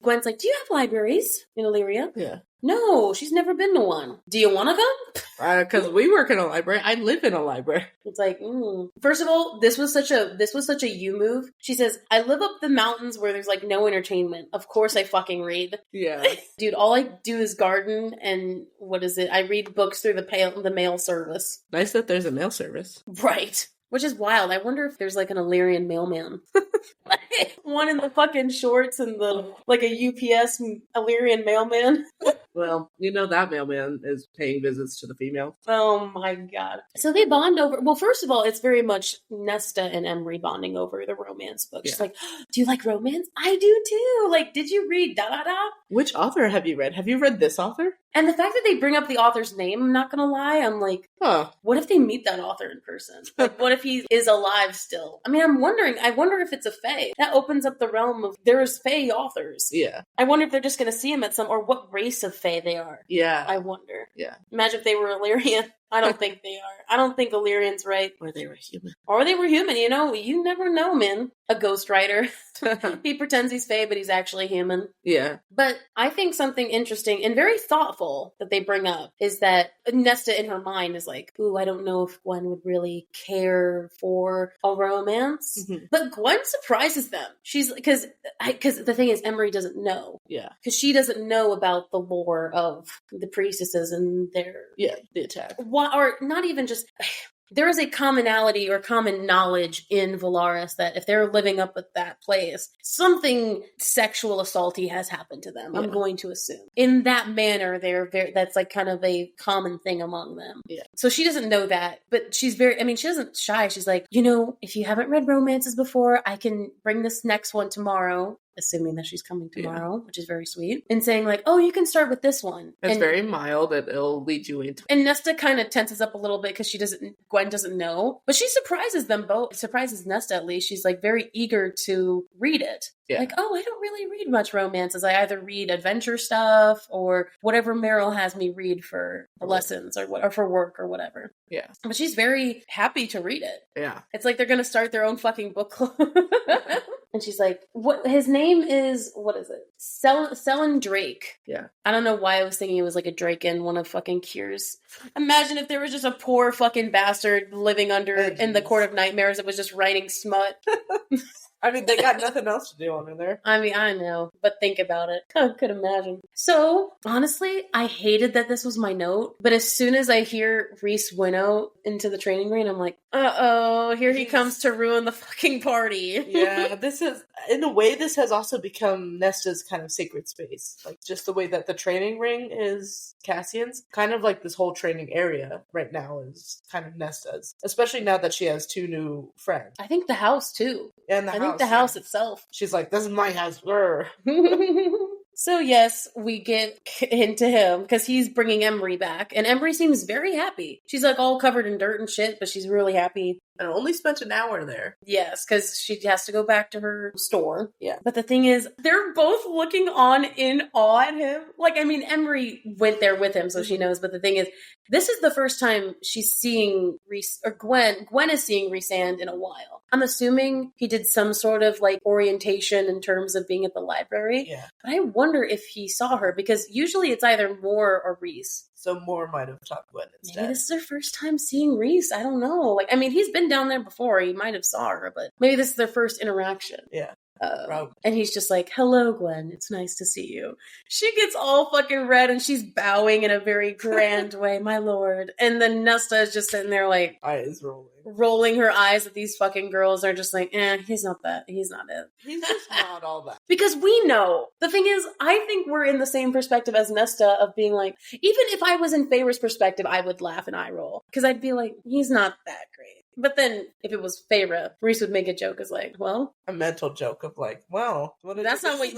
Gwen's like, do you have libraries in Illyria? Yeah. No, she's never been to one. Do you want to go? Because we work in a library. I live in a library. It's like, First of all, this was such a you move. She says, I live up the mountains where there's like no entertainment. Of course I fucking read. Yeah. Dude, all I do is garden and I read books through the mail service. Nice that there's a mail service. Right. Which is wild. I wonder if there's like an Illyrian mailman. One in the fucking shorts and like a UPS Illyrian mailman. Well, that mailman is paying visits to the female. Oh my god. So they bond over, well, first of all, it's very much Nesta and Emery bonding over the romance book. She's like, do you like romance? I do too. Like, did you read da-da-da? Which author have you read? Have you read this author? And the fact that they bring up the author's name, I'm not gonna lie, I'm like, what if they meet that author in person? Like, what if he is alive still? I mean, I wonder if it's a fae. That opens up the realm of, there's fae authors. Yeah. I wonder if they're just gonna see him at or what race of fae they are. Yeah. I wonder. Yeah. Imagine if they were Illyrian. I don't think they are. I don't think Illyrian's right. Or they were human. You never know, man. A ghostwriter. He pretends he's fae, but he's actually human. Yeah. But I think something interesting and very thoughtful that they bring up is that Nesta in her mind is like, ooh, I don't know if Gwen would really care for a romance. Mm-hmm. But Gwen surprises them. She's, because the thing is, Emery doesn't know. Yeah. Because she doesn't know about the lore of the priestesses and their... Yeah, the attack. Or not even just... There is a commonality or common knowledge in Valaris that if they're living up at that place, something sexual assaulty has happened to them. Yeah. I'm going to assume. In that manner, that's like kind of a common thing among them. Yeah. So she doesn't know that, but she's she doesn't shy. She's like, if you haven't read romances before, I can bring this next one tomorrow. Assuming that she's coming tomorrow, which is very sweet. And saying like, oh, you can start with this one. It's very mild. It'll lead you into... And Nesta kind of tenses up a little bit because Gwen doesn't know. But she surprises them both. Surprises Nesta at least. She's like very eager to read it. Yeah. Like, oh, I don't really read much romances. I either read adventure stuff or whatever Meryl has me read for lessons or for work or whatever. Yeah. But she's very happy to read it. Yeah. It's like they're going to start their own fucking book club. And she's like, what? His name is, what is it? Selin Drake. Yeah. I don't know why I was thinking it was like a Drake in one of fucking Kier's. Imagine if there was just a poor fucking bastard living in the Court of Nightmares that was just writing smut. I mean, they got nothing else to do under there. I mean, I know, but think about it. I could imagine. So, honestly, I hated that this was my note, but as soon as I hear Rhys winnow into the training ring, I'm like, uh-oh, here he comes to ruin the fucking party. Yeah, in a way, this has also become Nesta's kind of sacred space. Like, just the way that the training ring is Cassian's, kind of like this whole training area right now is kind of Nesta's. Especially now that she has 2 new friends. I think the house, too. And the house itself. She's like, this is my house. So yes, we get into him because he's bringing Emery back, and Emery seems very happy. She's like all covered in dirt and shit, but she's really happy. And only spent an hour there. Yes, because she has to go back to her store. Yeah. But the thing is, they're both looking on in awe at him. Like, I mean, Emery went there with him, so she knows. But the thing is, this is the first time she's seeing Gwen. Gwen is seeing Rhysand in a while. I'm assuming he did some sort of like orientation in terms of being at the library. Yeah. But I wonder if he saw her because usually it's either Moore or Rhys. So Moore might have taught Gwen instead. Maybe this is their first time seeing Rhys. I don't know. Like, I mean, he's been down there before. He might have saw her, but maybe this is their first interaction. Yeah. And he's just like, hello, Gwen. It's nice to see you. She gets all fucking red and she's bowing in a very grand way, my lord. And then Nesta is just sitting there like... eyes rolling her eyes at these fucking girls. Are just like, he's not that. He's not it. He's just not all that. Because we know. The thing is, I think we're in the same perspective as Nesta of being like, even if I was in Feyre's perspective, I would laugh and eye roll. Because I'd be like, he's not that great. But then, if it was Feyre, Rhys would make a joke as like, well... a mental joke of like, well... That's not what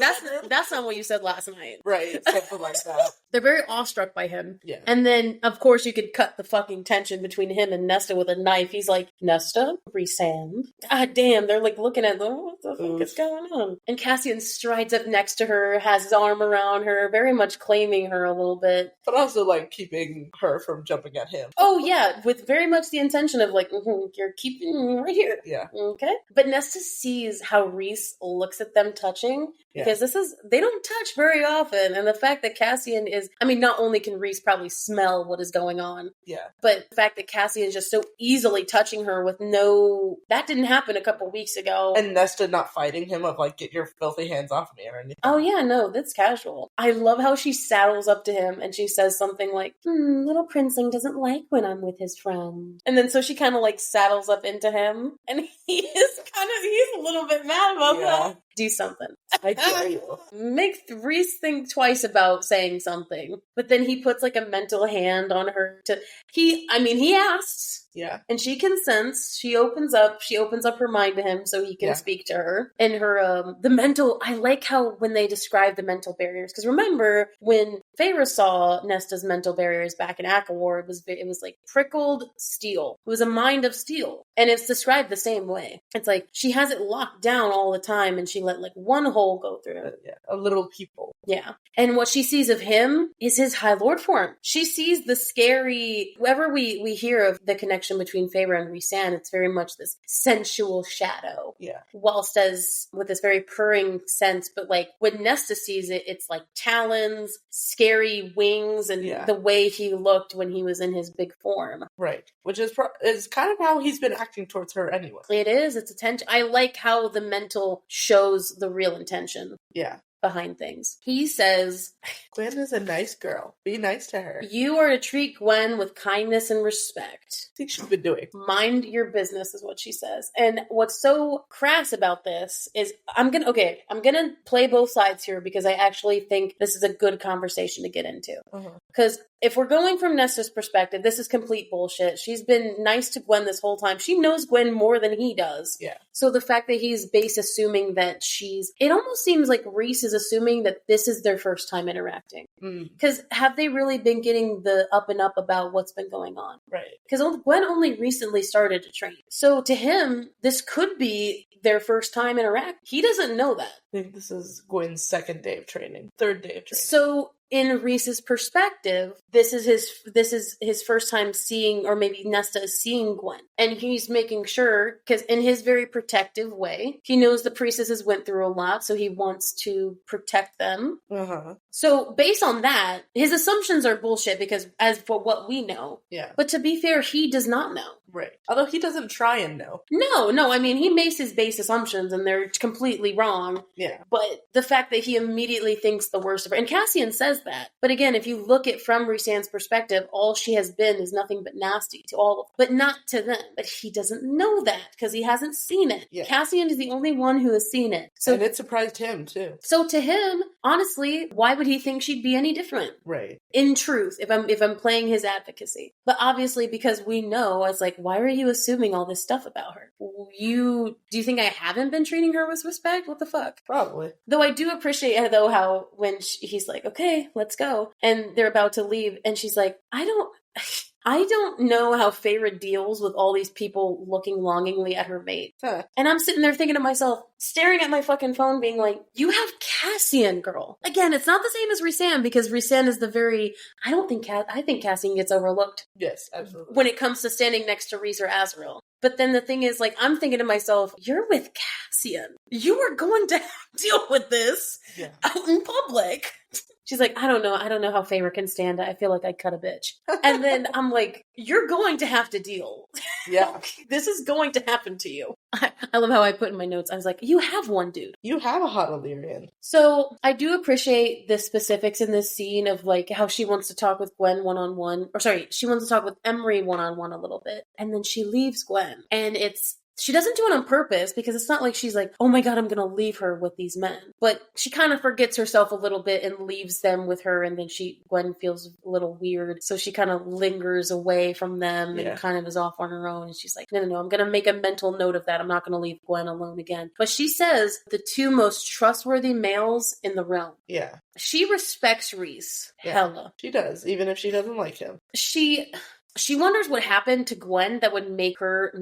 you said last night. Right, something like that. They're very awestruck by him. Yeah. And then, of course, you could cut the fucking tension between him and Nesta with a knife. He's like, Nesta? Rhysand? Ah, damn. They're like looking at them. What the fuck is going on? And Cassian strides up next to her, has his arm around her, very much claiming her a little bit. But also, like, keeping her from jumping at him. Oh, yeah. With very much the intention of like, you're keeping me right here. Yeah. Okay. But Nesta sees how Rhys looks at them touching. Because they don't touch very often. And the fact that Cassian is, I mean, not only can Rhys probably smell what is going on. Yeah. But the fact that Cassian is just so easily touching her with that didn't happen a couple weeks ago. And Nesta not fighting him of like, get your filthy hands off me or anything. Oh yeah, no, that's casual. I love how she saddles up to him and she says something like, little princeling doesn't like when I'm with his friend. And then so she kind of like saddles up into him. And he's a little bit mad about that. Do something. I dare you. Make Rhys think twice about saying something. But then he puts like a mental hand on her he asks. Yeah. And she consents. She opens up her mind to him so he can speak to her. And her, I like how when they describe the mental barriers, because remember when Feyre saw Nesta's mental barriers back in Akawar, it was like prickled steel. It was a mind of steel. And it's described the same way. It's like she has it locked down all the time and she let like one hole go through it. Yeah. A little people. Yeah. And what she sees of him is his High Lord form. She sees the scary, whenever we hear of the connection between Feyre and Rhysand, it's very much this sensual shadow. Yeah. Whilst as with this very purring sense, but like when Nesta sees it, it's like talons, scary wings, and the way he looked when he was in his big form. Right. Which is kind of how he's been acting towards her anyway. It is. It's attention. I like how the mental shows the real intention. Yeah. Behind things. He says, Gwen is a nice girl. Be nice to her. You are to treat Gwen with kindness and respect. I think she's been doing. Mind your business is what she says. And what's so crass about this is I'm gonna play both sides here because I actually think this is a good conversation to get into. Because if we're going from Nesta's perspective, this is complete bullshit. She's been nice to Gwen this whole time. She knows Gwen more than he does. Yeah. So the fact that he's assuming that it almost seems like Rhys is assuming that this is their first time interacting. Because have they really been getting the up and up about what's been going on? Right. Because Gwen only recently started to train. So to him, this could be their first time interact. He doesn't know that. I think this is Gwen's third day of training. So in Rhys's perspective, this is his first time seeing, or maybe Nesta is seeing Gwen. And he's making sure, because in his very protective way, he knows the priestesses went through a lot, so he wants to protect them. So based on that, his assumptions are bullshit, because as for what we know. Yeah. But to be fair, he does not know. Right. Although he doesn't try and know. No, I mean, he makes his base assumptions and they're completely wrong. Yeah. But the fact that he immediately thinks the worst of her, and Cassian says that. But again, if you look at from Rhysand's perspective, all she has been is nothing but nasty to all of them, but not to them. But he doesn't know that because he hasn't seen it. Yeah. Cassian is the only one who has seen it. So, and it surprised him too. So to him, honestly, why would he think she'd be any different? Right. In truth, if I'm playing his advocacy. But obviously, because we know, it's like, why are you assuming all this stuff about her? Do you think I haven't been treating her with respect? What the fuck? Probably. Though I do appreciate, though, how when he's like, okay, let's go. And they're about to leave. And she's like, I don't know how Feyre deals with all these people looking longingly at her mate. And I'm sitting there thinking to myself, staring at my fucking phone, being like, you have Cassian, girl. Again, it's not the same as Rhysand, because Rhysand is I think Cassian gets overlooked. Yes, absolutely. When it comes to standing next to Rhys or Azriel. But then the thing is, like, I'm thinking to myself, you're with Cassian. You are going to deal with this out in public. She's like, I don't know how Favor can stand it. I feel like I'd cut a bitch. And then I'm like, you're going to have to deal. Yeah. This is going to happen to you. I love how I put in my notes. I was like, you have one, dude. You have a hot Illyrian. So I do appreciate the specifics in this scene of like how she wants to talk with Gwen one-on-one. Or sorry, she wants to talk with Emery one-on-one a little bit. And then she leaves Gwen. And she doesn't do it on purpose because it's not like she's like, oh my God, I'm going to leave her with these men. But she kind of forgets herself a little bit and leaves them with her. And then Gwen feels a little weird. So she kind of lingers away from them and kind of is off on her own. And she's like, no, I'm going to make a mental note of that. I'm not going to leave Gwen alone again. But she says the two most trustworthy males in the realm. Yeah. She respects Rhys. Yeah, hella. she does, even if she doesn't like him. She wonders what happened to Gwen that would make her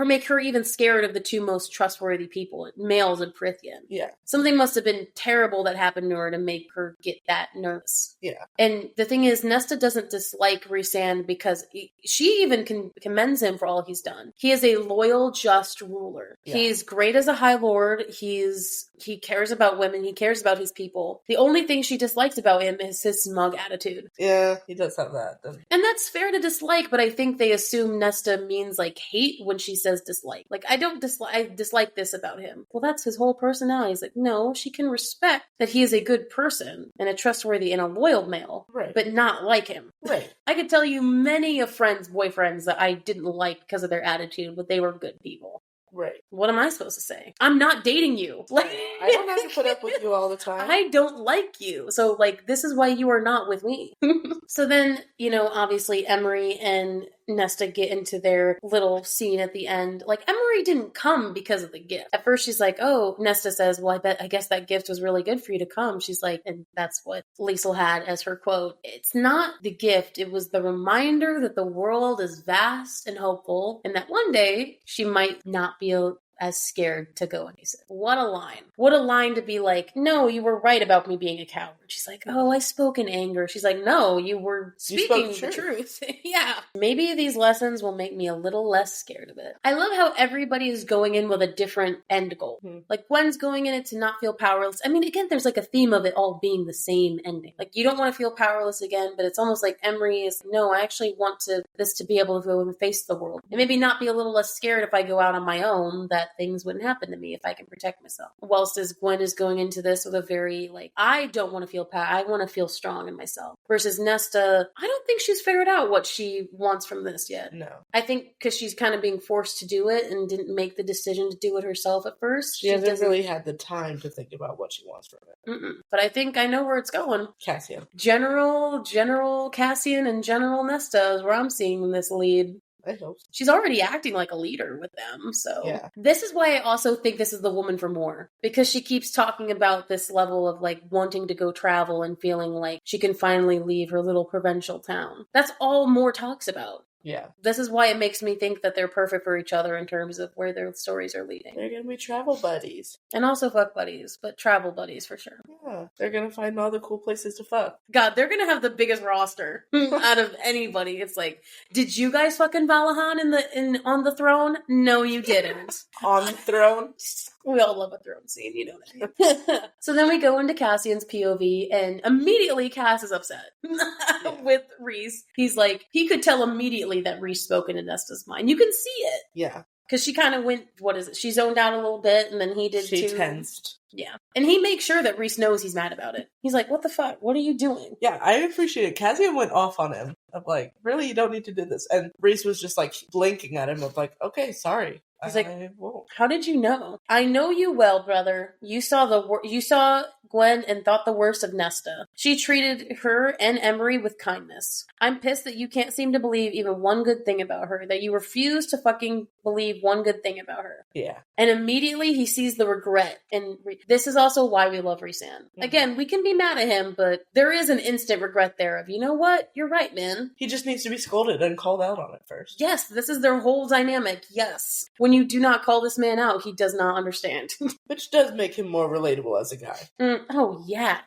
make her even scared of the two most trustworthy people, males in Prythian. Yeah. Something must have been terrible that happened to her to make her get that nervous. Yeah. And the thing is, Nesta doesn't dislike Rhysand because she even commends him for all he's done. He is a loyal, just ruler. Yeah. He's great as a High Lord. He cares about women. He cares about his people. The only thing she dislikes about him is his smug attitude. Yeah, he does have that. And that's fair to dislike, but I think they assume Nesta means like hate when she says dislike. Like, I dislike this about him. Well, that's his whole personality. He's like, no, she can respect that he is a good person and a trustworthy and a loyal male, right, but not like him. Right. I could tell you many of boyfriends that I didn't like because of their attitude, but they were good people. Right. What am I supposed to say? I'm not dating you. Like, I don't have to put up with you all the time. I don't like you. So, like, this is why you are not with me. So then, obviously Emery and Nesta get into their little scene at the end. Like, Emery didn't come because of the gift. At first she's like, oh, Nesta says, well, I guess that gift was really good for you to come. She's like, and that's what Liesl had as her quote. It's not the gift. It was the reminder that the world is vast and hopeful and that one day she might not be as scared to go. And he said, what a line. What a line to be like, no, you were right about me being a coward. She's like, oh, I spoke in anger. She's like, no, you were speaking the truth. Yeah. Maybe these lessons will make me a little less scared of it. I love how everybody is going in with a different end goal. Mm-hmm. Like, Gwen's going in it to not feel powerless. I mean, again, there's like a theme of it all being the same ending. Like, you don't want to feel powerless again, but it's almost like Emery is, no, I actually want this to be able to go and face the world. And maybe not be a little less scared if I go out on my own, that things wouldn't happen to me if I can protect myself. Whilst as Gwen is going into this with a very, like, I don't want to feel I want to feel strong in myself. Versus Nesta, I don't think she's figured out what she wants from this yet. No. I think because she's kind of being forced to do it and didn't make the decision to do it herself at first. She hasn't really had the time to think about what she wants from it. Mm-mm. But I think I know where it's going. Cassian. General Cassian and General Nesta is where I'm seeing this lead. I hope so. She's already acting like a leader with them, so yeah. This is why I also think this is the woman for more, because she keeps talking about this level of like wanting to go travel and feeling like she can finally leave her little provincial town. That's all Moore talks about. Yeah. This is why it makes me think that they're perfect for each other in terms of where their stories are leading. They're going to be travel buddies. And also fuck buddies, but travel buddies for sure. Yeah. They're going to find all the cool places to fuck. God, they're going to have the biggest roster out of anybody. It's like, did you guys fucking Valahan on the throne? No, you didn't. On the throne? We all love a throne scene, you know that. So then we go into Cassian's POV, and immediately Cass is upset with Rhys. He's like, he could tell immediately that Rhys spoke into Nesta's mind. You can see it. Yeah. Because she kind of went, she zoned out a little bit, and then he did too. She tensed. Yeah. And he makes sure that Rhys knows he's mad about it. He's like, what the fuck? What are you doing? Yeah, I appreciate it. Cassian went off on him. Of like, really, you don't need to do this. And Rhys was just like blinking at him of like, okay, sorry. He's like, how did you know? I know you well, brother. You saw Gwen and thought the worst of Nesta. She treated her and Emery with kindness. I'm pissed that you can't seem to believe even one good thing about her, that you refuse to fucking believe one good thing about her. Yeah. And immediately he sees the regret. And this is also why we love Rhysand. Mm-hmm. Again, we can be mad at him, but there is an instant regret there of, you know what? You're right, man. He just needs to be scolded and called out on it first. Yes, this is their whole dynamic. Yes. When you do not call this man out, he does not understand. Which does make him more relatable as a guy. Oh, yeah.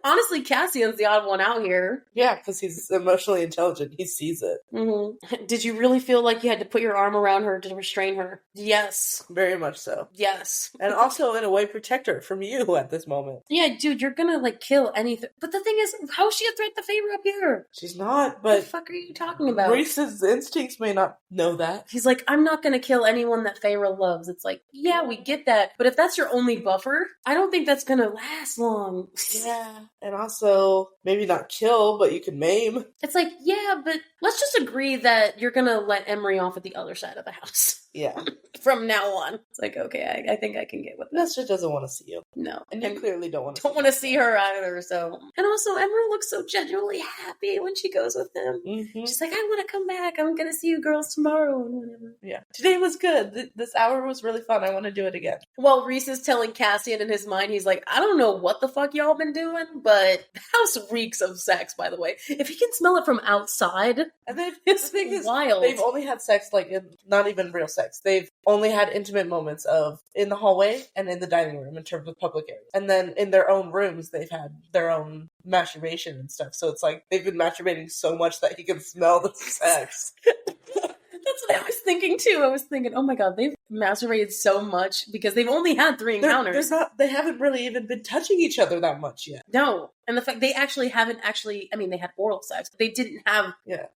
Honestly, Cassian's the odd one out here. Yeah, because he's emotionally intelligent. He sees it. Mm-hmm. Did you really feel like you had to put your arm around her to restrain her? Yes. Very much so. Yes. And also, in a way, protect her from you at this moment. Yeah, dude, you're gonna, like, kill anything. But the thing is, how is she a threat to Favor up here? She's not, but... What the fuck are you talking about? Reese's instincts may not know that. He's like, I'm not gonna kill anyone that Favor loves. It's like, yeah, we get that. But if that's your only buffer, I don't think that's gonna last long. Yeah. And also, maybe not kill, but you can maim. It's like, yeah, but let's just agree that you're gonna let Emery off at the other side of the house. Yeah. From now on. It's like, okay, I think I can get with that. Nesta doesn't want to see you. No. And you clearly don't want to Don't want to see her either, so. And also, Emery looks so genuinely happy when she goes with him. Mm-hmm. She's like, I want to come back. I'm going to see you girls tomorrow and whatever. Yeah. Today was good. This hour was really fun. I want to do it again. Well, Reese is telling Cassian in his mind, he's like, I don't know what the fuck y'all been doing, but the house reeks of sex, by the way. If he can smell it from outside, and it's wild. They've only had sex, like, not even real sex. They've only had intimate moments of in the hallway and in the dining room in terms of public areas. And then in their own rooms, they've had their own masturbation and stuff. So it's like they've been masturbating so much that he can smell the sex. That's what I was thinking too. I was thinking, oh my god, they've masturbated so much because they've only had 3 encounters. They haven't really even been touching each other that much yet. No. And the fact they haven't I mean, they had oral sex, but they didn't have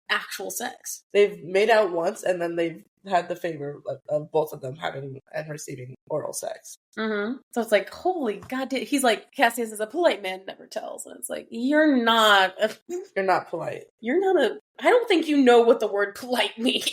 actual sex. They've made out once and then they've had the favor of both of them having and receiving oral sex. Mm-hmm. So it's like, holy god, he's like, Cassian says, a polite man never tells. And it's like, you're not polite. You're not I don't think you know what the word polite means.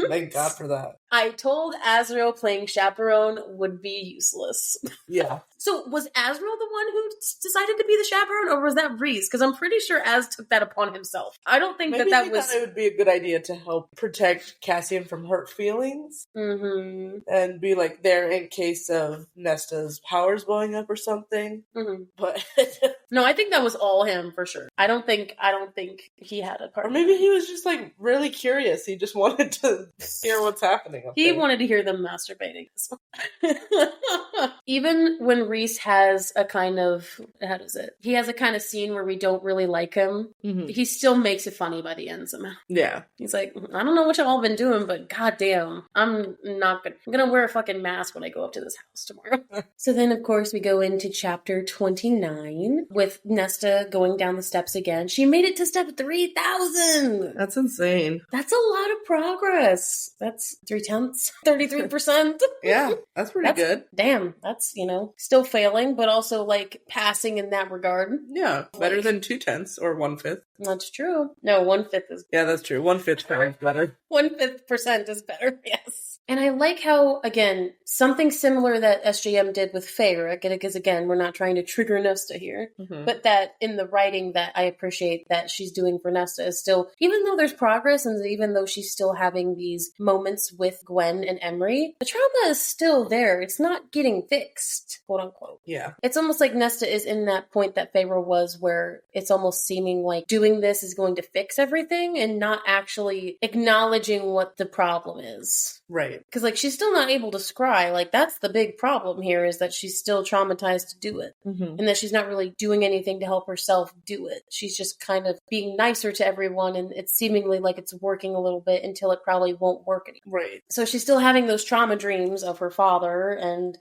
Thank God for that. I told Azrael playing chaperone would be useless. Yeah. So was Azrael the one who decided to be the chaperone, or was that Reese? Because I'm pretty sure Az took that upon himself. I don't think Maybe that he was... thought it would be a good idea to help protect Cassian from hurt feelings. Mm-hmm. And be like there in case of Nesta's powers blowing up or something. Mm-hmm. But no, I think that was all him for sure. I don't think he had a part. Or maybe he was just like really curious. He just wanted to hear what's happening up there. Wanted to hear them masturbating. Even when Reese has a kind of, he has a kind of scene where we don't really like him. Mm-hmm. He still makes it funny by the end somehow. Yeah. He's like, I don't know what y'all been doing, but goddamn, I'm gonna wear a fucking mask when I go up to this house tomorrow. So then, of course, we go into chapter 29 with Nesta going down the steps again. She made it to step 3,000. That's insane. That's a lot of progress. That's 3/10, 33%. Yeah, that's pretty good. Damn, that's, still failing, but also like passing in that regard. Yeah, better than 2/10 or 1/5. That's true. No, 1/5 is... Yeah, that's true. 1/5 sounds better. 1/5% is better, yes. And I like how, again, something similar that SJM did with Faye, because again, we're not trying to trigger Nesta here, but that in the writing that I appreciate that she's doing for Nesta is still, even though there's progress and even though she's still having these moments with Gwen and Emery, the trauma is still there. It's not getting fixed, quote unquote. Yeah. It's almost like Nesta is in that point that Favor was where it's almost seeming like doing this is going to fix everything and not actually acknowledging what the problem is. Right. Because, like, she's still not able to scry. Like, that's the big problem here is that she's still traumatized to do it. Mm-hmm. And that she's not really doing anything to help herself do it. She's just kind of being nicer to everyone, and it's seemingly like it's working a little bit until it probably won't work anymore. Right. So she's still having those trauma dreams of her father and,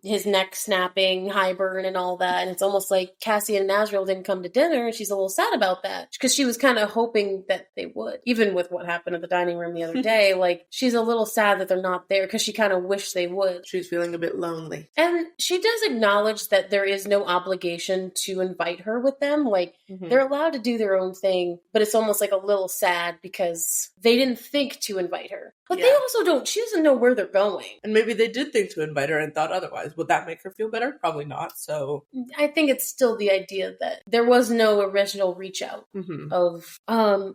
his neck snapping, hibern, and all that. And it's almost like Cassian and Azrael didn't come to dinner, and she's a little sad about that. Because she was kind of hoping that they would. Even with what happened at the dining room the other day, like, she's a little sad that they're not there because she kind of wished they would. She's feeling a bit lonely. And she does acknowledge that there is no obligation to invite her with them. Like, they're allowed to do their own thing, but it's almost like a little sad because they didn't think to invite her. But they also she doesn't know where they're going. And maybe they did think to invite her and thought otherwise. Would that make her feel better? Probably not, so... I think it's still the idea that there was no original reach out of...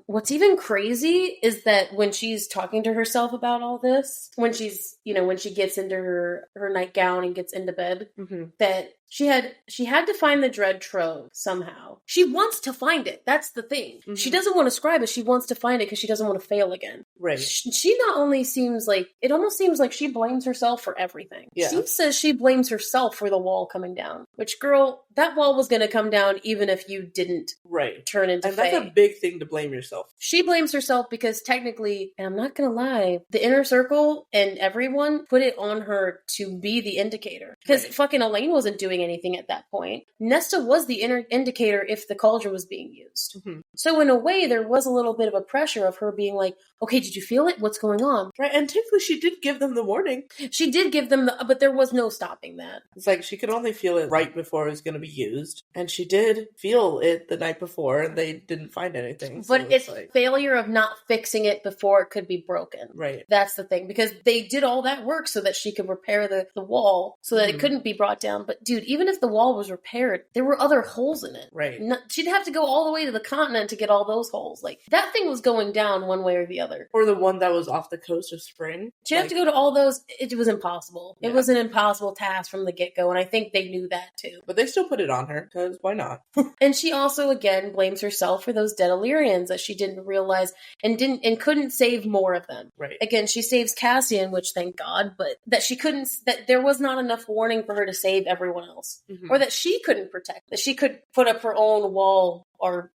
what's even crazy is that when she's talking to herself about all this, when she's, when she gets into her nightgown and gets into bed, that She had to find the dread trove somehow. She wants to find it. That's the thing. Mm-hmm. She doesn't want to scribe it. She wants to find it because she doesn't want to fail again. Right. She not only seems like, it almost seems like she blames herself for everything. Yeah. She says she blames herself for the wall coming down. Which, girl, that wall was going to come down even if you didn't turn into Fae. And that's a big thing to blame yourself. She blames herself because technically, and I'm not going to lie, the inner circle and everyone put it on her to be the indicator. Because fucking Elaine wasn't doing anything at that point. Nesta was the inner indicator if the cauldron was being used. Mm-hmm. So in a way, there was a little bit of a pressure of her being like, okay, did you feel it? What's going on? Right, and technically she did give them the warning. She did give them but there was no stopping that. It's like she could only feel it right before it was going to be used. And she did feel it the night before, and they didn't find anything. So but it's like failure of not fixing it before it could be broken. Right. That's the thing, because they did all that work so that she could repair the wall so that it couldn't be brought down. But dude, even if the wall was repaired, there were other holes in it. Right. She'd have to go all the way to the continent to get all those holes. Like, that thing was going down one way or the other. Or the one that was off the coast of Spring. She'd have to go to all those. It was impossible. Yeah. It was an impossible task from the get-go, and I think they knew that too. But they still put it on her, because why not? And she also, again, blames herself for those dead Illyrians that she didn't realize and couldn't save more of them. Right. Again, she saves Cassian, which thank God, but that there was not enough warning for her to save everyone else. Mm-hmm. Or that she couldn't protect, that she could put up her own wall or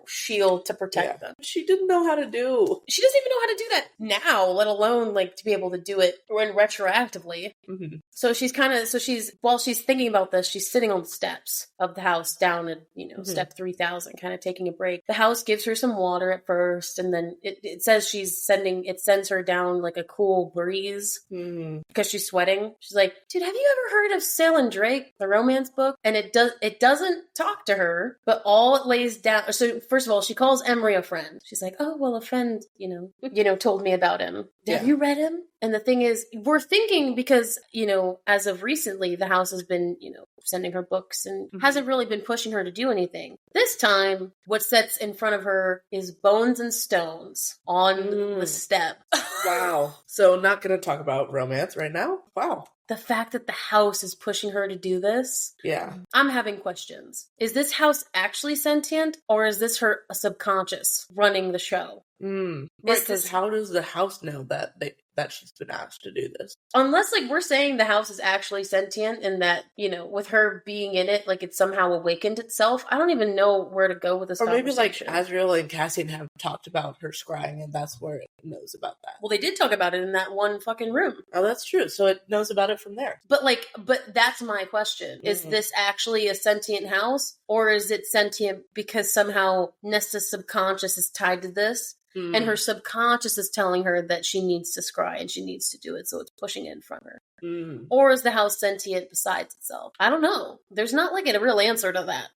shield to protect them. She didn't know how to do. She doesn't even know how to do that now, let alone to be able to do it retroactively. Mm-hmm. So while she's thinking about this, she's sitting on the steps of the house down at, step 3000, kind of taking a break. The house gives her some water at first, and then it says it sends her down like a cool breeze because she's sweating. She's like, dude, have you ever heard of Sale and Drake, the romance book? And it doesn't talk to her, but all it lays down. So first of all, she calls Emery a friend. She's like, oh, well, a friend, told me about him. Have you read him? And the thing is, we're thinking because, as of recently, the house has been, sending her books and hasn't really been pushing her to do anything. This time, what sets in front of her is bones and stones on the step. Wow. So not going to talk about romance right now? Wow. The fact that the house is pushing her to do this. Yeah. I'm having questions. Is this house actually sentient, or is this her subconscious running the show? Right, because how does the house know that she's been asked to do this? Unless, we're saying the house is actually sentient and that, with her being in it, it somehow awakened itself. I don't even know where to go with this conversation. Or maybe, Azriel and Cassian have talked about her scrying, and that's where it knows about that. Well, they did talk about it in that one fucking room. Oh, that's true. So it knows about it from there. But that's my question. Is this actually a sentient house? Or is it sentient because somehow Nesta's subconscious is tied to this? And her subconscious is telling her that she needs to scry and she needs to do it, so it's pushing it in front of her. Or is the house sentient besides itself? I don't know. There's not a real answer to that.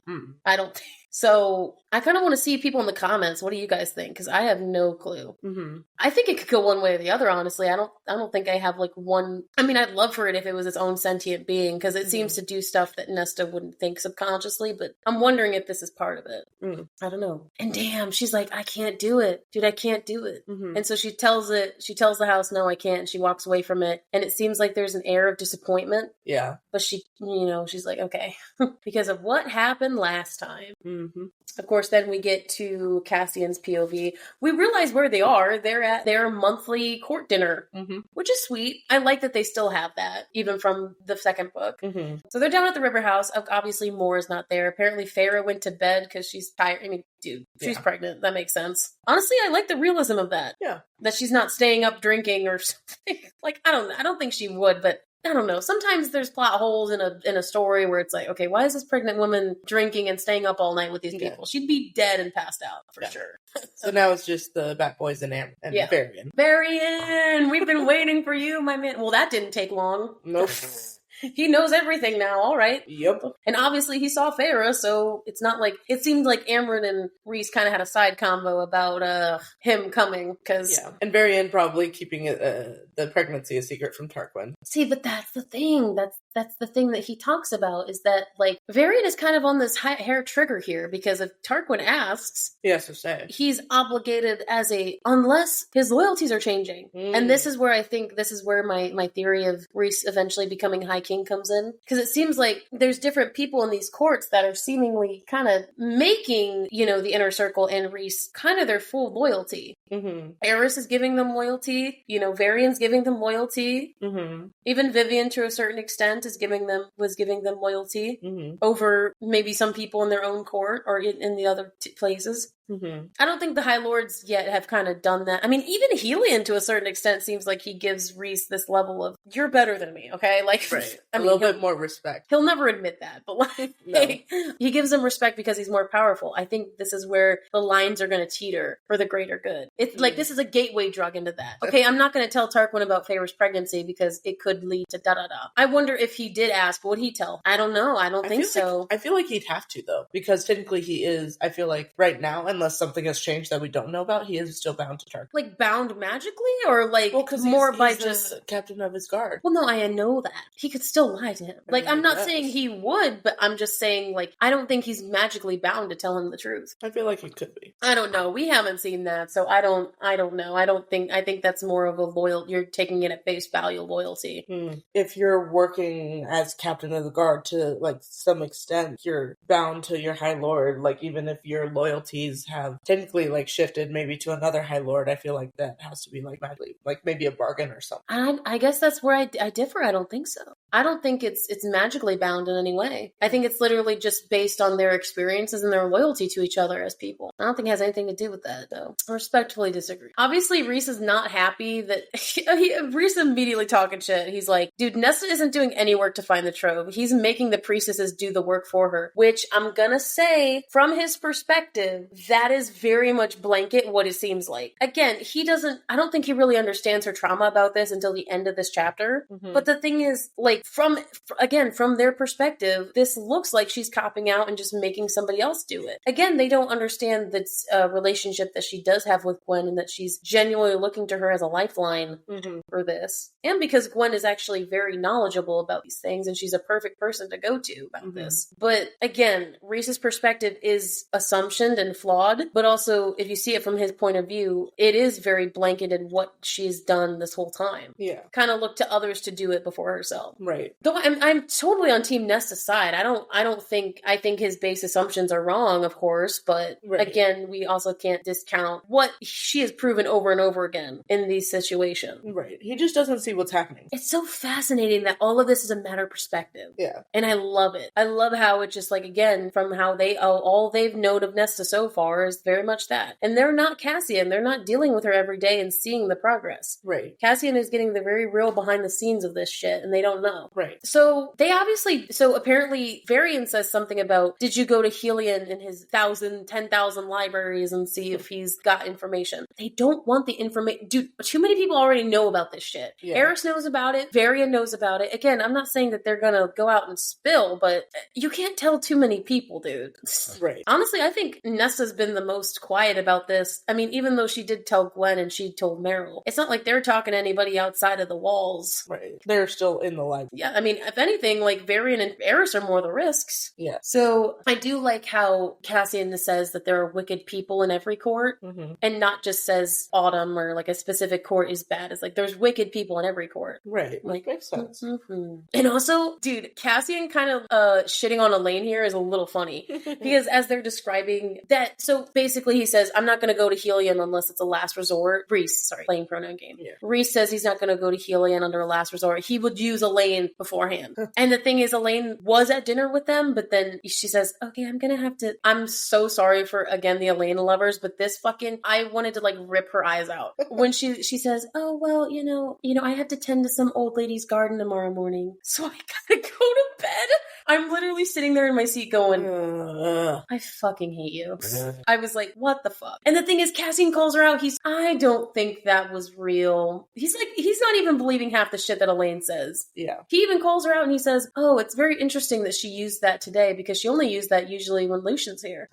I don't think. So I kind of want to see people in the comments. What do you guys think? Because I have no clue. I think it could go one way or the other, honestly. I don't think I have one. I mean, I'd love for it if it was its own sentient being, because it seems to do stuff that Nesta wouldn't think subconsciously, but I'm wondering if this is part of it. I don't know. And damn, she's like, I can't do it. Dude, I can't do it. And so she tells the house, no, I can't. And she walks away from it. And it seems like there's an air of disappointment. Yeah. But she, she's like, okay, because of what happened last time. Of course, then we get to Cassian's POV. We realize where they are. They're at their monthly court dinner, which is sweet. I like that they still have that, even from the second book. So they're down at the river house. Obviously, Moore is not there. Apparently, Feyre went to bed because she's tired. I mean, dude, she's pregnant. That makes sense. Honestly, I like the realism of that. Yeah. That she's not staying up drinking or something. I don't think she would, but I don't know. Sometimes there's plot holes in a story where it's like, okay, why is this pregnant woman drinking and staying up all night with these people? She'd be dead and passed out for sure. So now it's just the Bat Boys and Varian. Varian, we've been waiting for you, my man. Well, that didn't take long. Nope. He knows everything now, all right. Yep. And obviously he saw Feyre, so it's not like... It seemed like Amryn and Rhys kind of had a side convo about him coming, because... Yeah. And Varian probably keeping the pregnancy a secret from Tarquin. See, but that's the thing. that's the thing that he talks about, is that, like, Varian is kind of on this hair trigger here, because if Tarquin asks, he has to say. He's obligated unless his loyalties are changing. And this is where I think, this is where my theory of Rhys eventually becoming High King comes in. Because it seems like there's different people in these courts that are seemingly kind of making, the inner circle and Rhys kind of their full loyalty. Eris is giving them loyalty. Varian's giving them loyalty. Even Vivian, to a certain extent, was giving them loyalty over maybe some people in their own court or in the other places. I don't think the High Lords yet have kind of done that. I mean, even Helion, to a certain extent, seems like he gives Rhys this level of, you're better than me, okay? Like, right. A little bit more respect. He'll never admit that, but like, No. He gives him respect because he's more powerful. I think this is where the lines are going to teeter for the greater good. It's like, this is a gateway drug into that. Okay, I'm not going to tell Tarquin about Feyre's pregnancy because it could lead to da-da-da. I wonder if he did ask, would he tell? I don't know. I don't think so. I feel like he'd have to, though, because technically he is, I feel like, right now, unless something has changed that we don't know about, he is still bound to Tarquin. Like, bound magically? Or, like, he's just the captain of his guard. Well, no, I know that. He could still lie to him. Like, I'm not saying he would, but I'm just saying, like, I don't think he's magically bound to tell him the truth. I feel like he could be. I don't know. We haven't seen that, so I don't know. I think that's more of a you're taking it at face value loyalty. If you're working as captain of the guard to, like, some extent, you're bound to your High Lord. Like, even if your loyalties have technically, like, shifted maybe to another High Lord, I feel like that has to be, like, magically, like, maybe a bargain or something. I guess that's where I differ. I don't think so. I don't think it's magically bound in any way. I think it's literally just based on their experiences and their loyalty to each other as people. I don't think it has anything to do with that, though. I respectfully disagree. Obviously, Rhys is not happy that... Rhys immediately talking shit. He's like, dude, Nesta isn't doing any work to find the trove. He's making the priestesses do the work for her. Which, I'm gonna say, from his perspective, that is very much blanket what it seems like. Again, I don't think he really understands her trauma about this until the end of this chapter. But the thing is, like, from their perspective, this looks like she's copping out and just making somebody else do it. Again, they don't understand the relationship that she does have with Gwen, and that she's genuinely looking to her as a lifeline for this. And because Gwen is actually very knowledgeable about these things, and she's a perfect person to go to about this. But again, Rhys's perspective is assumptioned and flawed, but also, if you see it from his point of view, it is very blanketed what she's done this whole time. Yeah. Kind of look to others to do it before herself. Right. Though I'm totally on Team Nesta's side. I think his base assumptions are wrong, of course, but again, we also can't discount what she has proven over and over again in these situations. Right. He just doesn't see what's happening. It's so fascinating that all of this is a matter of perspective. Yeah. And I love it. I love how it just, like, again, from how all they've known of Nesta so far is very much that. And they're not Cassian. They're not dealing with her every day and seeing the progress. Right. Cassian is getting the very real behind the scenes of this shit, and they don't know. Right. So apparently Varian says something about, did you go to Helion in his 10,000 libraries and see if he's got information? They don't want the information. Dude, too many people already know about this shit. Yeah. Eris knows about it. Varian knows about it. Again, I'm not saying that they're gonna go out and spill, but you can't tell too many people, dude. Right. Honestly, I think Nesta's been the most quiet about this. I mean, even though she did tell Gwen and she told Meryl, it's not like they're talking to anybody outside of the walls. Right. They're still in the library. Yeah, I mean, if anything, like, Varian and Eris are more the risks. Yeah. So I do like how Cassian says that there are wicked people in every court, and not just says Autumn or, like, a specific court is bad. It's like, there's wicked people in every court. Right. Like, makes sense. And also, dude, Cassian kind of shitting on Elaine here is a little funny, because as they're describing that, so basically he says, I'm not going to go to Helion unless it's a last resort. Rhys, sorry, playing pronoun game. Yeah. Rhys says he's not going to go to Helion under a last resort. He would use Elaine beforehand. And the thing is, Elaine was at dinner with them, but then she says, okay, I'm so sorry for, again, the Elaine lovers, but this I wanted to, like, rip her eyes out. When she says, oh, well, you know, I have to tend to some old lady's garden tomorrow morning, so I gotta go to bed. I'm literally sitting there in my seat going, I fucking hate you. I was like, what the fuck? And the thing is, Cassian calls her out. I don't think that was real. He's not even believing half the shit that Elaine says. Yeah. He even calls her out and he says, oh, it's very interesting that she used that today, because she only used that usually when Lucian's here.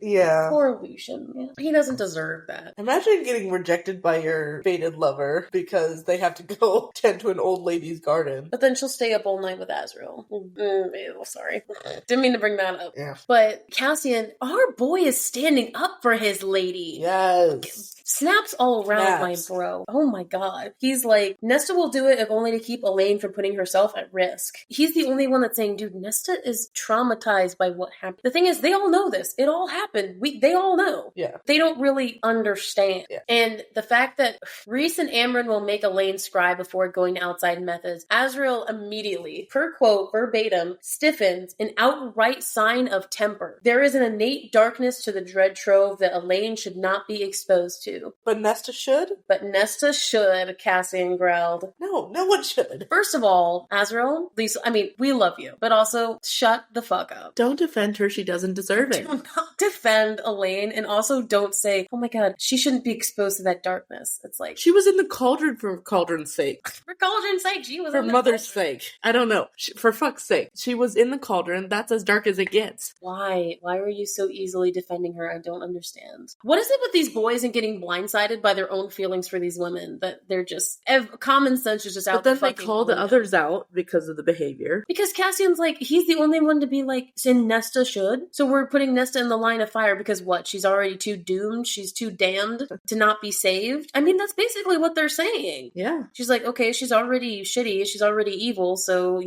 Yeah. Poor Lucian. Yeah. He doesn't deserve that. Imagine getting rejected by your fated lover because they have to go tend to an old lady's garden. But then she'll stay up all night with Azrael. Ew, sorry. Didn't mean to bring that up. Yeah. But Cassian, our boy is standing up for his lady. Yes. Snaps all around my bro. Oh my god. He's like, Nesta will do it if only to keep Elaine from putting herself at risk. He's the only one that's saying, dude, Nesta is traumatized by what happened. The thing is, they all know this. It all happened. They all know. Yeah. They don't really understand. Yeah. And the fact that Rhys and Amren will make Elaine scry before going to outside methods, Azrael immediately, per quote, verbatim, stiffens, an outright sign of temper. There is an innate darkness to the dread trove that Elaine should not be exposed to. But Nesta should? But Nesta should, Cassian growled. No one should. First of all, Azrael, Liesl, I mean, we love you, but also shut the fuck up. Don't defend her, she doesn't deserve it. Do not defend Elaine, and also don't say, oh my god, she shouldn't be exposed to that darkness. It's like... She was in the cauldron for cauldron's sake. For cauldron's sake, she was for in the mother's cauldron. sake. I don't know. For fuck's sake. She was in the cauldron. That's as dark as it gets. Why? Why are you so easily defending her? I don't understand. What is it with these boys and getting blindsided by their own feelings for these women that they're just common sense is just out. But then they call the others out because of the behavior. Because Cassian's like, he's the only one to be like, and Nesta should. So we're putting Nesta in the line of fire because what? She's already too doomed. She's too damned to not be saved. I mean, that's basically what they're saying. Yeah. She's like, okay, she's already shitty. She's already evil. So,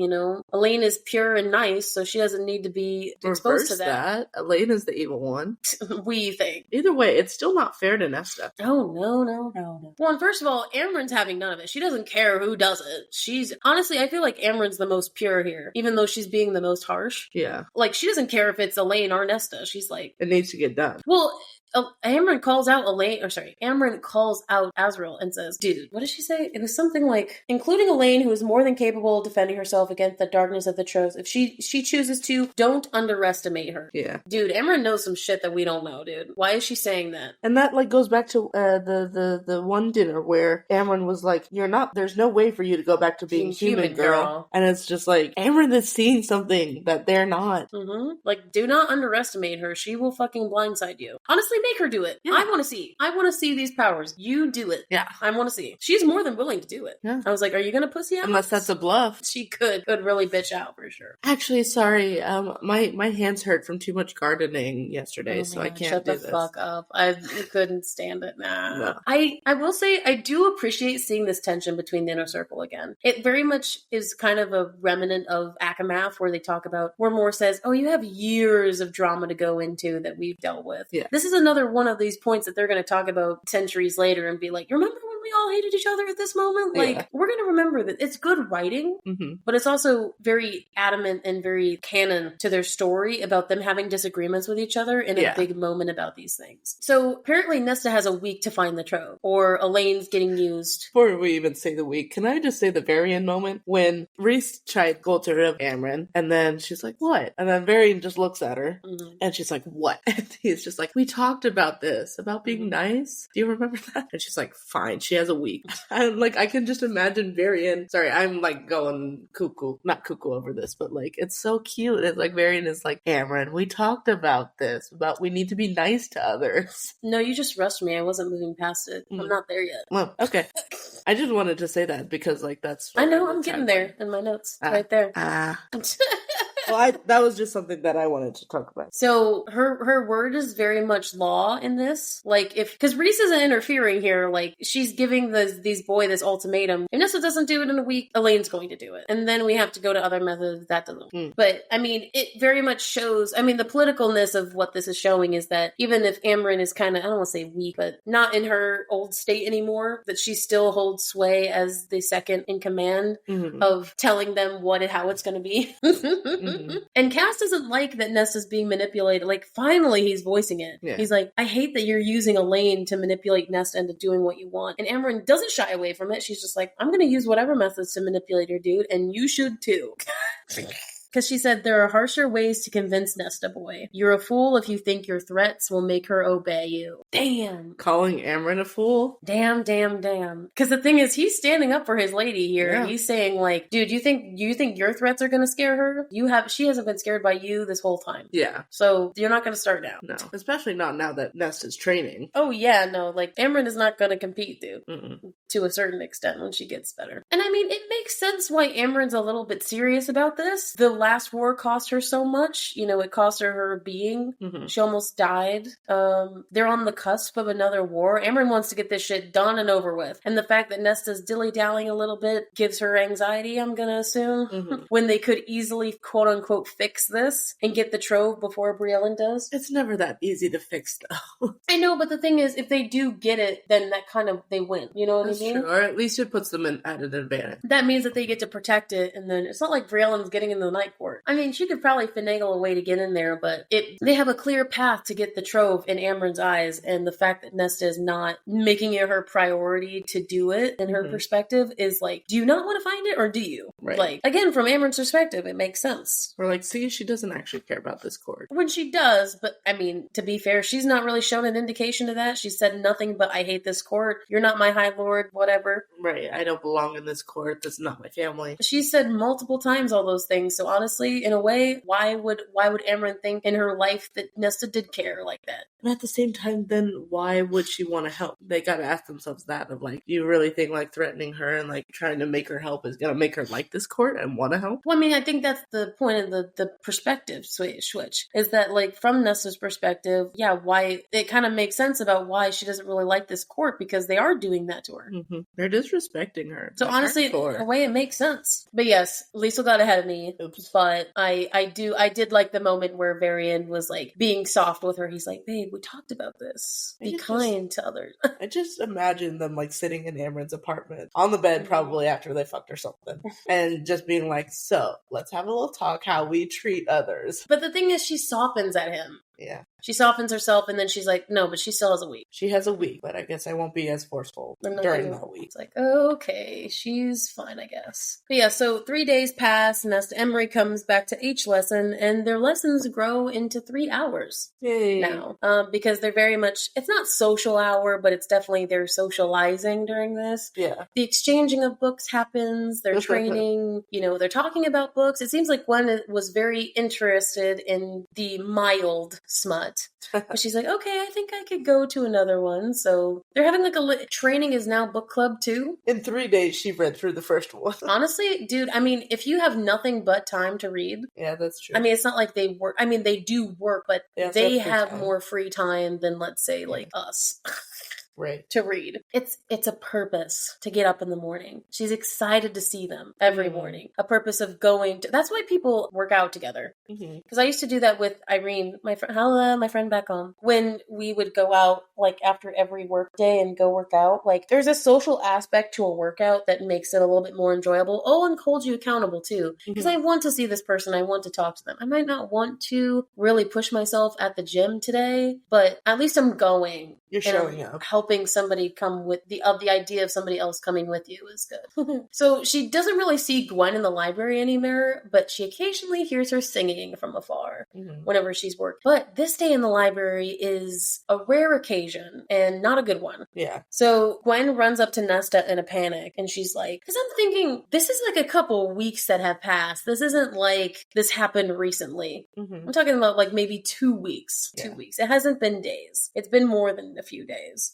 Elaine is pure and nice. So she doesn't need to be exposed to that. Elaine is the evil one. We think. Either way, it's still not fair to Nesta. Oh, no. Well, and first of all, Amren's having none of it. She doesn't care who does it. Honestly, I feel like Amren's the most pure here, even though she's being the most harsh. Yeah. Like, she doesn't care if it's Elaine or Nesta. She's like... It needs to get done. Well... Amren calls out Azrael and says, dude, what did she say? It was something like, including Elaine, who is more than capable of defending herself against the darkness of the troves. If she chooses to, don't underestimate her. Yeah. Dude, Amren knows some shit that we don't know, dude. Why is she saying that? And that, goes back to the one dinner where Amren was like, there's no way for you to go back to being human, girl. And it's just like, Amren is seeing something that they're not. Mm-hmm. Like, do not underestimate her. She will fucking blindside you. Honestly, make her do it. Yeah. I want to see these powers. You do it. Yeah. I want to see. She's more than willing to do it. Yeah. I was like, are you gonna pussy out? Unless that's a bluff. She could really bitch out for sure. Actually, sorry. My hands hurt from too much gardening yesterday, so I can't do this. Shut the fuck up. I couldn't stand it. Nah. No. I will say, I do appreciate seeing this tension between the inner circle again. It very much is kind of a remnant of Akamath, where they talk about, where Moore says, oh, you have years of drama to go into that we've dealt with. Yeah. This is another one of these points that they're going to talk about centuries later and be like, you remember when we all hated each other at this moment? Like, we're going to remember that it's good writing, but it's also very adamant and very canon to their story about them having disagreements with each other in a big moment about these things. So apparently Nesta has a week to find the trove, or Elaine's getting used. Before we even say the week, can I just say the Varian moment when Rhys tried to get rid of Amren, and then she's like, what? And then Varian just looks at her, and she's like, what? And he's just like, we talked about this, about being nice. Do you remember that? And she's like, fine, she has a week. And I can just imagine Varian, sorry, I'm going not cuckoo over this, but it's so cute. It's like Varian is like, Amren, we talked about this, about we need to be nice to others. No, you just rushed me. I wasn't moving past it. I'm not there yet. Well, okay. I just wanted to say that because that's... I know, I'm getting there in my notes. Right there. Well, that was just something that I wanted to talk about. So her word is very much law in this. Because Rhys isn't interfering here, she's giving these boy this ultimatum. If Nesta doesn't do it in a week, Elaine's going to do it. And then we have to go to other methods. That doesn't. But, it very much shows, the politicalness of what this is showing is that even if Amren is kind of, I don't want to say weak, but not in her old state anymore, that she still holds sway as the second in command of telling them how it's going to be. And Cass doesn't like that Nesta's being manipulated. Finally he's voicing it. Yeah. He's like, I hate that you're using Elaine to manipulate Nesta into doing what you want. And Amren doesn't shy away from it. She's just like, I'm going to use whatever methods to manipulate your dude, and you should too. Because she said, there are harsher ways to convince Nesta boy. You're a fool if you think your threats will make her obey you. Damn. Calling Amren a fool? Damn. Because the thing is, he's standing up for his lady here. Yeah. He's saying, like, dude, you think your threats are going to scare her? She hasn't been scared by you this whole time. Yeah. So you're not going to start now. No. Especially not now that Nesta's training. Oh, yeah, no. Like, Amren is not going to compete, dude. Mm-mm. To a certain extent when she gets better. And I mean, it makes sense why Amren's a little bit serious about this. The last war cost her so much. You know, it cost her being. Mm-hmm. She almost died. They're on the cusp of another war. Amren wants to get this shit done and over with. And the fact that Nesta's dilly-dallying a little bit gives her anxiety, I'm gonna assume. Mm-hmm. When they could easily, quote-unquote, fix this and get the trove before Briellen does. It's never that easy to fix, though. I know, but the thing is, if they do get it, then that kind of, they win. You know what I mean? True. Or at least it puts them at an advantage. That means that they get to protect it, and then it's not like Briellen's getting into the night court. I mean, she could probably finagle a way to get in there, but they have a clear path to get the trove in Amren's eyes, and the fact that Nesta is not making it her priority to do it, in her perspective, is like, do you not want to find it, or do you? Right. Like, again, from Amren's perspective, it makes sense. We're like, see, she doesn't actually care about this court. When she does, but I mean, to be fair, she's not really shown an indication of that. She said nothing but, I hate this court, you're not my high lord, whatever. Right, I don't belong in this court. That's not my family. She said multiple times all those things. So honestly, in a way, why would Amren think in her life that Nesta did care like that? But at the same time, then why would she want to help? They gotta ask themselves that of like, do you really think like threatening her and like trying to make her help is gonna make her like this court and want to help? Well, I mean, I think that's the point of the perspective switch is that like from Nesta's perspective, yeah, why it kind of makes sense about why she doesn't really like this court because they are doing that to her. Mm-hmm. They're disrespecting her. So honestly, in a way, it makes sense. But yes, Liesl got ahead of me. Oops. But I did like the moment where Varian was like being soft with her. He's like, babe, we talked about this. Be kind to others. I just imagine them like sitting in Amren's apartment on the bed probably after they fucked or something and just being like, so let's have a little talk how we treat others. But the thing is, she softens at him. Yeah. She softens herself and then she's like, no, but she still has a week. She has a week, but I guess I won't be as forceful during that week. It's like, okay, she's fine, I guess. But yeah, so 3 days pass, Nesta Emery comes back to H lesson, and their lessons grow into 3 hours. Yay. Now. Because they're very much, it's not social hour, but it's definitely they're socializing during this. Yeah. The exchanging of books happens, they're training, they're talking about books. It seems like Gwen was very interested in the mild smut. But she's like, okay, I think I could go to another one. So they're having like training is now book club too. In 3 days, she read through the first one. Honestly, dude, I mean, if you have nothing but time to read. Yeah, that's true. I mean, it's not like they work. I mean, they do work, but they have more free time than, let's say, like us. Right. To read. It's a purpose to get up in the morning. She's excited to see them every morning. A purpose of going to, that's why people work out together. Because I used to do that with Irene, my friend back home. When we would go out like after every work day and go work out, like there's a social aspect to a workout that makes it a little bit more enjoyable. Oh, and holds you accountable too. Because I want to see this person. I want to talk to them. I might not want to really push myself at the gym today, but at least I'm going. You're showing up. Helping somebody come with the idea of somebody else coming with you is good. So she doesn't really see Gwen in the library anymore, but she occasionally hears her singing from afar whenever she's working. But this day in the library is a rare occasion and not a good one. Yeah. So Gwen runs up to Nesta in a panic and she's like, because I'm thinking this is like a couple weeks that have passed. This isn't like this happened recently. I'm talking about like maybe 2 weeks. Yeah. 2 weeks. It hasn't been days. It's been more than a few days.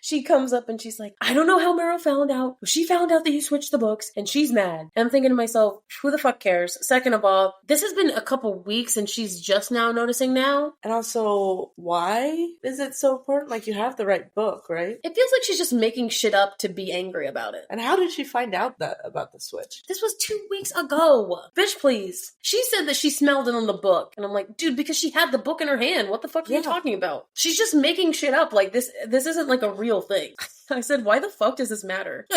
She comes up and she's like, I don't know how Meryl found out, but she found out that you switched the books and she's mad. And I'm thinking to myself, who the fuck cares? Second of all, this has been a couple weeks and she's just now noticing now. And also, why is it so important? Like, you have the right book, right? It feels like she's just making shit up to be angry about it. And how did she find out that about the switch? This was 2 weeks ago. Bitch, please. She said that she smelled it on the book. And I'm like, dude, because she had the book in her hand. What the fuck are you talking about? She's just making shit up. Like, this isn't like a real thing. I said, why the fuck does this matter?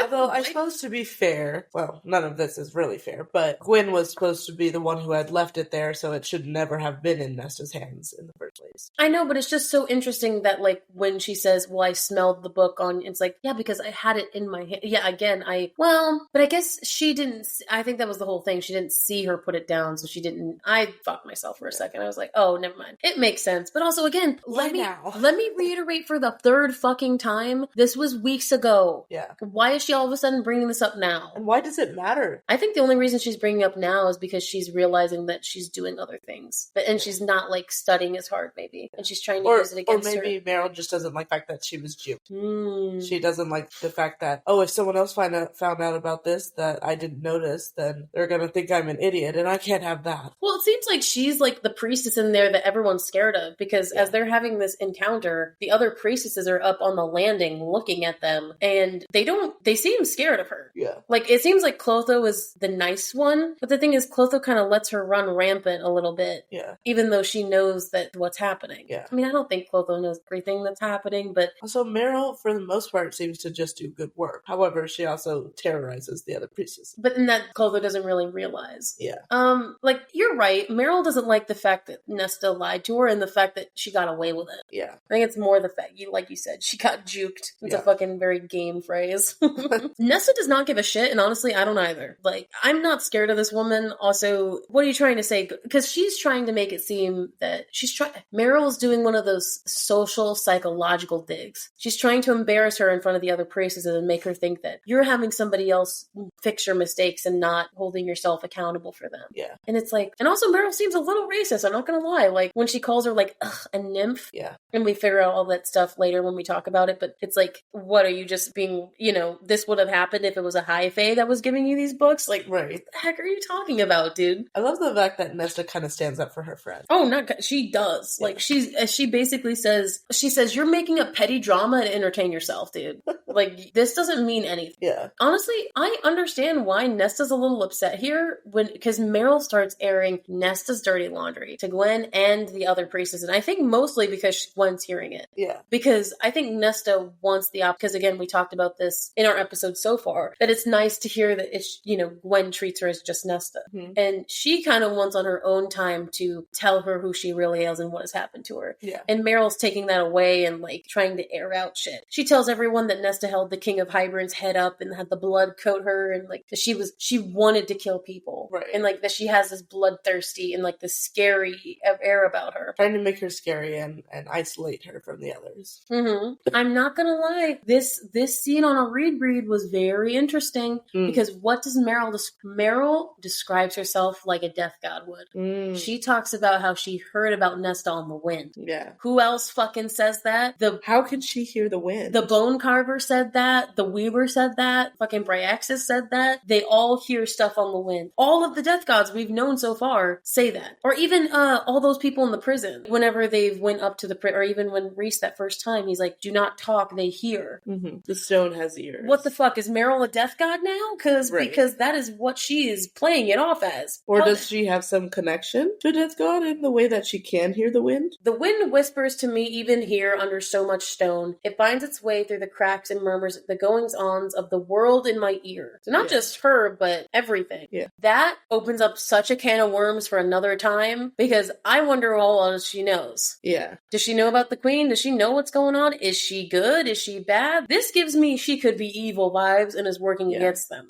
Although I suppose to be fair, well, none of this is really fair, but Gwen was supposed to be the one who had left it there, so it should never have been in Nesta's hands in the first place. I know, but it's just so interesting that, like, when she says, well, I smelled the book on, it's like, yeah, because I had it in my hand. Yeah, again, but I guess she didn't, I think that was the whole thing. She didn't see her put it down, so she didn't, I fucked myself for a second. I was like, oh, never mind. It makes sense. But also, again, let me reiterate for the third fucking time, this was weeks ago. Yeah. Why is she all of a sudden bringing this up now? And why does it matter? I think the only reason she's bringing it up now is because she's realizing that she's doing other things. And she's not, like, studying as hard, maybe. And she's trying to use it against her. Or maybe Meryl just doesn't like the fact that she was duped. She doesn't like the fact that, if someone else found out about this that I didn't notice, then they're gonna think I'm an idiot, and I can't have that. Well, it seems like she's, like, the priestess in there that everyone's scared of, because as they're having this encounter, the other priestesses are up on the landing looking at them, and they seem scared of her. Yeah. Like, it seems like Clotho is the nice one, but the thing is, Clotho kind of lets her run rampant a little bit. Yeah. Even though she knows that what's happening. Yeah. I mean, I don't think Clotho knows everything that's happening, but... Also, Meryl, for the most part, seems to just do good work. However, she also terrorizes the other priestesses. But in that, Clotho doesn't really realize. Yeah. Like, you're right. Meryl doesn't like the fact that Nesta lied to her and the fact that she got away with it. Yeah. I think it's more the fact, like you said, she got juked. It's a fucking very game phrase. Nesta does not give a shit, and honestly, I don't either. Like, I'm not scared of this woman. Also, what are you trying to say? Because she's trying to make it seem that Meryl's doing one of those social psychological digs. She's trying to embarrass her in front of the other priestesses and make her think that you're having somebody else fix your mistakes and not holding yourself accountable for them. Yeah. And it's like, and also Meryl seems a little racist, I'm not gonna lie. Like, when she calls her, like, a nymph. Yeah. And we figure out all that stuff later when we talk about it, but it's like, what are you just being, this would have happened if it was a high fae that was giving you these books? Like, right. What the heck are you talking about, dude? I love the fact that Nesta kind of stands up for her friend. Oh, she does. Yeah. Like, she basically says, you're making a petty drama to entertain yourself, dude. Like, this doesn't mean anything. Yeah. Honestly, I understand why Nesta's a little upset here because Meryl starts airing Nesta's dirty laundry to Gwen and the other priestess. And I think mostly because Gwen's hearing it. Yeah. Because I think Nesta wants because again, we talked about this in our episode so far, that it's nice to hear that Gwen treats her as just Nesta. Mm-hmm. And she kind of wants on her own time to tell her who she really is and what has happened to her. Yeah. And Meryl's taking that away and, like, trying to air out shit. She tells everyone that Nesta held the King of Hybern's head up and had the blood coat her, and, like, that she wanted to kill people. Right. And, like, that she has this bloodthirsty and, like, this scary air about her. Trying to make her scary and isolate her from the others. Mm-hmm. I'm not gonna lie. This scene on a reread was very interesting because what does Meryl Meryl describes herself like a death god would. She talks about how she heard about Nesta on the wind. Yeah. Who else fucking says that? How can she hear the wind? The Bone Carver said that. The Weaver said that. Fucking Bryaxis said that. They all hear stuff on the wind. All of the death gods we've known so far say that. Or even all those people in the prison. Whenever they went up to the or even when Reese that first time, he's like, do not talk, they hear. Mm-hmm. The stone has ears. What the fuck? Is Meryl a death god now? Because that is what she is playing it off as. Or does she have some connection to death god in the way that she can hear the wind? The wind whispers to me even here under so much stone. It finds its way through the cracks and murmurs the goings-ons of the world in my ear. So not just her, but everything. Yeah. That opens up such a can of worms for another time, because I wonder all else she knows. Yeah. Does she know about the queen? Does she know what's going on? Is she good? Is she bad? This gives me she could be evil vibes and is working against them.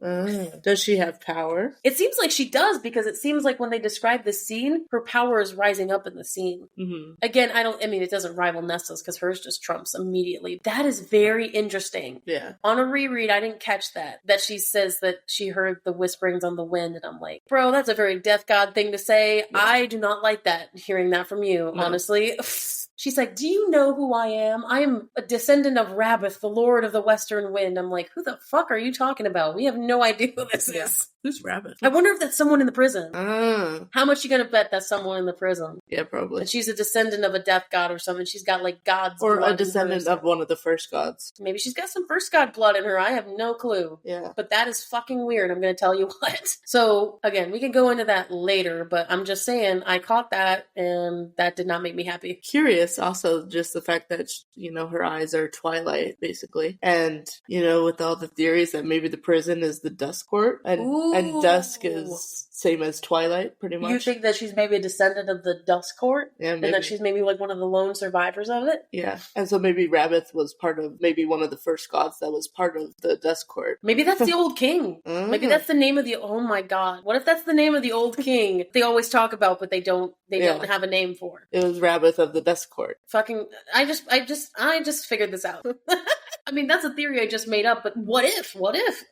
Does she have power? It seems like she does, because it seems like when they describe this scene, her power is rising up in the scene. Mm-hmm. Again, it doesn't rival Nesta's because hers just trumps immediately. That is very interesting. Yeah. On a reread, I didn't catch that she says that she heard the whisperings on the wind, and I'm like, bro, that's a very death god thing to say. Yeah. I do not like that, hearing that from you, honestly. She's like, do you know who I am? I am a descendant of Rabbath, the Lord of the Western Wind. I'm like, who the fuck are you talking about? We have no idea who this is. Who's Rabbit? I wonder if that's someone in the prison. Ah. How much you gonna bet that's someone in the prison? Yeah, probably. And she's a descendant of a death god or something. She's got like God's or blood a descendant of one of the first gods. Maybe she's got some first god blood in her. I have no clue. Yeah. But that is fucking weird. I'm gonna tell you what. So again, we can go into that later, but I'm just saying I caught that and that did not make me happy. Curious also just the fact that, her eyes are twilight, basically. And, with all the theories that maybe the prison is the dusk court and dusk is same as twilight, pretty much. You think that she's maybe a descendant of the dusk court? Yeah, maybe. And that she's maybe like one of the lone survivors of it? Yeah. And so maybe Rabbath was part of, maybe one of the first gods that was part of the dusk court. Maybe that's the old king. Maybe that's the name of the, oh my god. What if that's the name of the old king they always talk about, but they don't have a name for? It was Rabbath of the dusk court. Fucking, I just figured this out. I mean, that's a theory I just made up, but what if?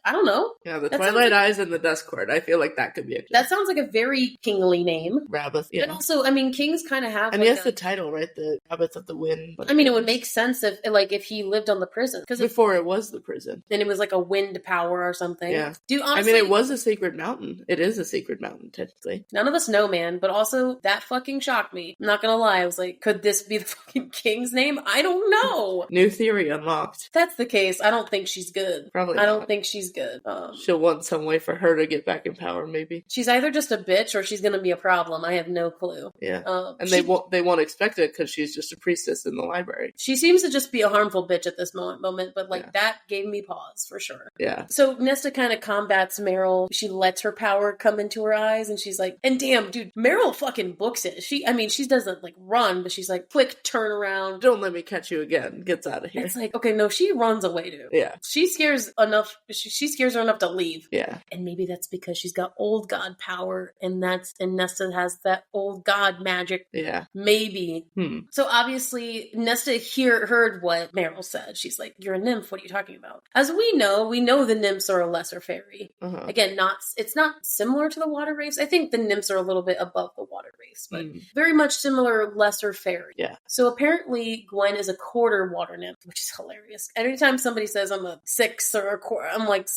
I don't know. Yeah, the Twilight Eyes and the Dusk Court. I feel like that could be a That sounds like a very kingly name. Rabbath, yeah. And also, I mean, kings kind of have... And he has the title, right? The Rabbath of the Wind. I mean, it would make sense if he lived on the prison. Because before it was the prison. Then it was like a wind power or something. Yeah. Dude, honestly... I mean, it was a sacred mountain. It is a sacred mountain, technically. None of us know, man. But also, that fucking shocked me. I'm not gonna lie. I was like, could this be the fucking king's name? I don't know. New theory unlocked. If that's the case, I don't think she's good. Probably I don't think she's good. She'll want some way for her to get back in power, maybe. She's either just a bitch or she's gonna be a problem. I have no clue. Yeah. And they won't expect it because she's just a priestess in the library. She seems to just be a harmful bitch at this moment, but that gave me pause for sure. Yeah. So Nesta kind of combats Meryl. She lets her power come into her eyes and she's like, and damn, dude, Meryl fucking books it. She doesn't like run, but she's like, quick turnaround. Don't let me catch you again. Gets out of here. It's like, okay, no, she runs away, dude. Yeah. She scares her enough to leave. Yeah. And maybe that's because she's got old god power and Nesta has that old god magic. Yeah. Maybe. So obviously Nesta heard what Meryl said. She's like, you're a nymph. What are you talking about? As we know the nymphs are a lesser fairy. Uh-huh. Again, it's not similar to the water wraiths. I think the nymphs are a little bit above the water wraiths, but very much similar lesser fairy. Yeah. So apparently Gwen is a quarter water nymph, which is hilarious. Anytime somebody says I'm a 6 or a quarter, I'm like,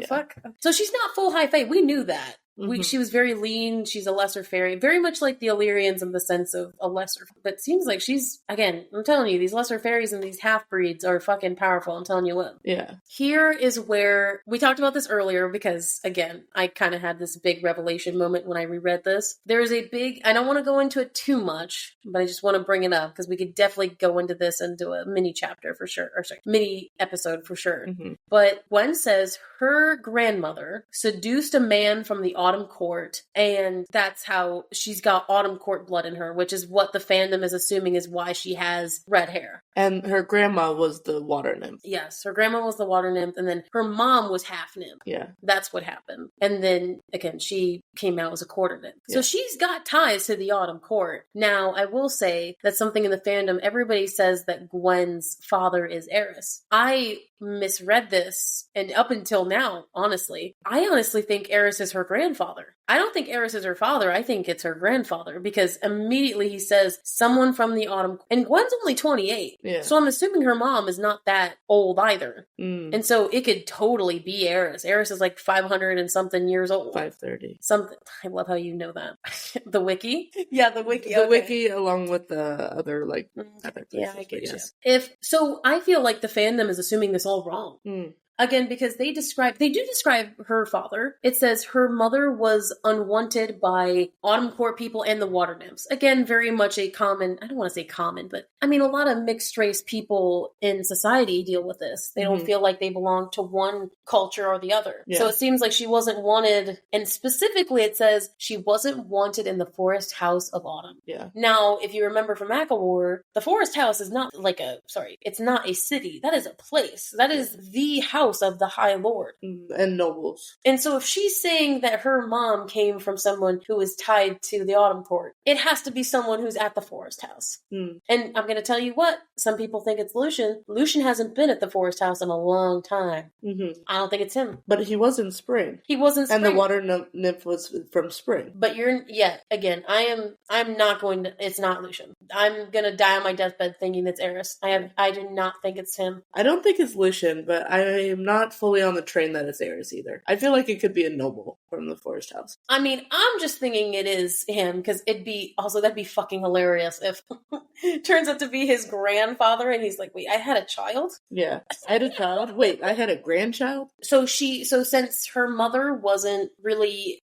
fuck. So she's not full high fae. We knew that. She was very lean. She's a lesser fairy, very much like the Illyrians in the sense of a lesser. But it seems like again, I'm telling you, these lesser fairies and these half-breeds are fucking powerful. I'm telling you what. Yeah. Here is where, we talked about this earlier because, again, I kind of had this big revelation moment when I reread this. There is a big, I don't want to go into it too much, but I just want to bring it up because we could definitely go into this and do a mini chapter for sure, mini episode for sure. But Gwen says her grandmother seduced a man from the Autumn Court, and that's how she's got Autumn Court blood in her, which is what the fandom is assuming is why she has red hair. And her grandma was the water nymph. Yes, her grandma was the water nymph, and then her mom was half nymph. Yeah. That's what happened. And then, again, she came out as a quarter nymph. Yeah. So she's got ties to the Autumn Court. Now, I will say that something in the fandom, everybody says that Gwen's father is Eris. I misread this, and up until now, honestly, I honestly think Eris is her grandfather. I don't think Eris is her father. I think it's her grandfather because immediately he says someone from the Autumn, and Gwen's only 28. Yeah. So I'm assuming her mom is not that old either. And so it could totally be Eris. Eris is like 500 and something years old. 530. Something. I love how you know that. The wiki? Yeah, the wiki. The wiki along with the other other places. Yeah, I get you. So I feel like the fandom is assuming this all wrong. Again, because they do describe her father. It says her mother was unwanted by Autumn Court people and the water nymphs. Again, very much a common, I don't want to say common, but I mean, a lot of mixed race people in society deal with this. They don't feel like they belong to one culture or the other. Yeah. So it seems like she wasn't wanted, and specifically it says she wasn't wanted in the Forest House of Autumn. Yeah. Now, if you remember from McElwar, the Forest House is not it's not a city. That is a place. That is the house of the High Lord. And nobles. And so if she's saying that her mom came from someone who is tied to the Autumn Court, it has to be someone who's at the Forest House. And I'm going to tell you what, some people think it's Lucian. Lucian hasn't been at the Forest House in a long time. I don't think it's him. But he was in Spring. He was in Spring. And the water nymph was from Spring. But again, I'm not going to, it's not Lucian. I'm going to die on my deathbed thinking it's Eris. I do not think it's him. I don't think it's Lucian, but I am not fully on the train that it's Aerys either. I feel like it could be a noble from the Forest House. I mean, I'm just thinking it is him, because that'd be fucking hilarious if it turns out to be his grandfather and he's like, wait, I had a child? Yeah. I had a child? Wait, I had a grandchild? So since her mother wasn't really,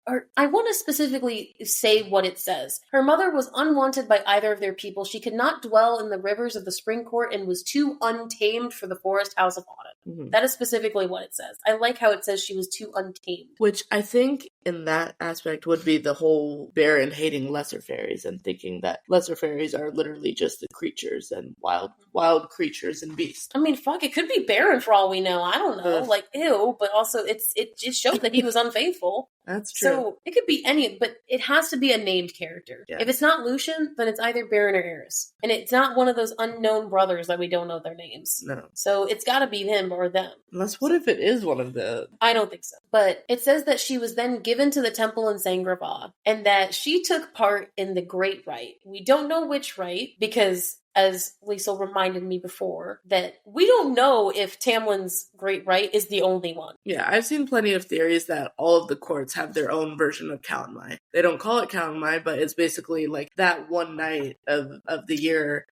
or I want to specifically say what it says. Her mother was unwanted by either of their people. She could not dwell in the rivers of the Spring Court and was too untamed for the Forest House of Autumn. Mm-hmm. That is specifically what it says. I like how it says she was too untamed. Which I think in that aspect would be the whole Baron hating lesser fairies and thinking that lesser fairies are literally just the creatures and wild creatures and beasts. I mean, fuck, it could be Baron for all we know. I don't know. Like, ew, but also it just showed that he was unfaithful. That's true. So it could be any, but it has to be a named character. Yeah. If it's not Lucian, then it's either Baron or Aerys. And it's not one of those unknown brothers that we don't know their names. No. So it's got to be him or them. Unless, what if it is one of the... I don't think so. But it says that she was then given to the temple in Sangrava, and that she took part in the Great Rite. We don't know which rite, because... as Liesl reminded me before, that we don't know if Tamlin's Great Rite is the only one. Yeah, I've seen plenty of theories that all of the courts have their own version of Calanmai. They don't call it Calanmai, but it's basically like that one night of the year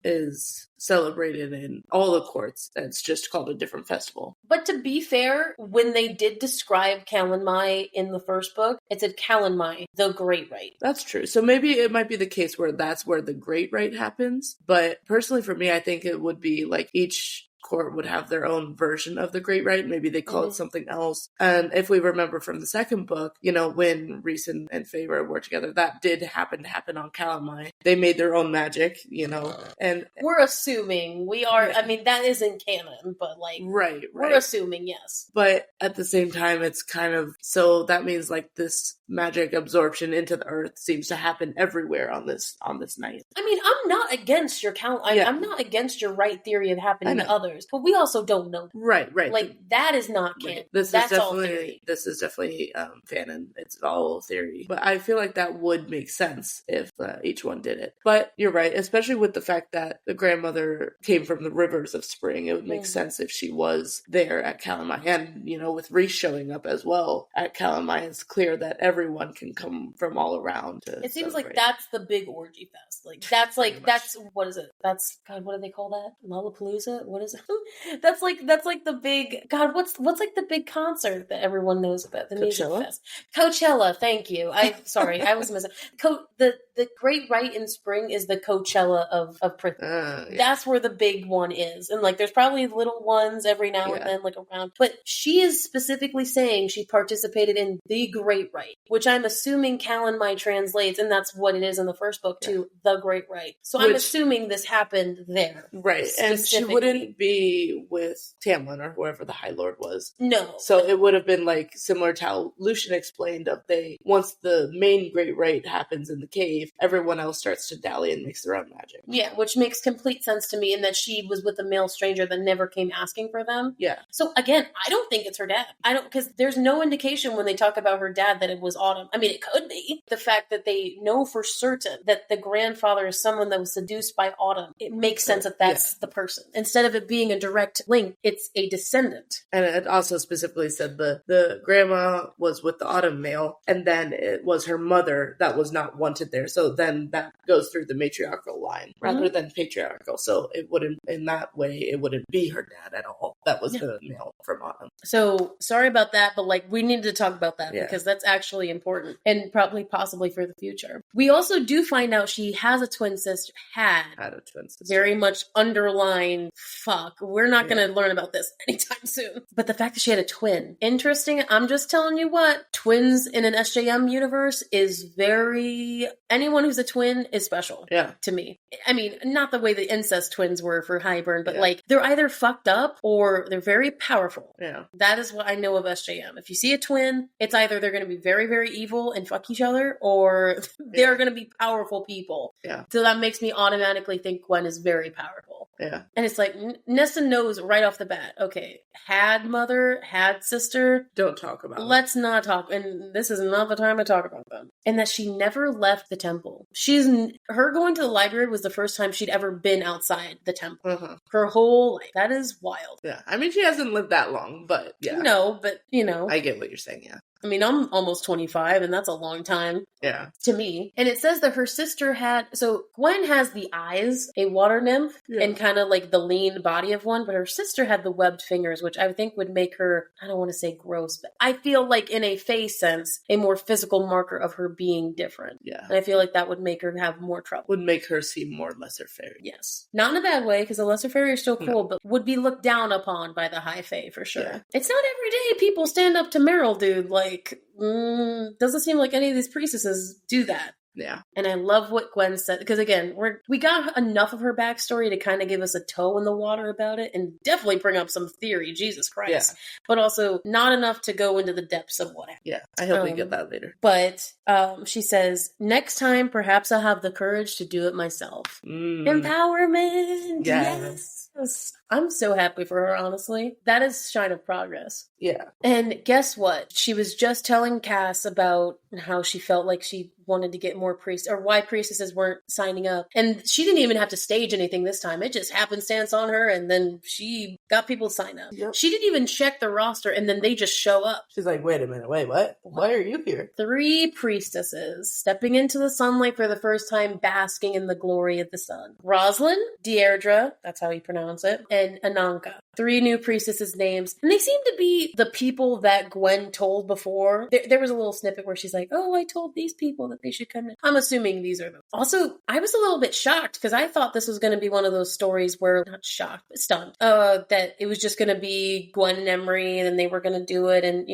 is celebrated in all the courts. It's just called a different festival. But to be fair, when they did describe Calanmai in the first book, it said Calanmai, the Great Rite. That's true. So maybe it might be the case where that's where the Great Rite happens. But personally for me, I think it would be like each court would have their own version of the Great Rite. Maybe they call it something else. And if we remember from the second book, you know, when Rhys and Feyre were together, that did happen on Calanmai. They made their own magic, you know, and we're assuming we are. Yeah. I mean, that isn't canon, but like, right. We're assuming, yes. But at the same time, it's kind of, so that means like this magic absorption into the earth seems to happen everywhere on this night. I mean, I'm not against your I'm not against your right theory of happening to others, but we also don't know. Right. Like, that is not canon. This is definitely canon. It's all theory. But I feel like that would make sense if each one did it. But you're right, especially with the fact that the grandmother came from the rivers of spring. It would make sense if she was there at Calanmai. And, you know, with Rhys showing up as well at Calanmai, it's clear that everyone can come from all around to It seems celebrate. like that's the big orgy fest. That's what is it? That's, God, what do they call that? Lollapalooza? What is it? That's like the big, God, what's like the big concert that everyone knows about? The music fest. Coachella, thank you. I was missing. The Great Rite in spring is the Coachella of Prithia. Yeah. That's where the big one is. And like there's probably little ones every now and then like around. But she is specifically saying she participated in the Great Rite, which I'm assuming Calanmai translates, and that's what it is in the first book, to the Great Rite. So I'm assuming this happened there. Right. And she wouldn't be with Tamlin or whoever the High Lord was. No. So it would have been like similar to how Lucian explained once the main Great Rite happens in the cave, everyone else starts to dally and makes their own magic. Yeah, which makes complete sense to me in that she was with a male stranger that never came asking for them. Yeah. So again, I don't think it's her dad. Because there's no indication when they talk about her dad that it was Autumn. I mean, it could be. The fact that they know for certain that the grandfather is someone that was seduced by Autumn, it makes sense that that's the person. Instead of it being a direct link, it's a descendant. And it also specifically said the grandma was with the Autumn male, and then it was her mother that was not wanted there. So then that goes through the matriarchal line rather than patriarchal. So it wouldn't, in that way, it wouldn't be her dad at all. That was the male from Autumn. So sorry about that, but like we need to talk about that because that's actually important and probably possibly for the future. We also do find out she has a twin sister. Had a twin sister. Very much underlined. Fuck, we're not going to learn about this anytime soon. But the fact that she had a twin, interesting. I'm just telling you what, twins in an SJM universe is very. Anyone who's a twin is special. Yeah, to me. I mean, not the way the incest twins were for Hybern, but like they're either fucked up or they're very powerful. Yeah, that is what I know of SJM. If you see a twin, it's either they're going to be very, very evil and fuck each other, or they're going to be powerful people. Yeah. So that makes me automatically think Gwen is very powerful. Yeah. And it's like, Nesta knows right off the bat, okay, had mother, had sister. Don't talk about Let's not talk. And this is not the time to talk about them. And that she never left the temple. Her going to the library was the first time she'd ever been outside the temple. Uh-huh. Her whole life. That is wild. Yeah. I mean, she hasn't lived that long, but yeah. No, but I get what you're saying, yeah. I mean, I'm almost 25, and that's a long time. Yeah. To me. And it says that her sister so Gwen has the eyes, a water nymph, and kind of like the lean body of one, but her sister had the webbed fingers, which I think would make her, I don't want to say gross, but I feel like in a face sense, a more physical marker of her being different. Yeah. And I feel like that would make her have more trouble. Would make her seem more lesser fairy. Yes. Not in a bad way, because the lesser fairy is still cool, but would be looked down upon by the high fae for sure. Yeah. It's not every day people stand up to Meryl, dude. Like, doesn't seem like any of these priestesses do that. Yeah. And I love what Gwen said, because again, we got enough of her backstory to kind of give us a toe in the water about it and definitely bring up some theory, Jesus Christ. Yeah. But also not enough to go into the depths of what happened. Yeah, I hope we get that later. But she says, next time, perhaps I'll have the courage to do it myself. Empowerment! Yes! I'm so happy for her, honestly. That is sign of progress. Yeah. And guess what? She was just telling Cass about how she felt like she wanted to get more priests, or why priestesses weren't signing up. And she didn't even have to stage anything this time. It just happenstance on her, and then she got people to sign up. Yep. She didn't even check the roster, and then they just show up. She's like, wait a minute, wait, what? Why are you here? 3 priestesses stepping into the sunlight for the first time, basking in the glory of the sun. Rosalind, Deirdre, that's how you pronounce it, and Ananka. 3 new priestesses' names. And they seem to be the people that Gwen told before. There was a little snippet where she's like, oh, I told these people that they should come in. I'm assuming these are them. Also, I was a little bit shocked because I thought this was going to be one of those stories where, not shocked, but stunned, that it was just going to be Gwen and Emery and then they were going to do it. And,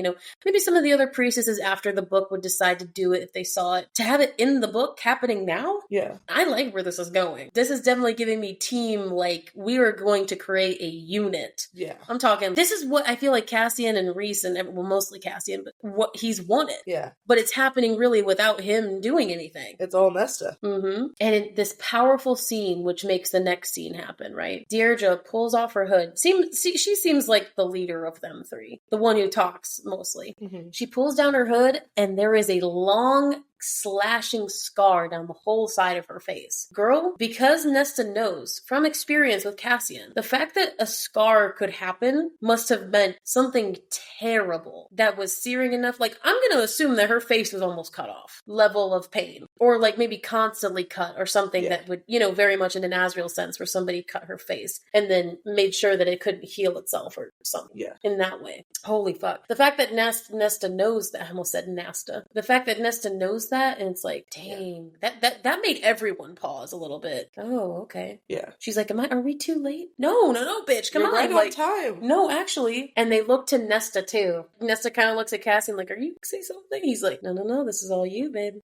maybe some of the other priestesses after the book would decide to do it if they saw it. To have it in the book happening now? Yeah. I like where this is going. This is definitely giving me team, like, we are going to create a unit. Yeah. I'm talking, this is what I feel like Cassian and Rhys, and well, mostly Cassian, but what he's wanted. Yeah. But it's happening really without him doing anything. It's all Nesta. Mm-hmm. And this powerful scene, which makes the next scene happen, right? Deirdre pulls off her hood. She seems like the leader of them 3. The one who talks mostly. Mm-hmm. She pulls down her hood, and there is a long slashing scar down the whole side of her face. Girl, because Nesta knows from experience with Cassian, the fact that a scar could happen must have meant something terrible that was searing enough. Like, I'm going to assume that her face was almost cut off level of pain, or like maybe constantly cut or something that would, very much in an Asriel sense where somebody cut her face and then made sure that it couldn't heal itself or something in that way. Holy fuck. The fact that Nesta knows that, I almost said Nasta. The fact that Nesta knows that, and it's like, dang, that made everyone pause a little bit. Oh, okay. Yeah. She's like, are we too late? No, bitch, come You're on. right on time. No, actually. And they look to Nesta too. Nesta kind of looks at Cassie and like, are you say something? He's like, no, this is all you, babe.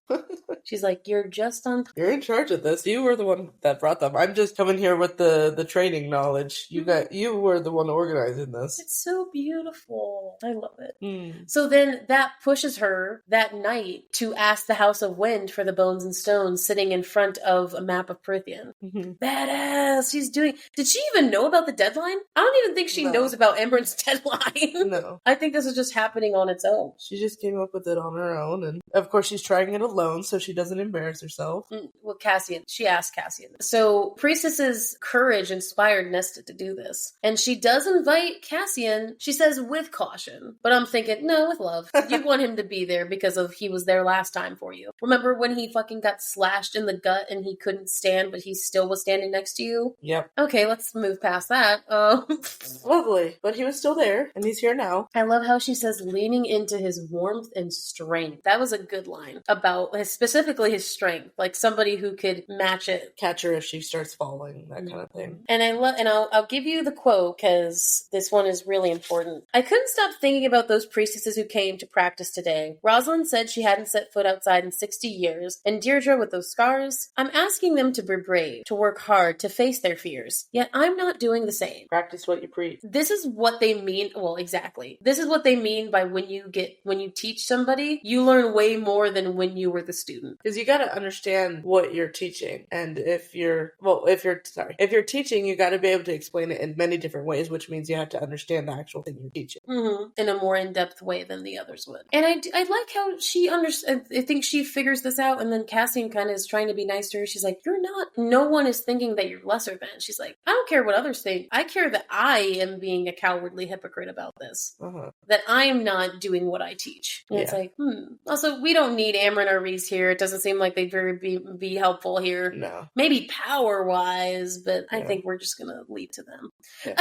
She's like, you're just on You're in charge of this. You were the one that brought them. I'm just coming here with the training knowledge. You were the one organizing this. It's so beautiful. I love it. Mm. So then that pushes her that night to ask the House of Wind for the bones and stones sitting in front of a map of Prithian. Mm-hmm. Badass. Did she even know about the deadline? I don't even think she knows about Emran's deadline. No. I think this is just happening on its own. She just came up with it on her own. And of course she's trying it alone so she doesn't embarrass herself. Well, she asked Cassian. So Priestess's courage inspired Nesta to do this. And she does invite Cassian, she says with caution. But I'm thinking, no, with love. You want him to be there because he was there last time for you. Remember when he fucking got slashed in the gut and he couldn't stand, but he still was standing next to you? Yep. Okay, let's move past that. Lovely. But he was still there, and he's here now. I love how she says leaning into his warmth and strength. That was a good line about specifically his strength, like somebody who could match it. Catch her if she starts falling, that kind of thing. And I'll give you the quote because this one is really important. I couldn't stop thinking about those priestesses who came to practice today. Rosalind said she hadn't set foot outside outside in 60 years, and Deirdre with those scars, I'm asking them to be brave, to work hard, to face their fears. Yet I'm not doing the same. Practice what you preach. This is what they mean. Well, exactly. This is what they mean by when you teach somebody, you learn way more than when you were the student. Because you got to understand what you're teaching. And if you're teaching, you got to be able to explain it in many different ways, which means you have to understand the actual thing you're teaching. Mm-hmm. In a more in-depth way than the others would. And I like how she understands. I think she figures this out, and then Cassian kind of is trying to be nice to her. She's like, no one is thinking that you're lesser than. She's like, I don't care what others think. I care that I am being a cowardly hypocrite about this. That I'm not doing what I teach. And it's like, Also, we don't need Amryn or Rhys here. It doesn't seem like they'd be helpful here. No. Maybe power-wise, but I think we're just gonna leave to them. Yeah.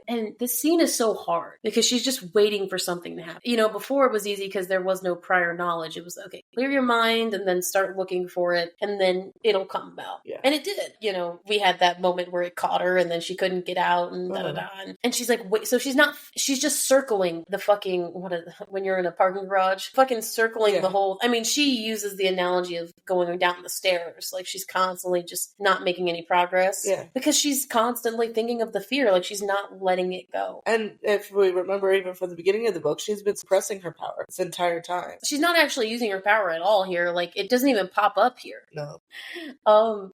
And this scene is so hard because she's just waiting for something to happen. Before it was easy because there was no prior knowledge. It was, okay, clear your mind and then start looking for it, and then it'll come about. Yeah. And it did. We had that moment where it caught her and then she couldn't get out and da-da-da. And she's like, wait, so she's just circling the fucking, when you're in a parking garage, fucking circling the whole, she uses the analogy of going down the stairs. Like, she's constantly just not making any progress. Yeah. Because she's constantly thinking of the fear. Like, she's not letting it go. And if we remember, even from the beginning of the book, she's been suppressing her power this entire time. She's not actually using her power at all here. Like, it doesn't even pop up here. No.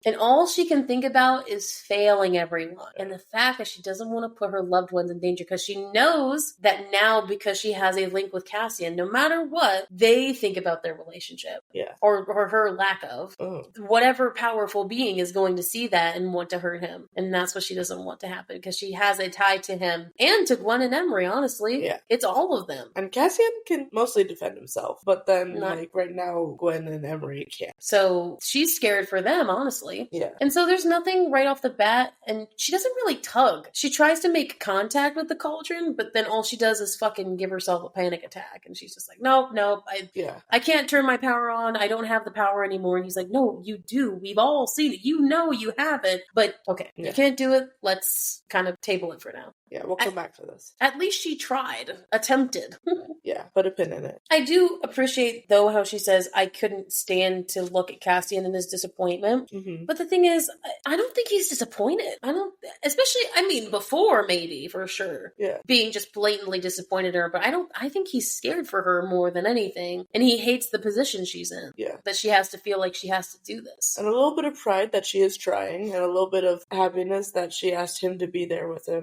And all she can think about is failing everyone. And the fact that she doesn't want to put her loved ones in danger because she knows that now, because she has a link with Cassian, no matter what, they think about their relationship. Yeah. Or her lack of. Whatever powerful being is going to see that and want to hurt him. And that's what she doesn't want to happen because she has a tie to him and to Gwen and Emery, honestly. Yeah. It's all of them. And Cassian can mostly defend himself, but then, right now, Gwen and Emery can't. So she's scared for them, honestly. Yeah. And so there's nothing right off the bat, and she doesn't really tug. She tries to make contact with the cauldron, but then all she does is fucking give herself a panic attack. And she's just like, nope, I can't turn my power on. I don't have the power anymore. And he's like, no, you do. We've all seen it. You have it. But, okay, you can't do it. Let's kind of table it for now. Yeah, we'll come back to this. At least she tried. Attempted. Yeah, put a pin in it. I do appreciate, though, how she says, I couldn't stand to look at Cassian and his disappointment. Mm-hmm. But the thing is, I don't think he's disappointed. Before, maybe, for sure. Yeah. Being just blatantly disappointed in her. But I think he's scared for her more than anything. And he hates the position she's in. Yeah. That she has to feel like she has to do this. And a little bit of pride that she is trying. And a little bit of happiness that she asked him to be there with her.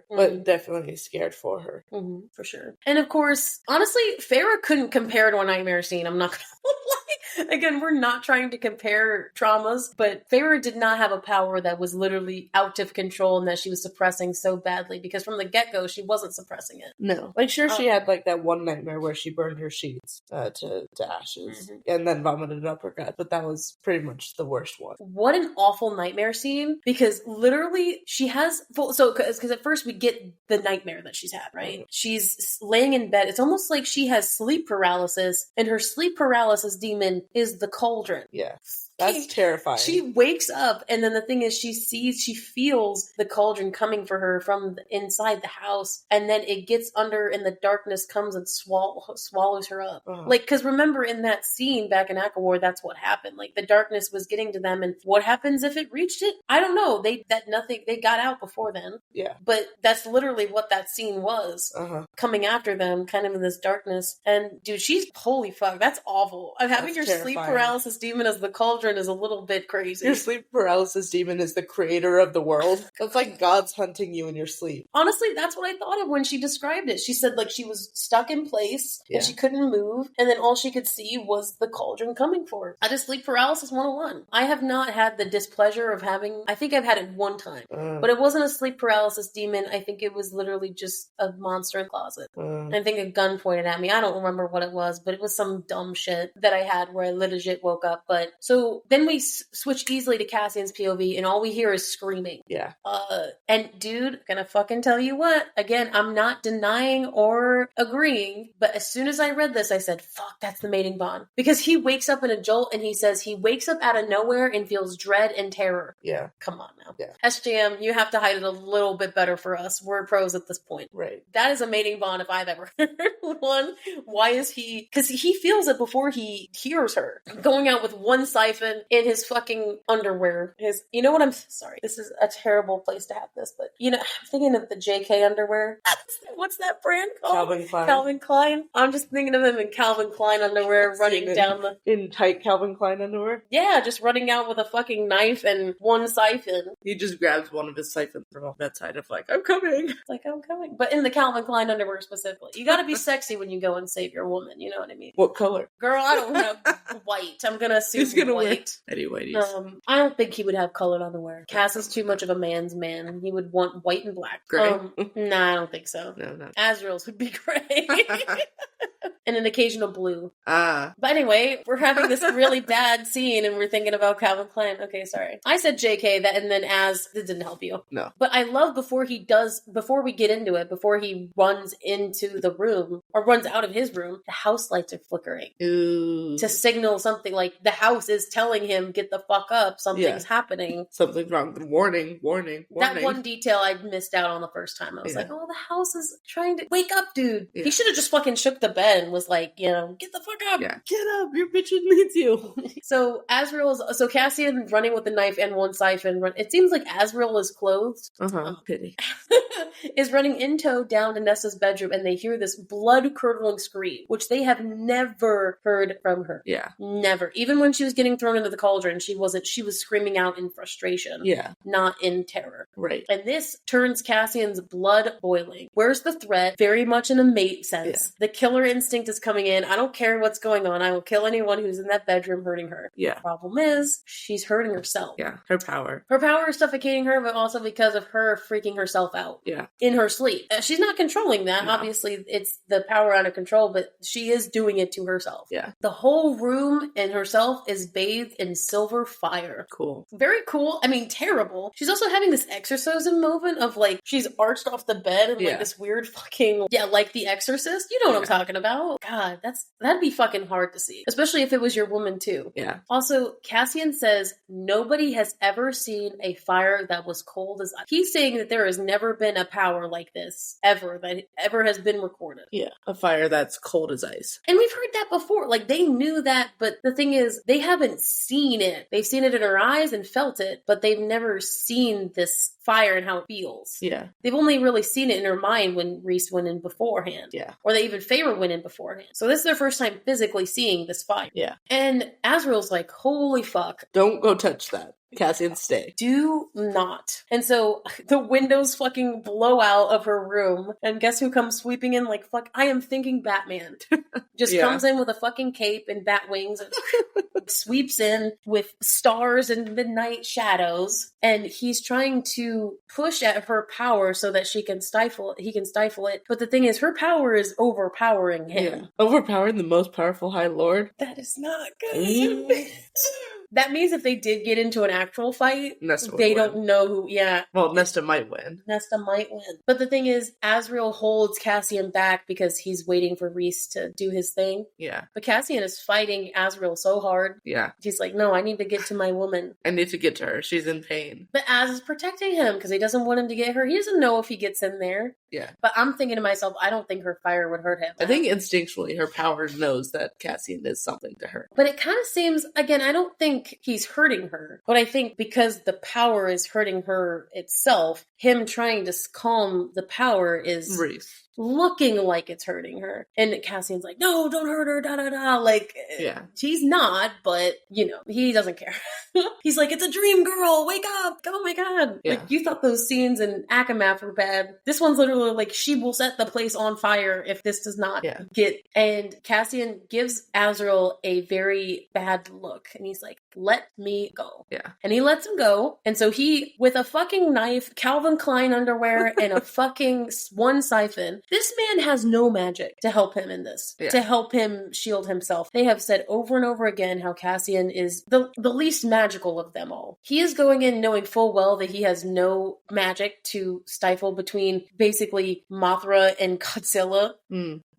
Mm-hmm. But definitely scared for her. Mm-hmm, for sure. And of course, honestly, Farrah couldn't compare to a nightmare scene. I'm not gonna lie. Again, we're not trying to compare traumas, but Farrah did not have a power that was literally out of control and that she was suppressing so badly, because from the get-go, she wasn't suppressing it. No. Like, sure, she had, that one nightmare where she burned her sheets to ashes and then vomited up her gut, but that was pretty much the worst one. What an awful nightmare scene, because literally she has... Because at first we get the nightmare that she's had, right? She's laying in bed. It's almost like she has sleep paralysis, and her sleep paralysis demon is the cauldron. Yeah. That's terrifying. She wakes up, and then the thing is, she feels the cauldron coming for her from inside the house, and then it gets under, and the darkness comes and swallows her up. Because remember in that scene back in Aquawar, that's what happened. Like, the darkness was getting to them, and what happens if it reached it? I don't know. They got out before then. Yeah. But that's literally what that scene was. Coming after them, kind of in this darkness. And, dude, holy fuck, that's awful. Having your terrifying sleep paralysis demon as the cauldron is a little bit crazy. Your sleep paralysis demon is the creator of the world. That's like God's hunting you in your sleep. Honestly, that's what I thought of when she described it. She said, she was stuck in place and she couldn't move, and then all she could see was the cauldron coming for her. That is sleep paralysis 101. I have not had the displeasure of having... I think I've had it one time, but it wasn't a sleep paralysis demon. I think it was literally just a monster in the closet. I think a gun pointed at me. I don't remember what it was, but it was some dumb shit that I had where I legit woke up. But so So then we switch easily to Cassian's POV, and all we hear is screaming. Yeah. And dude, gonna fucking tell you what, again, I'm not denying or agreeing, but as soon as I read this, I said, fuck, that's the mating bond. Because he wakes up in a jolt, and he says he wakes up out of nowhere and feels dread and terror. Yeah. Come on now. Yeah. SJM, you have to hide it a little bit better for us. We're pros at this point. Right. That is a mating bond if I've ever heard one. Why is he... Because he feels it before he hears her. Going out with one siphon in his fucking underwear. You know what I'm... Sorry, this is a terrible place to have this, but you know, I'm thinking of the JK underwear. What's that brand called? Calvin Klein. Calvin Klein. I'm just thinking of him in Calvin Klein underwear running down the... In tight Calvin Klein underwear? Yeah, just running out with a fucking knife and one siphon. He just grabs one of his siphons from off that side of like, I'm coming. Like, I'm coming. But in the Calvin Klein underwear specifically. You gotta be sexy when you go and save your woman, you know what I mean? What color? Girl, I don't know. White. I'm gonna assume He's gonna white. wear any whiteies. I don't think he would have colored underwear. Cass is too much of a man's man. He would want white and black. Gray? Nah, I don't think so. No, not. Azrael's would be gray. And an occasional blue. Ah. But anyway, we're having this really bad scene and we're thinking about Calvin Klein. Okay, sorry. I said JK that and then as it didn't help you. No. But I love before we get into it, before he runs into the room or runs out of his room, the house lights are flickering. Ooh. To signal something like the house is telling him, get the fuck up, something's happening. Something's wrong. Warning. That one detail I missed out on the first time. I was like, oh, the house is trying to wake up, dude. Yeah. He should have just fucking shook the bed and was like, you know, get the fuck up. Yeah. Get up, your bitch needs you. So Cassian running with the knife and one siphon. It seems like Azrael is clothed. Pity. Is running in tow down to Nesta's bedroom and they hear this blood-curdling scream, which they have never heard from her. Yeah. Never. Even when she was getting thrown into the cauldron, she was screaming out in frustration. Yeah. Not in terror. Right. And this turns Cassian's blood boiling. Where's the threat? Very much in a mate sense. Yeah. The killer instinct is coming in. I don't care what's going on. I will kill anyone who's in that bedroom hurting her. Yeah. Problem is, she's hurting herself. Yeah. Her power. Her power is suffocating her, but also because of her freaking herself out. Yeah. In her sleep. She's not controlling that. No. Obviously, it's the power out of control, but she is doing it to herself. Yeah. The whole room and herself is bathed in silver fire. Cool. Very cool. I mean, terrible. She's also having this exorcism moment of like, she's arched off the bed and like this weird fucking, like The Exorcist. You know what I'm talking about. God, that'd be fucking hard to see. Especially if it was your woman too. Yeah. Also, Cassian says, nobody has ever seen a fire that was cold as ice. He's saying that there has never been a power like this ever that ever has been recorded. Yeah. A fire that's cold as ice. And we've heard that before. Like, they knew that, but the thing is, they haven't seen it. They've seen it in her eyes and felt it, but they've never seen this fire and how it feels. Yeah. They've only really seen it in her mind when Rhys went in beforehand. Yeah. Or they even Feyre went in beforehand. So this is their first time physically seeing this fire. Yeah. And Azrael's like, holy fuck. Don't go touch that. Cassian, stay. Do not. And so the windows fucking blow out of her room. And guess who comes sweeping in like, fuck, I am thinking Batman. Just comes in with a fucking cape and bat wings and sweeps in with stars and midnight shadows. And he's trying to push at her power so that he can stifle it. But the thing is, her power is overpowering him. Yeah. Overpowering the most powerful High Lord? That is not good. That means if they did get into an actual fight, they don't know who, Well, Nesta might win. Nesta might win. But the thing is, Azrael holds Cassian back because he's waiting for Rhys to do his thing. Yeah. But Cassian is fighting Azrael so hard. Yeah. He's like, no, I need to get to my woman. I need to get to her. She's in pain. But Az is protecting him because he doesn't want him to get her. He doesn't know if he gets in there. Yeah. But I'm thinking to myself, I don't think her fire would hurt him. I think instinctually her power knows that Cassian is something to her. But it kind of seems, again, I don't think he's hurting her. But I think because the power is hurting her itself, him trying to calm the power is Rhys. Looking like it's hurting her. And Cassian's like, no, don't hurt her, da-da-da. Like, she's not, but, he doesn't care. He's like, it's a dream, girl. Wake up. Oh, my God. Yeah. Like, you thought those scenes in Akamath were bad. This one's literally like, she will set the place on fire if this does not get... And Cassian gives Azrael a very bad look. And he's like, let me go. Yeah. And he lets him go. And so he, with a fucking knife, Calvin Klein underwear, and a fucking one siphon, This man has no magic to help him in this, to help him shield himself. They have said over and over again how Cassian is the least magical of them all. He is going in knowing full well that he has no magic to stifle between basically Mothra and Godzilla.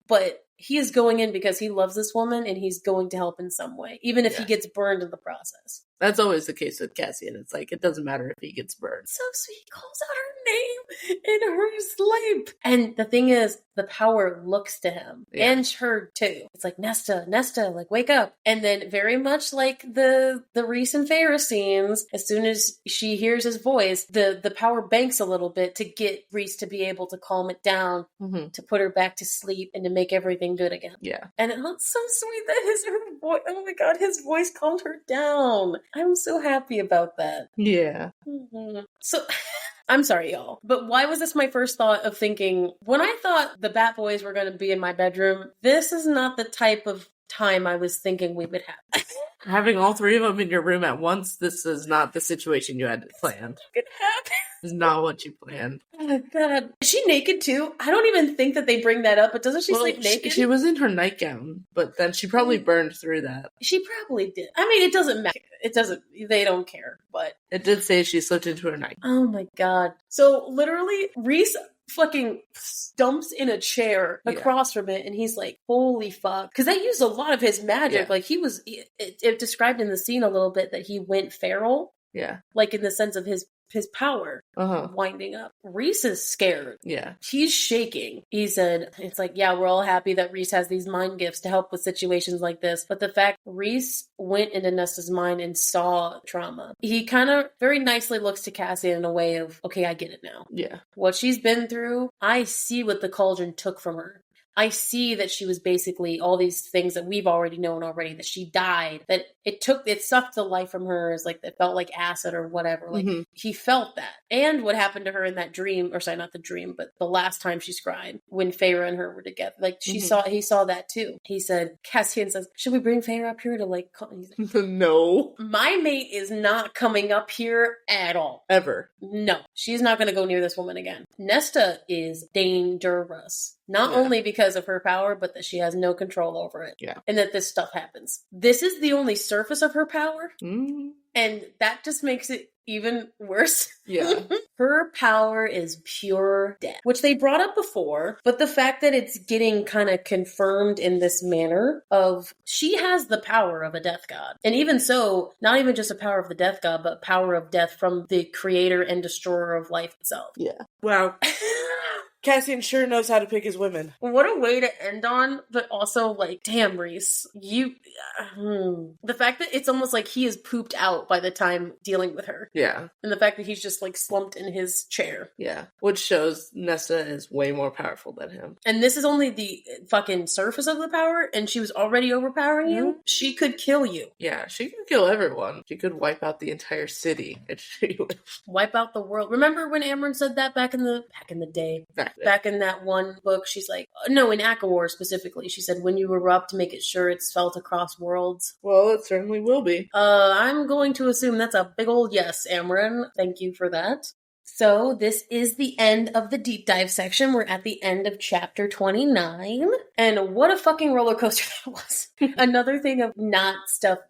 But he is going in because he loves this woman and he's going to help in some way, even if he gets burned in the process. That's always the case with Cassian. It's like, it doesn't matter if he gets burned. So sweet. He calls out her name in her sleep. And the thing is, the power looks to him. And her too. It's like, Nesta, like, wake up. And then very much like the Rhys and Feyre scenes, as soon as she hears his voice, the power banks a little bit to get Rhys to be able to calm it down, to put her back to sleep and to make everything good again. Yeah. And it's so sweet that her voice, oh my God, his voice calmed her down. I'm so happy about that. Yeah. So, I'm sorry, y'all, but why was this my first thought of thinking, when I thought the Bat Boys were going to be in my bedroom, this is not the type of time I was thinking we would have. Having all three of them in your room at once, this is not the situation you had planned. It happened. It's not what you planned. Oh my God. Is she naked too? I don't even think that they bring that up, but doesn't she sleep naked? She was in her nightgown, but then she probably burned through that. She probably did. I mean, it doesn't matter. They don't care, but. It did say she slipped into her nightgown. Oh my God. So literally, Rhys fucking stumps in a chair across from it, and he's like, holy fuck. Because they used a lot of his magic. Like, it described in the scene a little bit that he went feral. Yeah. Like, in the sense of his power winding up. Rhys is scared. Yeah. He's shaking. He said, it's like, yeah, we're all happy that Rhys has these mind gifts to help with situations like this. But the fact Rhys went into Nesta's mind and saw trauma, he kind of very nicely looks to Cassian in a way of, okay, I get it now. Yeah. What she's been through, I see what the cauldron took from her. I see that she was basically all these things that we've already known already, that she died, that it sucked the life from her, as like, it felt like acid or whatever. Like, he felt that. And what happened to her in that dream, or sorry, not the dream, but the last time she cried, when Feyre and her were together. Like, he saw that too. He said, Cassian says, should we bring Feyre up here to like, no. My mate is not coming up here at all. Ever. No. She's not going to go near this woman again. Nesta is dangerous. Not only because of her power, but that she has no control over it. Yeah. And that this stuff happens. This is the only surface of her power. And that just makes it even worse. Yeah. Her power is pure death, which they brought up before, but the fact that it's getting kind of confirmed in this manner of she has the power of a death god. And even so, not even just a power of the death god, but power of death from the creator and destroyer of life itself. Yeah. Wow. Cassian sure knows how to pick his women. What a way to end on, but also like, damn, Rhys, the fact that it's almost like he is pooped out by the time dealing with her. Yeah. And the fact that he's just like slumped in his chair. Yeah. Which shows Nesta is way more powerful than him. And this is only the fucking surface of the power, and she was already overpowering you. She could kill you. Yeah, she could kill everyone. She could wipe out the entire city if she would. Wipe out the world. Remember when Amryn said that back in the day? Back in that one book, she's like, no, in Akawar specifically, she said, when you erupt, make it sure it's felt across worlds. Well, it certainly will be. I'm going to assume that's a big old yes, Amryn. Thank you for that. So this is the end of the deep dive section. We're at the end of chapter 29. And what a fucking roller coaster that was. Another thing of not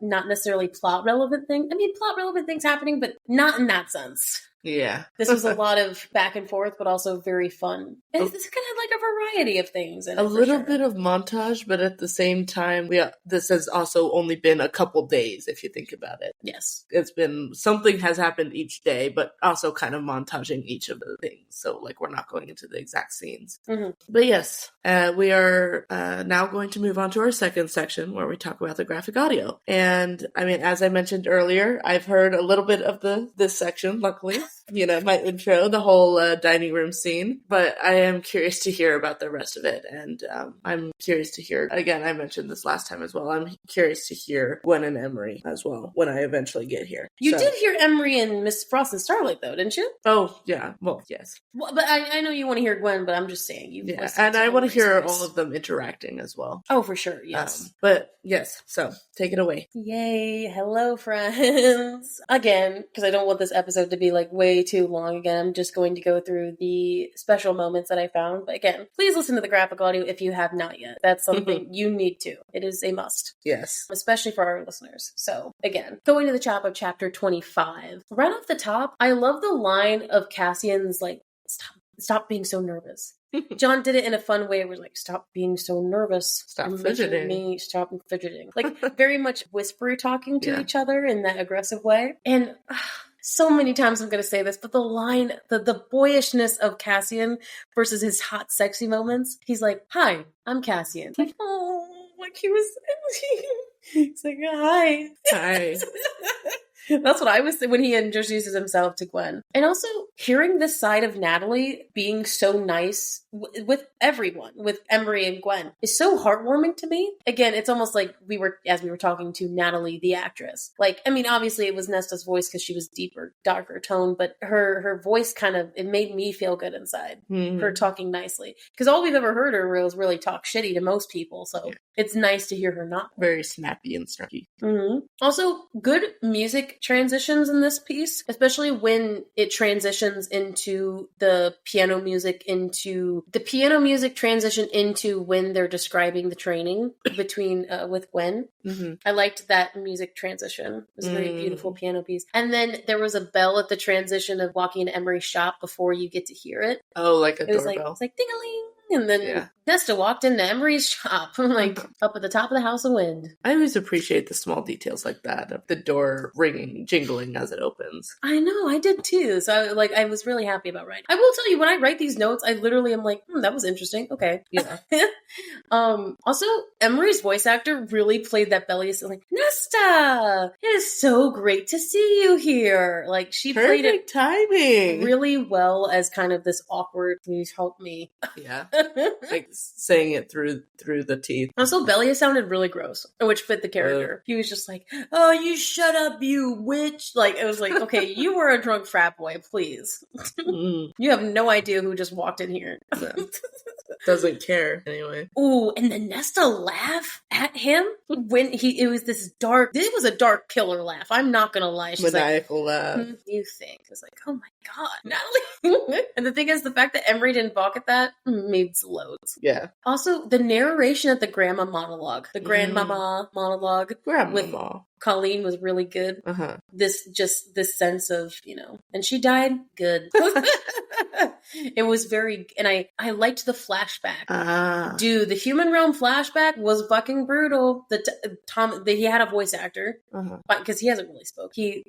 necessarily plot relevant thing. I mean, plot relevant things happening, but not in that sense. Yeah. This was a lot of back and forth, but also very fun. And this kind of like a variety of things. A little bit of montage, but at the same time, this has also only been a couple days, if you think about it. Yes. It's been, something has happened each day, but also kind of montaging each of the things. So, like, we're not going into the exact scenes. But yes, we are now going to move on to our second section, where we talk about the graphic audio. And, I mean, as I mentioned earlier, I've heard a little bit of this section, luckily. You know, my intro, the whole dining room scene, but I am curious to hear about the rest of it, and I'm curious to hear, again, I mentioned this last time as well, I'm curious to hear Gwen and Emery as well, when I eventually get here. You did hear Emery and Miss Frost and Starlight, though, didn't you? Oh, yeah, well, yes. Well, but I know you want to hear Gwen, but I'm just saying. And I want to hear all of them interacting as well. Oh, for sure, yes. But yes, so take it away. Yay. Hello, friends. Again, because I don't want this episode to be like way too long again, I'm just going to go through the special moments that I found. But again, please listen to the graphic audio if you have not yet. That's something you need to. It is a must. Yes. Especially for our listeners. So again, going to the top of chapter 25. Right off the top, I love the line of Cassian's like, stop being so nervous. John did it in a fun way. We're like, stop being so nervous. Stop fidgeting. Stop fidgeting. Like very much whispery talking to each other in that aggressive way. And so many times I'm going to say this, but the line, the boyishness of Cassian versus his hot, sexy moments. He's like, hi, I'm Cassian. Like, oh, like he was, he's like, hi. Hi. That's what I was saying when he introduces himself to Gwen. And also hearing this side of Natalie being so nice with everyone, with Emery and Gwen, is so heartwarming to me. Again, it's almost like as we were talking to Natalie, the actress. Like, I mean, obviously it was Nesta's voice because she was deeper, darker tone, but her voice it made me feel good inside. Her talking nicely. Because all we've ever heard her was really talk shitty to most people. So it's nice to hear her not. Very snappy and snarky. Also, good music transitions in this piece, especially when it transitions into the piano music transition into when they're describing the training between with Gwen. I liked that music transition. It was a very beautiful piano piece. And then there was a bell at the transition of walking into Emery's shop before you get to hear it. Oh, like a doorbell. It's like ding-a-ling. And then Nesta walked into Emery's shop, like up at the top of the House of Wind. I always appreciate the small details like that, of the door ringing, jingling as it opens. I know, I did too. So I was really happy about writing. I will tell you, when I write these notes, I literally am like, that was interesting. Okay. Yeah. Also, Emery's voice actor really played that belly, like, Nesta, it is so great to see you here. Like, she played it timing really well as kind of this awkward, please help me. Yeah. Like saying it through the teeth. Also, Belia sounded really gross, which fit the character. He was just like, oh, you shut up, you witch. Like, it was like, okay, you were a drunk frat boy, please. You have no idea who just walked in here. No. Doesn't care anyway. Ooh, and the Nesta laugh at him when it was a dark killer laugh. I'm not gonna lie. She's maniacal laugh. You think? It's like, oh my god, Natalie. And the thing is, the fact that Emery didn't balk at that means loads. Yeah. Also, the narration at the grandma monologue, the grandmama monologue with Colleen was really good. This sense of, and she died good. It was very, and I liked the flashback. Dude, the human realm flashback was fucking brutal. He had a voice actor, because he hasn't really spoke. You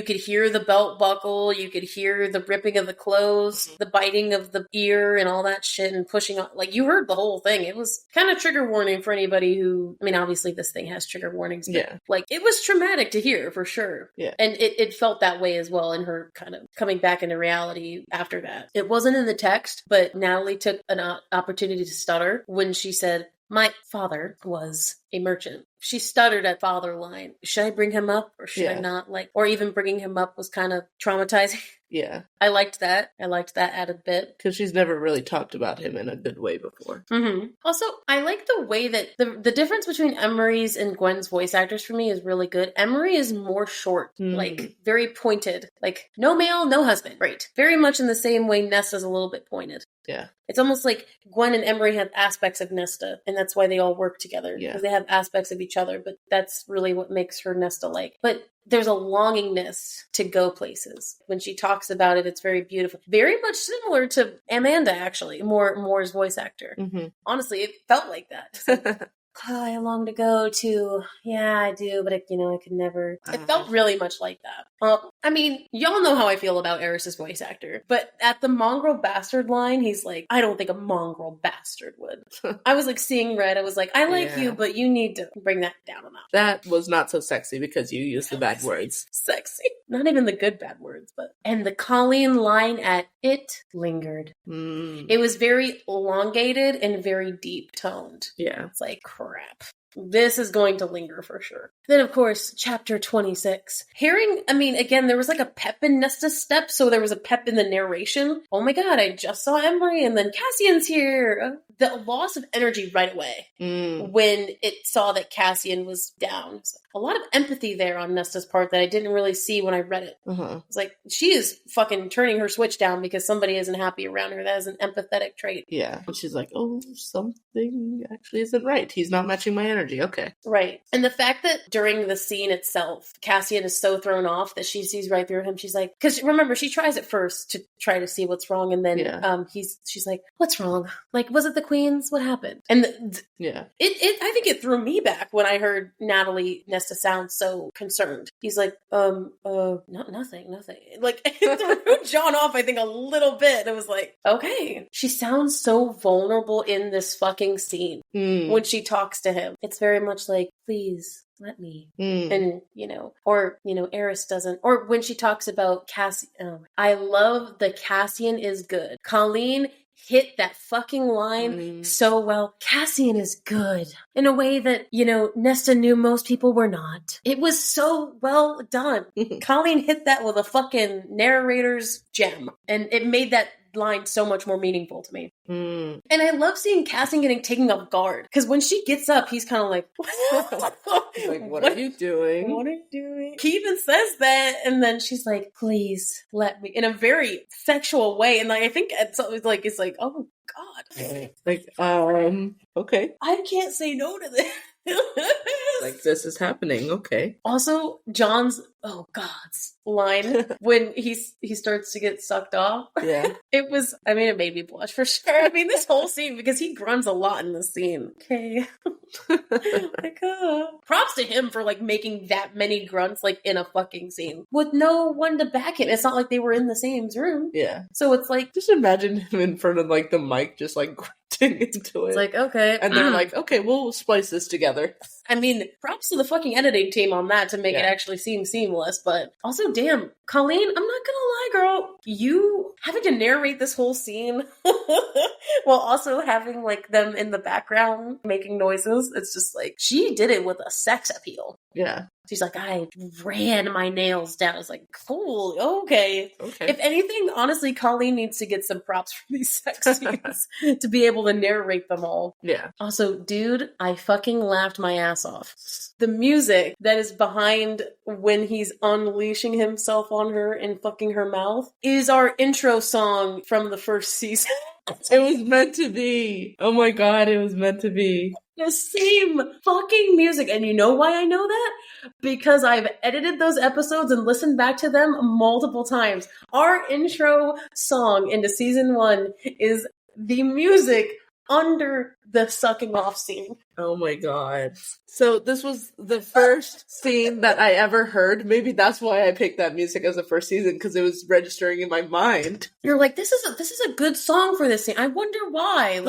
could hear the belt buckle, you could hear the ripping of the clothes, the biting of the ear and all that shit and pushing on, like, you heard the whole thing. It was kind of trigger warning for anybody who, I mean, obviously this thing has trigger warnings, but like, it was traumatic to hear for sure. Yeah. And it felt that way as well in her kind of coming back into reality after that. It wasn't in the text, but Natalie took an opportunity to stutter when she said, my father was a merchant. She stuttered at father line. Should I bring him up or should I not? Like, or even bringing him up was kind of traumatizing. Yeah. I liked that. I liked that added bit. Because she's never really talked about him in a good way before. Also, I like the way that the difference between Emery's and Gwen's voice actors for me is really good. Emery is more short, like very pointed. Like, no male, no husband. Right. Very much in the same way Nesta's a little bit pointed. Yeah. It's almost like Gwen and Emery have aspects of Nesta, and that's why they all work together. Yeah. Because they have aspects of each other, but that's really what makes her Nesta-like. But there's a longingness to go places. When she talks about it, it's very beautiful. Very much similar to Amanda, actually, Moore's voice actor. Honestly, it felt like that. I long to go to, I do, but I could never. It felt really much like that. I mean, y'all know how I feel about Eris's voice actor, but at the mongrel bastard line, he's like, I don't think a mongrel bastard would. I was like seeing red. I was like, I like you, but you need to bring that down a notch. That was not so sexy because you used the bad words. Sexy. Not even the good bad words, but. And the Colleen line at it lingered. It was very elongated and very deep toned. Yeah. It's like, crap. this is going to linger for sure. Then, of course, chapter 26. Again, there was like a pep in Nesta's step, so there was a pep in the narration. Oh my god, I just saw Emery, and then Cassian's here. The loss of energy right away when it saw that Cassian was down. So a lot of empathy there on Nesta's part that I didn't really see when I read it. It's like, she is fucking turning her switch down because somebody isn't happy around her. That is an empathetic trait. Yeah. And she's like, oh, something actually isn't right. He's not matching my energy. Okay. Right. And the fact that during the scene itself, Cassian is so thrown off that she sees right through him. She's like, because remember, she tries at first to try to see what's wrong. And then she's like, what's wrong? Like, was it the queens? What happened? And I think it threw me back when I heard Nesta sound so concerned. He's like, nothing. Like, it threw John off, I think, a little bit. It was like, okay. She sounds so vulnerable in this fucking scene when she talks to him. It's very much like, please let me. And, Eris doesn't. Or when she talks about Cassian. I love the Cassian is good. Colleen hit that fucking line so well. Cassian is good in a way that, Nesta knew most people were not. It was so well done. Colleen hit that with a fucking narrator's gem. And it made that line so much more meaningful to me. And I love seeing Cassian getting taken off guard. Because when she gets up, he's kind of like, what are you doing? What are you doing? He even says that. And then she's like, please let me, in a very sexual way. And I think it's like, oh God. Like, okay. I can't say no to this. Like, this is happening. Okay. Also, John's God's line when he starts to get sucked off. Yeah. It made me blush for sure. This whole scene, because he grunts a lot in this scene. Okay. Props to him for making that many grunts in a fucking scene with no one to back him. It's not like they were in the same room. Yeah. So it's like, just imagine him in front of the mic just grunting into it. It's like, okay. And they're like, okay, we'll splice this together. Props to the fucking editing team on that to make it actually seem seamless. But also, damn, Colleen, I'm not gonna lie, girl. You having to narrate this whole scene while also having them in the background making noises. It's just she did it with a sex appeal. Yeah. She's like, I ran my nails down. I was like, cool, okay. If anything, honestly, Colleen needs to get some props for these sex scenes to be able to narrate them all. Yeah. Also, dude, I fucking laughed my ass off. The music that is behind when he's unleashing himself on her and fucking her mouth is our intro song from the first season. It was meant to be. Oh my god, it was meant to be. The same fucking music. And you know why I know that? Because I've edited those episodes and listened back to them multiple times. Our intro song into season 1 is the music under the sucking off scene. Oh my god. So this was the first scene that I ever heard. Maybe that's why I picked that music as the first season, because it was registering in my mind. You're like, this is a good song for this scene. I wonder why.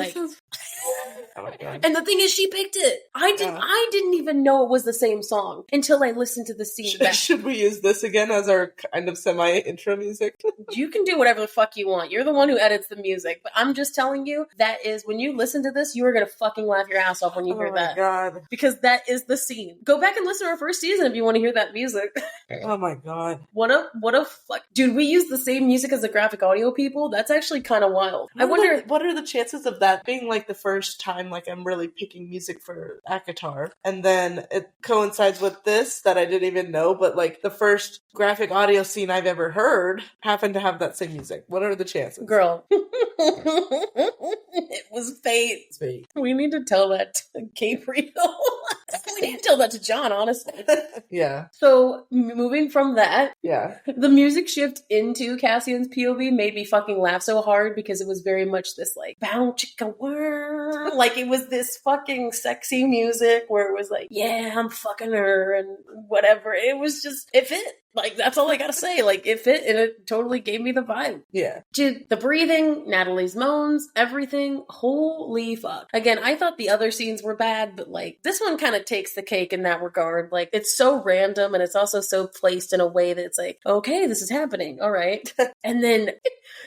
Oh my god. And the thing is, she picked it. I didn't even know it was the same song until I listened to the scene. Should we use this again as our kind of semi-intro music? You can do whatever the fuck you want. You're the one who edits the music. But I'm just telling you, that is, when you listen to this, you are going to fucking laugh your ass off when you hear that. Oh my god. Because that is the scene. Go back and listen to our first season if you want to hear that music. Oh my god. What a fuck. Dude, we use the same music as the graphic audio people? That's actually kind of wild. I wonder... What are the chances of that being the first time I'm really picking music for ACOTAR, and then it coincides with this that I didn't even know, but the first graphic audio scene I've ever heard happened to have that same music. What are the chances? Girl. It was fate. It's fate. We need to tell that to Gabriel. We need to tell that to John, honestly. Yeah. So, moving from that, yeah, the music shift into Cassian's POV made me fucking laugh so hard because it was very much this bow chicka whir. It was this fucking sexy music where it was yeah, I'm fucking her and whatever. It was just, it fit. That's all I gotta say. It fit, and it totally gave me the vibe. Yeah. Dude, the breathing, Natalie's moans, everything, holy fuck. Again, I thought the other scenes were bad, but this one kind of takes the cake in that regard. It's so random, and it's also so placed in a way that it's okay, this is happening, all right. And then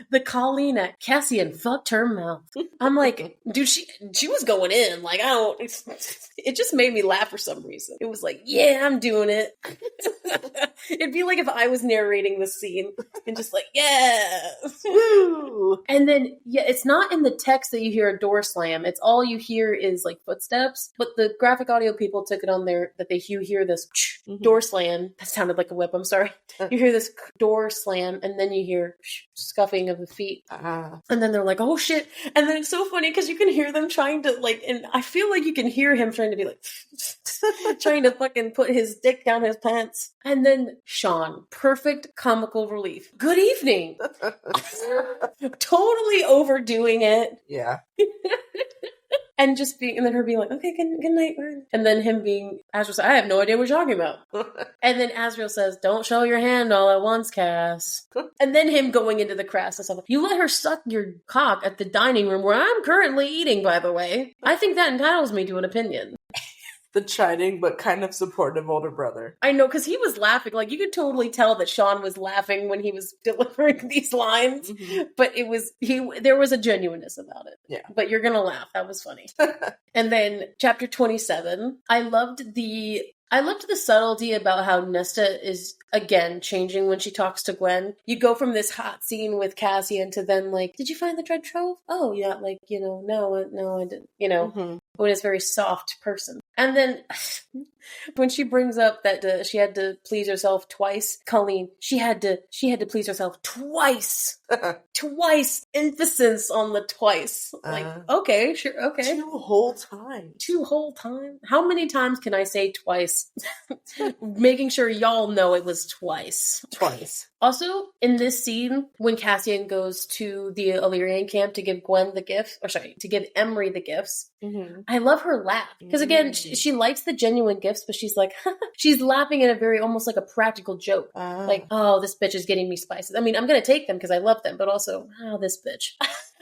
The Colleen at Cassian fucked her mouth. I'm like, dude, she was going in. Like, it just made me laugh for some reason. It was like, yeah, I'm doing it. It'd be like if I was narrating the scene and just like, yeah. Woo. And then, yeah, it's not in the text that you hear a door slam. It's all you hear is like footsteps. But the graphic audio people took it on there that you hear this door slam. That sounded like a whip. I'm sorry. You hear this door slam and then you hear scuffing of the feet. And then they're like, oh shit. And then it's so funny because you can hear them trying to like, and I feel like you can hear him trying to be like, trying to fucking put his dick down his pants. And then Sean, perfect comical relief. Good evening. Totally overdoing it. Yeah. And then her being like, okay, good night. And then him being, Azrael says, I have no idea what you're talking about. And then Azrael says, don't show your hand all at once, Cass. And then him going into the crass and stuff. You let her suck your cock at the dining room where I'm currently eating, by the way. I think that entitles me to an opinion. The chiding but kind of supportive older brother. I know, because he was laughing. Like, you could totally tell that Sean was laughing when he was delivering these lines. Mm-hmm. But there was a genuineness about it. Yeah. But you're gonna laugh. That was funny. And then chapter 27. I loved the subtlety about how Nesta is, again, changing when she talks to Gwen. You go from this hot scene with Cassian to then, like, did you find the dread trove? Oh, yeah, like, no, I didn't, when it's a very soft person. And then when she brings up that she had to please herself twice, Colleen, she had to please herself twice. Twice. Emphasis on the twice. Like, okay, sure, okay. 2 whole times. 2 whole times? How many times can I say twice? Making sure y'all know it was twice. Twice. Also, in this scene, when Cassian goes to the Illyrian camp to give Gwen the gift, to give Emery the gifts, I love her laugh. Because again, she likes the genuine gifts, but she's like, she's laughing at a very, almost like a practical joke. Like, oh, this bitch is getting me spices. I mean, I'm going to take them because I love them, but also, oh, this bitch.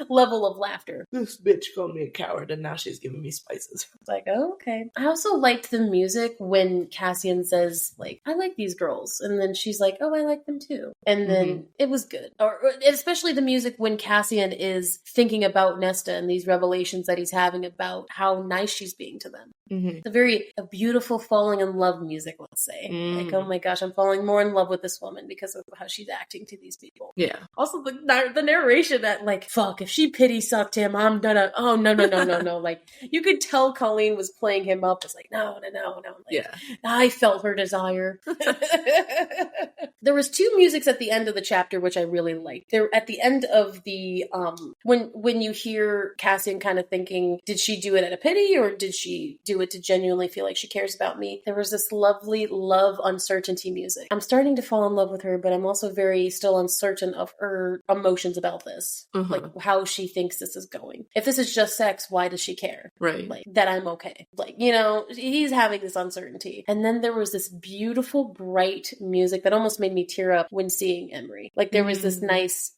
Level of laughter. This bitch called me a coward and now she's giving me spices. It's like, oh, okay. I also liked the music when Cassian says, like, I like these girls. And then she's like, oh, I like them too. And then it was good. Or especially the music when Cassian is thinking about Nesta and these revelations that he's having about how nice she's being to them. It's a beautiful falling in love music, let's say. Like, oh my gosh, I'm falling more in love with this woman because of how she's acting to these people. Yeah. Also, the narration that, like, fuck, if she pity sucked him, I'm gonna, oh, no. Like, you could tell Colleen was playing him up. It's like, no. Like, yeah. I felt her desire. There was 2 musics at the end of the chapter, which I really liked. There, at the end of the, when you hear Cassian kind of thinking, did she do it out of pity or did she do it to genuinely feel like she cares about me? There was this lovely love uncertainty music. I'm starting to fall in love with her, but I'm also very still uncertain of her emotions about this. Like, how she thinks this is going. If this is just sex, why does she care? Right. Like, that I'm okay. Like, he's having this uncertainty. And then there was this beautiful, bright music that almost made me tear up when seeing Emery. Like, there was this nice,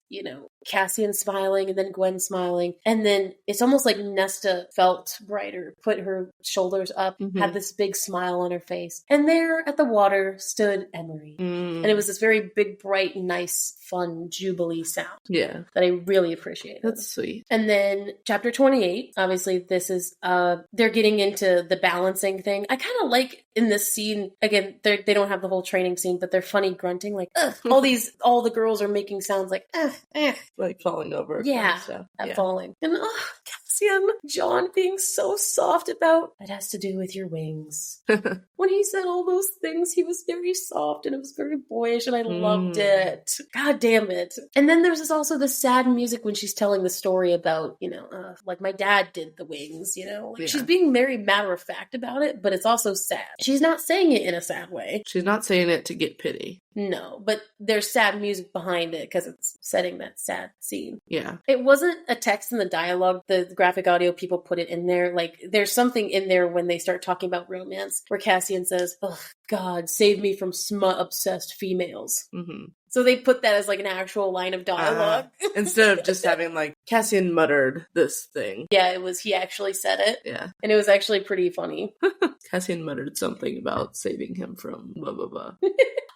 Cassian smiling and then Gwen smiling. And then it's almost like Nesta felt brighter, put her shoulders up, had this big smile on her face. And there at the water stood Emery. And it was this very big, bright, nice, fun, jubilee sound. Yeah. That I really appreciated. That's sweet. And then chapter 28, obviously this is, they're getting into the balancing thing. I kind of like in this scene, again, they don't have the whole training scene, but they're funny grunting, like, ugh. all the girls are making sounds like, ugh, ugh. Like falling over. Yeah, falling. And Cassian, John being so soft about, it has to do with your wings. When he said all those things, he was very soft and it was very boyish and I loved it. God damn it. And then there's also the sad music when she's telling the story about, like my dad did the wings, she's being very matter of fact about it, but it's also sad. She's not saying it in a sad way. She's not saying it to get pity. No, but there's sad music behind it because it's setting that sad scene. Yeah. It wasn't a text in the dialogue. The graphic audio people put it in there. Like, there's something in there when they start talking about romance where Cassian says, oh, God, save me from smut-obsessed females. So they put that as like an actual line of dialogue. Instead of just having like, Cassian muttered this thing. Yeah, he actually said it. Yeah. And it was actually pretty funny. Cassian muttered something about saving him from blah, blah, blah.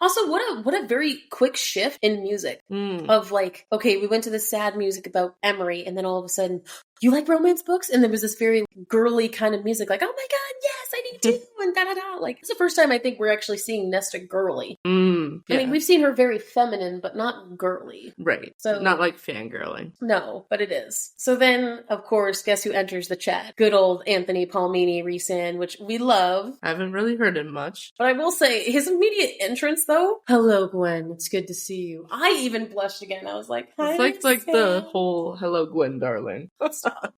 Also, what a very quick shift in music of like, okay, we went to the sad music about Emery, and then all of a sudden, you like romance books? And there was this very girly kind of music, like, oh my god, yes, I do too, and da da da. Like, it's the first time I think we're actually seeing Nesta girly. Yeah. I mean, we've seen her very feminine, but not girly. Right. So not like fangirling. No, but it is. So then, of course, guess who enters the chat? Good old Anthony Palmini Resan, which we love. I haven't really heard him much. But I will say, his immediate entrance, though, hello, Gwen, it's good to see you. I even blushed again. I was like, hi, it's like the whole hello, Gwen, darling.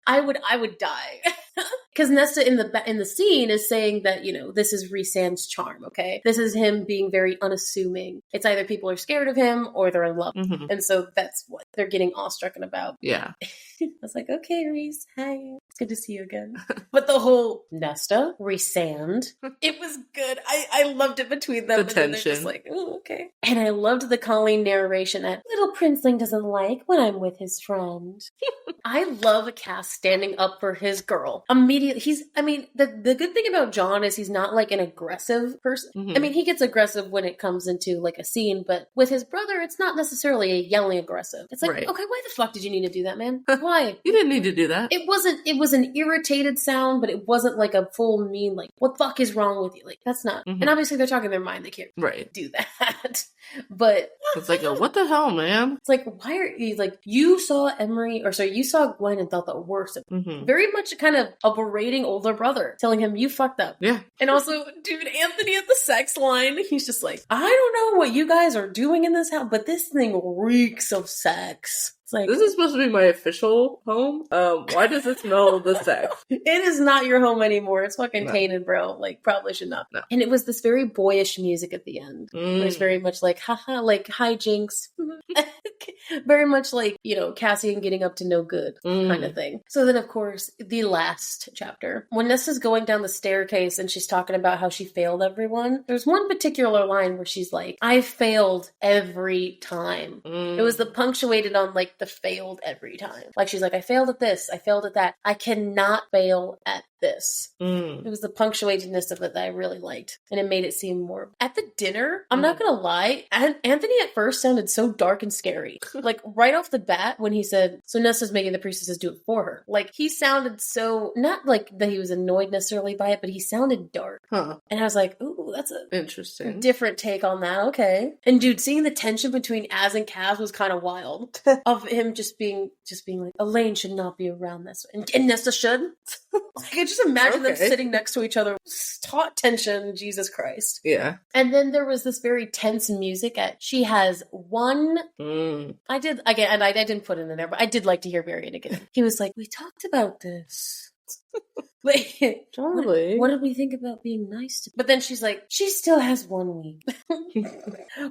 I would die. Because Nesta in the scene is saying that, you know, this is Resan's charm, okay? This is him being very unassuming. It's either people are scared of him or they're in love. Mm-hmm. And so that's what they're getting awestruck about. Yeah. I was like, okay, Reese, hi. It's good to see you again. But the whole Nesta, Resand, it was good. I loved it between them. The tension. Just like, oh, okay. And I loved the Colleen narration at Little Princeling doesn't like when I'm with his friend. I love Cass standing up for his girl. Immediately, the good thing about John is he's not like an aggressive person. Mm-hmm. I mean, he gets aggressive when it comes into like a scene, but with his brother, it's not necessarily a yelling aggressive. It's like, okay, why the fuck did you need to do that, man? Why? You didn't need to do that. It was an irritated sound, but it wasn't like a full mean, like, what the fuck is wrong with you? Like, that's not. Mm-hmm. And obviously they're talking their mind. They can't do that. But it's like, what the hell, man? It's like, why are you like, you saw Gwen and thought the worst of him. Mm-hmm. Very much kind of a berating older brother, telling him, you fucked up. Yeah. And also, dude, Anthony at the sex line, he's just like, I don't know what you guys are doing in this house, but this thing reeks of sex. It's like, this is supposed to be my official home. Why does it smell the sex? It is not your home anymore. It's fucking tainted, bro. Like, probably should not. No. And it was this very boyish music at the end. It was very much like, haha, like hijinks. Very much like, you know, Cassian getting up to no good kind of thing. So then, of course, the last chapter. When Nesta's going down the staircase and she's talking about how she failed everyone, there's one particular line where she's like, I failed every time. It was the punctuated on, like, the failed every time. Like, she's like, I failed at this, I failed at that. I cannot fail at this. It was the punctuatedness of it that I really liked. And it made it seem more... At the dinner, I'm not gonna lie, Anthony at first sounded so dark and scary. Like, right off the bat, when he said, so Nesta's making the priestesses do it for her. Like, he sounded so... Not like that he was annoyed necessarily by it, but he sounded dark. Huh. And I was like, ooh, that's a... Interesting. Different take on that, okay. And dude, seeing the tension between Az and Kaz was kind of wild. Of him just being like, Elaine should not be around this. And Nesta should? I could just imagine them sitting next to each other. Taut tension, Jesus Christ. Yeah. And then there was this very tense music at She Has One. I didn't put it in there, but I did like to hear Varian again. He was like, we talked about this. Like, totally. What did we think about being nice to? But then she's like, she still has 1 week.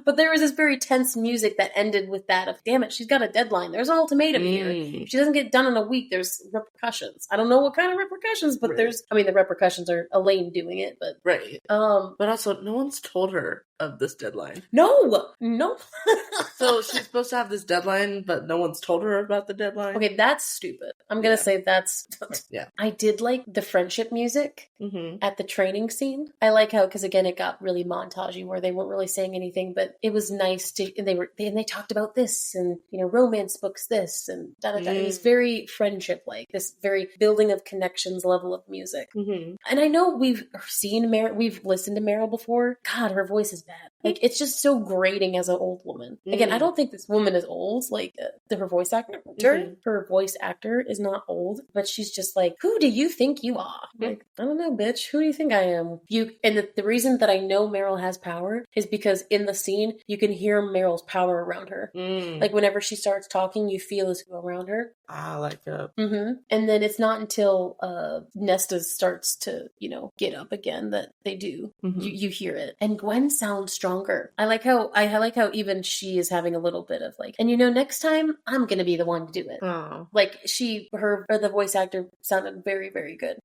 But there was this very tense music that ended with that of, damn it, she's got a deadline. There's an ultimatum here. If she doesn't get done in a week, there's repercussions. I don't know what kind of repercussions, but the repercussions are Elaine doing it, but but also no one's told her of this deadline. No. So she's supposed to have this deadline, but no one's told her about the deadline. Okay, that's stupid. I'm gonna say that's... Yeah. I did like the friendship music at the training scene. I like how, because again, it got really montagey where they weren't really saying anything, but it was nice to, and they talked about this and, you know, romance books this and da-da-da. It was very friendship-like, this very building of connections level of music. And I know we've listened to Meryl before. God, her voice is bad. Like, it's just so grating as an old woman. Again, I don't think this woman is old. Like, her voice actor, her voice actor is not old, but she's just like, who do you think you are? Like, I don't know, bitch. Who do you think I am? And the reason that I know Meryl has power is because in the scene, you can hear Meryl's power around her. Like, whenever she starts talking, you feel it around her. Ah, like that. And then it's not until Nesta starts to, you know, get up again that they do. You hear it. And Gwen sounds stronger. I like how even she is having a little bit of like, and you know, next time I'm gonna be the one to do it. Like the voice actor sounded very, very good.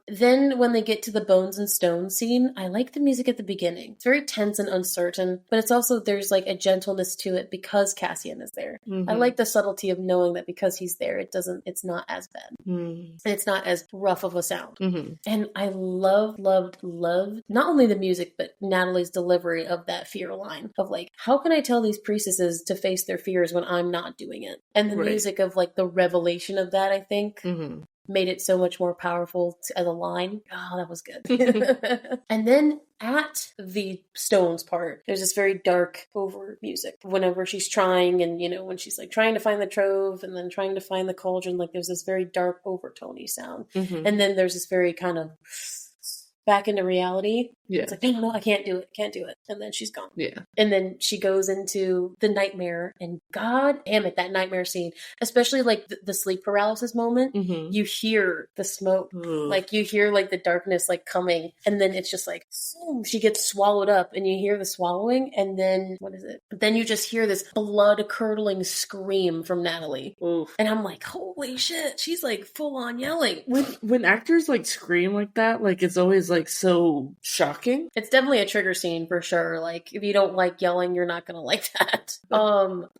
Then when they get to the Bones and Stones scene, I like the music at the beginning. It's very tense and uncertain, but it's also, there's like a gentleness to it because Cassian is there. I like the subtlety of knowing that because he's there, it's not as bad. And it's not as rough of a sound. And I loved not only the music, but Natalie's delivery of that fear line of like, how can I tell these priestesses to face their fears when I'm not doing it? And the music of like the revelation of that, I think, made it so much more powerful as a line. Oh, that was good. And then at the stones part, there's this very dark over music. Whenever she's trying, and when she's like trying to find the trove and then trying to find the cauldron, like there's this very dark overtony sound. And then there's this very kind of back into reality. It's like, no, I can't do it. And then she's gone. And then she goes into the nightmare, and god damn it, that nightmare scene, especially like the sleep paralysis moment, you hear the smoke, like you hear like the darkness like coming, and then it's just like, she gets swallowed up, and you hear the swallowing, and then what is it? Then you just hear this blood curdling scream from Natalie. And I'm like, holy shit, she's like full on yelling. When actors like scream like that, like it's always like so shocking. It's definitely a trigger scene for sure. Like if you don't like yelling, you're not gonna like that.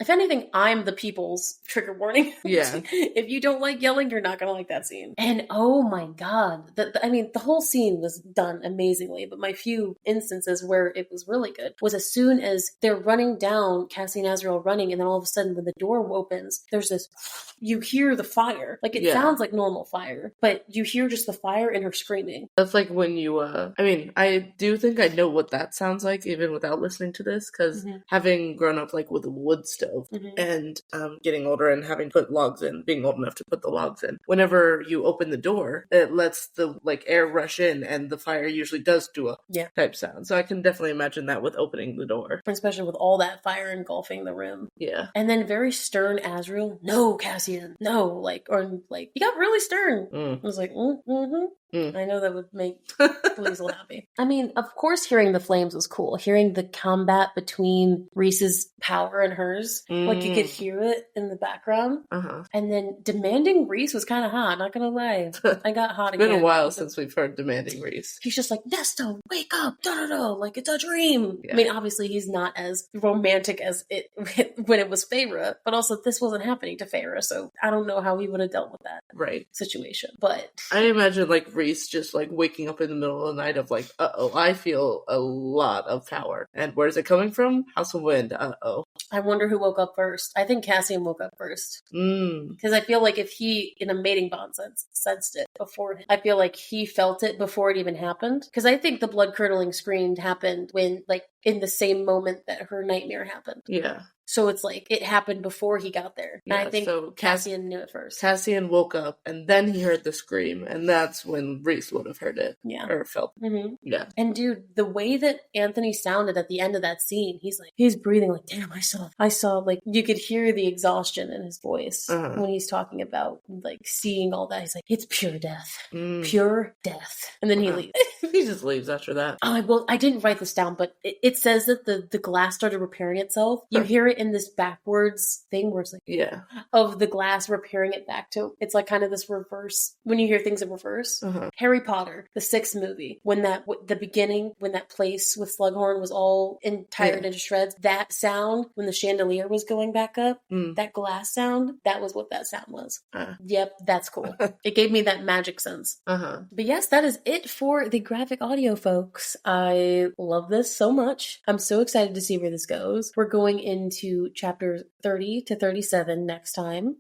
If anything, I'm the people's trigger warning. If you don't like yelling, you're not gonna like that scene. And oh my god, the whole scene was done amazingly, but my few instances where it was really good was as soon as they're running down, Cassie and Azrael running, and then all of a sudden when the door opens, there's this, you hear the fire. Like it sounds like normal fire, but you hear just the fire and her screaming. That's like when you I do think I know what that sounds like even without listening to this, because having grown up like with a wood stove and getting older and having put logs in, being old enough to put the logs in, whenever you open the door, it lets the like air rush in, and the fire usually does do a type sound. So I can definitely imagine that with opening the door, especially with all that fire engulfing the room. And then very stern Azrael, no, Cassian, no, like you got really stern. I was like, I know that would make Liesl happy. I mean, of course, hearing the flames was cool. Hearing the combat between Rhys's power and hers, like you could hear it in the background. And then demanding Rhys was kind of hot. Not gonna lie, I got hot again. It's been a while since we've heard demanding Rhys. He's just like, Nesta, wake up, like it's a dream. I mean, obviously, he's not as romantic as it when it was Feyre, but also this wasn't happening to Feyre, so I don't know how he would have dealt with that situation. But I imagine like Rhys just like waking up in the middle of the night of like, I feel a lot of power. And where's it coming from? House of Wind. I wonder who woke up first. I think Cassian woke up first. Because I feel like if he, in a mating bond sense, sensed it before, I feel like he felt it before it even happened. Because I think the blood-curdling scream happened when, like, in the same moment that her nightmare happened. So it's like, it happened before he got there. And I think so Cassian knew it first. Cassian woke up, and then he heard the scream, and that's when Rhys would have heard it. Or felt it. And dude, the way that Anthony sounded at the end of that scene, he's breathing like, damn, I saw, like, you could hear the exhaustion in his voice when he's talking about, like, seeing all that. He's like, it's pure death. Pure death. And then he leaves. He just leaves after that. I didn't write this down, but it says that the glass started repairing itself. You hear it in this backwards thing where it's like, of the glass repairing it back to, it's like kind of this reverse, when you hear things in reverse. Harry Potter, the 6th movie, when the beginning, when that place with Slughorn was all tired into shreds, that sound, when the chandelier was going back up, that glass sound, that was what that sound was. Yep, that's cool. It gave me that magic sense. But yes, that is it for the graphic audio, folks. I love this so much. I'm so excited to see where this goes. We're going into chapter 30 to 37 next time,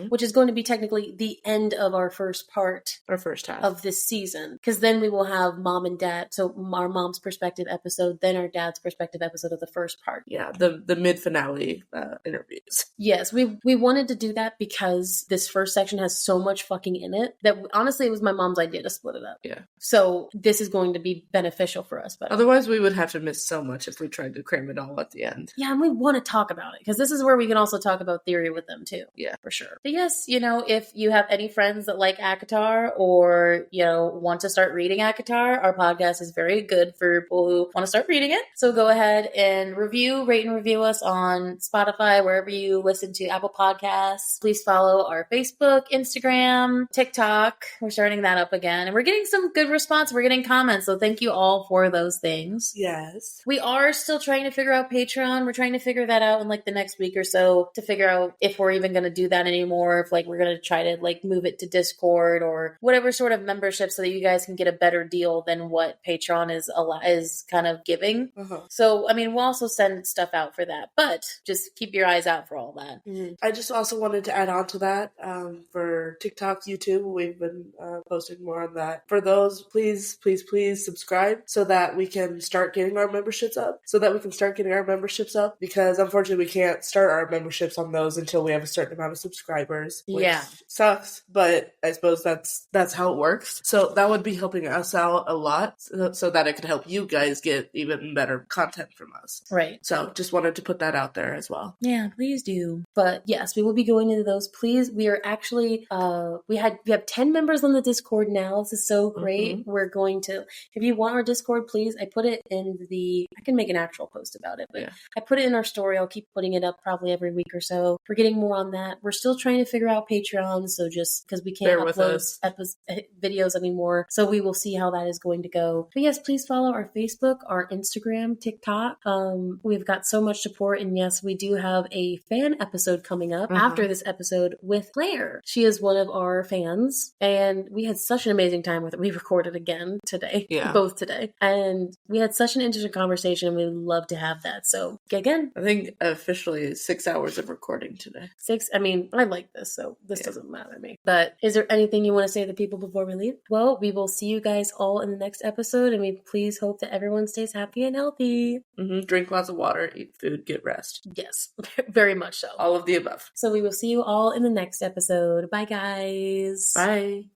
which is going to be technically the end of our first part, our first half of this season, because then we will have mom and dad, so our mom's perspective episode, then our dad's perspective episode of the first part. The mid-finale interviews. Yes, we wanted to do that because this first section has so much fucking in it that honestly it was my mom's idea to split it up. So this is going to be beneficial for us, but otherwise we would have to miss so much if we tried to cram it all at the end. And we want to talk about it because this is where we can also talk about theory with them too. For sure. But yes, if you have any friends that like ACOTAR or want to start reading ACOTAR, our podcast is very good for people who want to start reading it. So go ahead and rate and review us on Spotify, wherever you listen to, Apple Podcasts. Please follow our Facebook, Instagram, TikTok. We're starting that up again, and we're getting some good response. We're getting comments, so thank you all for those things. Yes. We are still trying to figure out Patreon. We're trying to figure that out in like the next week or so to figure out if we're even going to do that anymore, if like we're going to try to like move it to Discord or whatever sort of membership so that you guys can get a better deal than what Patreon is kind of giving. So, I mean, we'll also send stuff out for that, but just keep your eyes out for all that. I just also wanted to add on to that for TikTok, YouTube, we've been posting more on that. For those, please subscribe so that we can start getting our memberships up. Because unfortunately we can't start our memberships on those until we have a certain amount of subscribers, which sucks, but I suppose that's how it works. So that would be helping us out a lot so that it could help you guys get even better content from us. Right. So just wanted to put that out there as well. Yeah, please do. But yes, we will be going into those. Please, we are actually, we have 10 members on the Discord now. This is so great. We're going to, if you want our Discord, please, I put it in I can make an actual post about it, but I put it in our story. I'll keep putting it up probably every week or so. We're getting more on that. We're still trying to figure out Patreon. So just because we can't upload videos anymore. So we will see how that is going to go. But yes, please follow our Facebook, our Instagram, TikTok. We've got so much support. And yes, we do have a fan episode coming up after this episode with Claire. She is one of our fans and we had such an amazing time with it. We recorded again today, both today. And we had such an interesting conversation. We'd love to have that. So again, I think officially 6 hours of recording today. 6. I mean, I like this, so this doesn't matter to me. But is there anything you want to say to the people before we leave? Well, we will see you guys all in the next episode, and we please hope that everyone stays happy and healthy. Drink lots of water, eat food, get rest. Yes, very much so. All of the above. So we will see you all in the next episode. Bye, guys. Bye.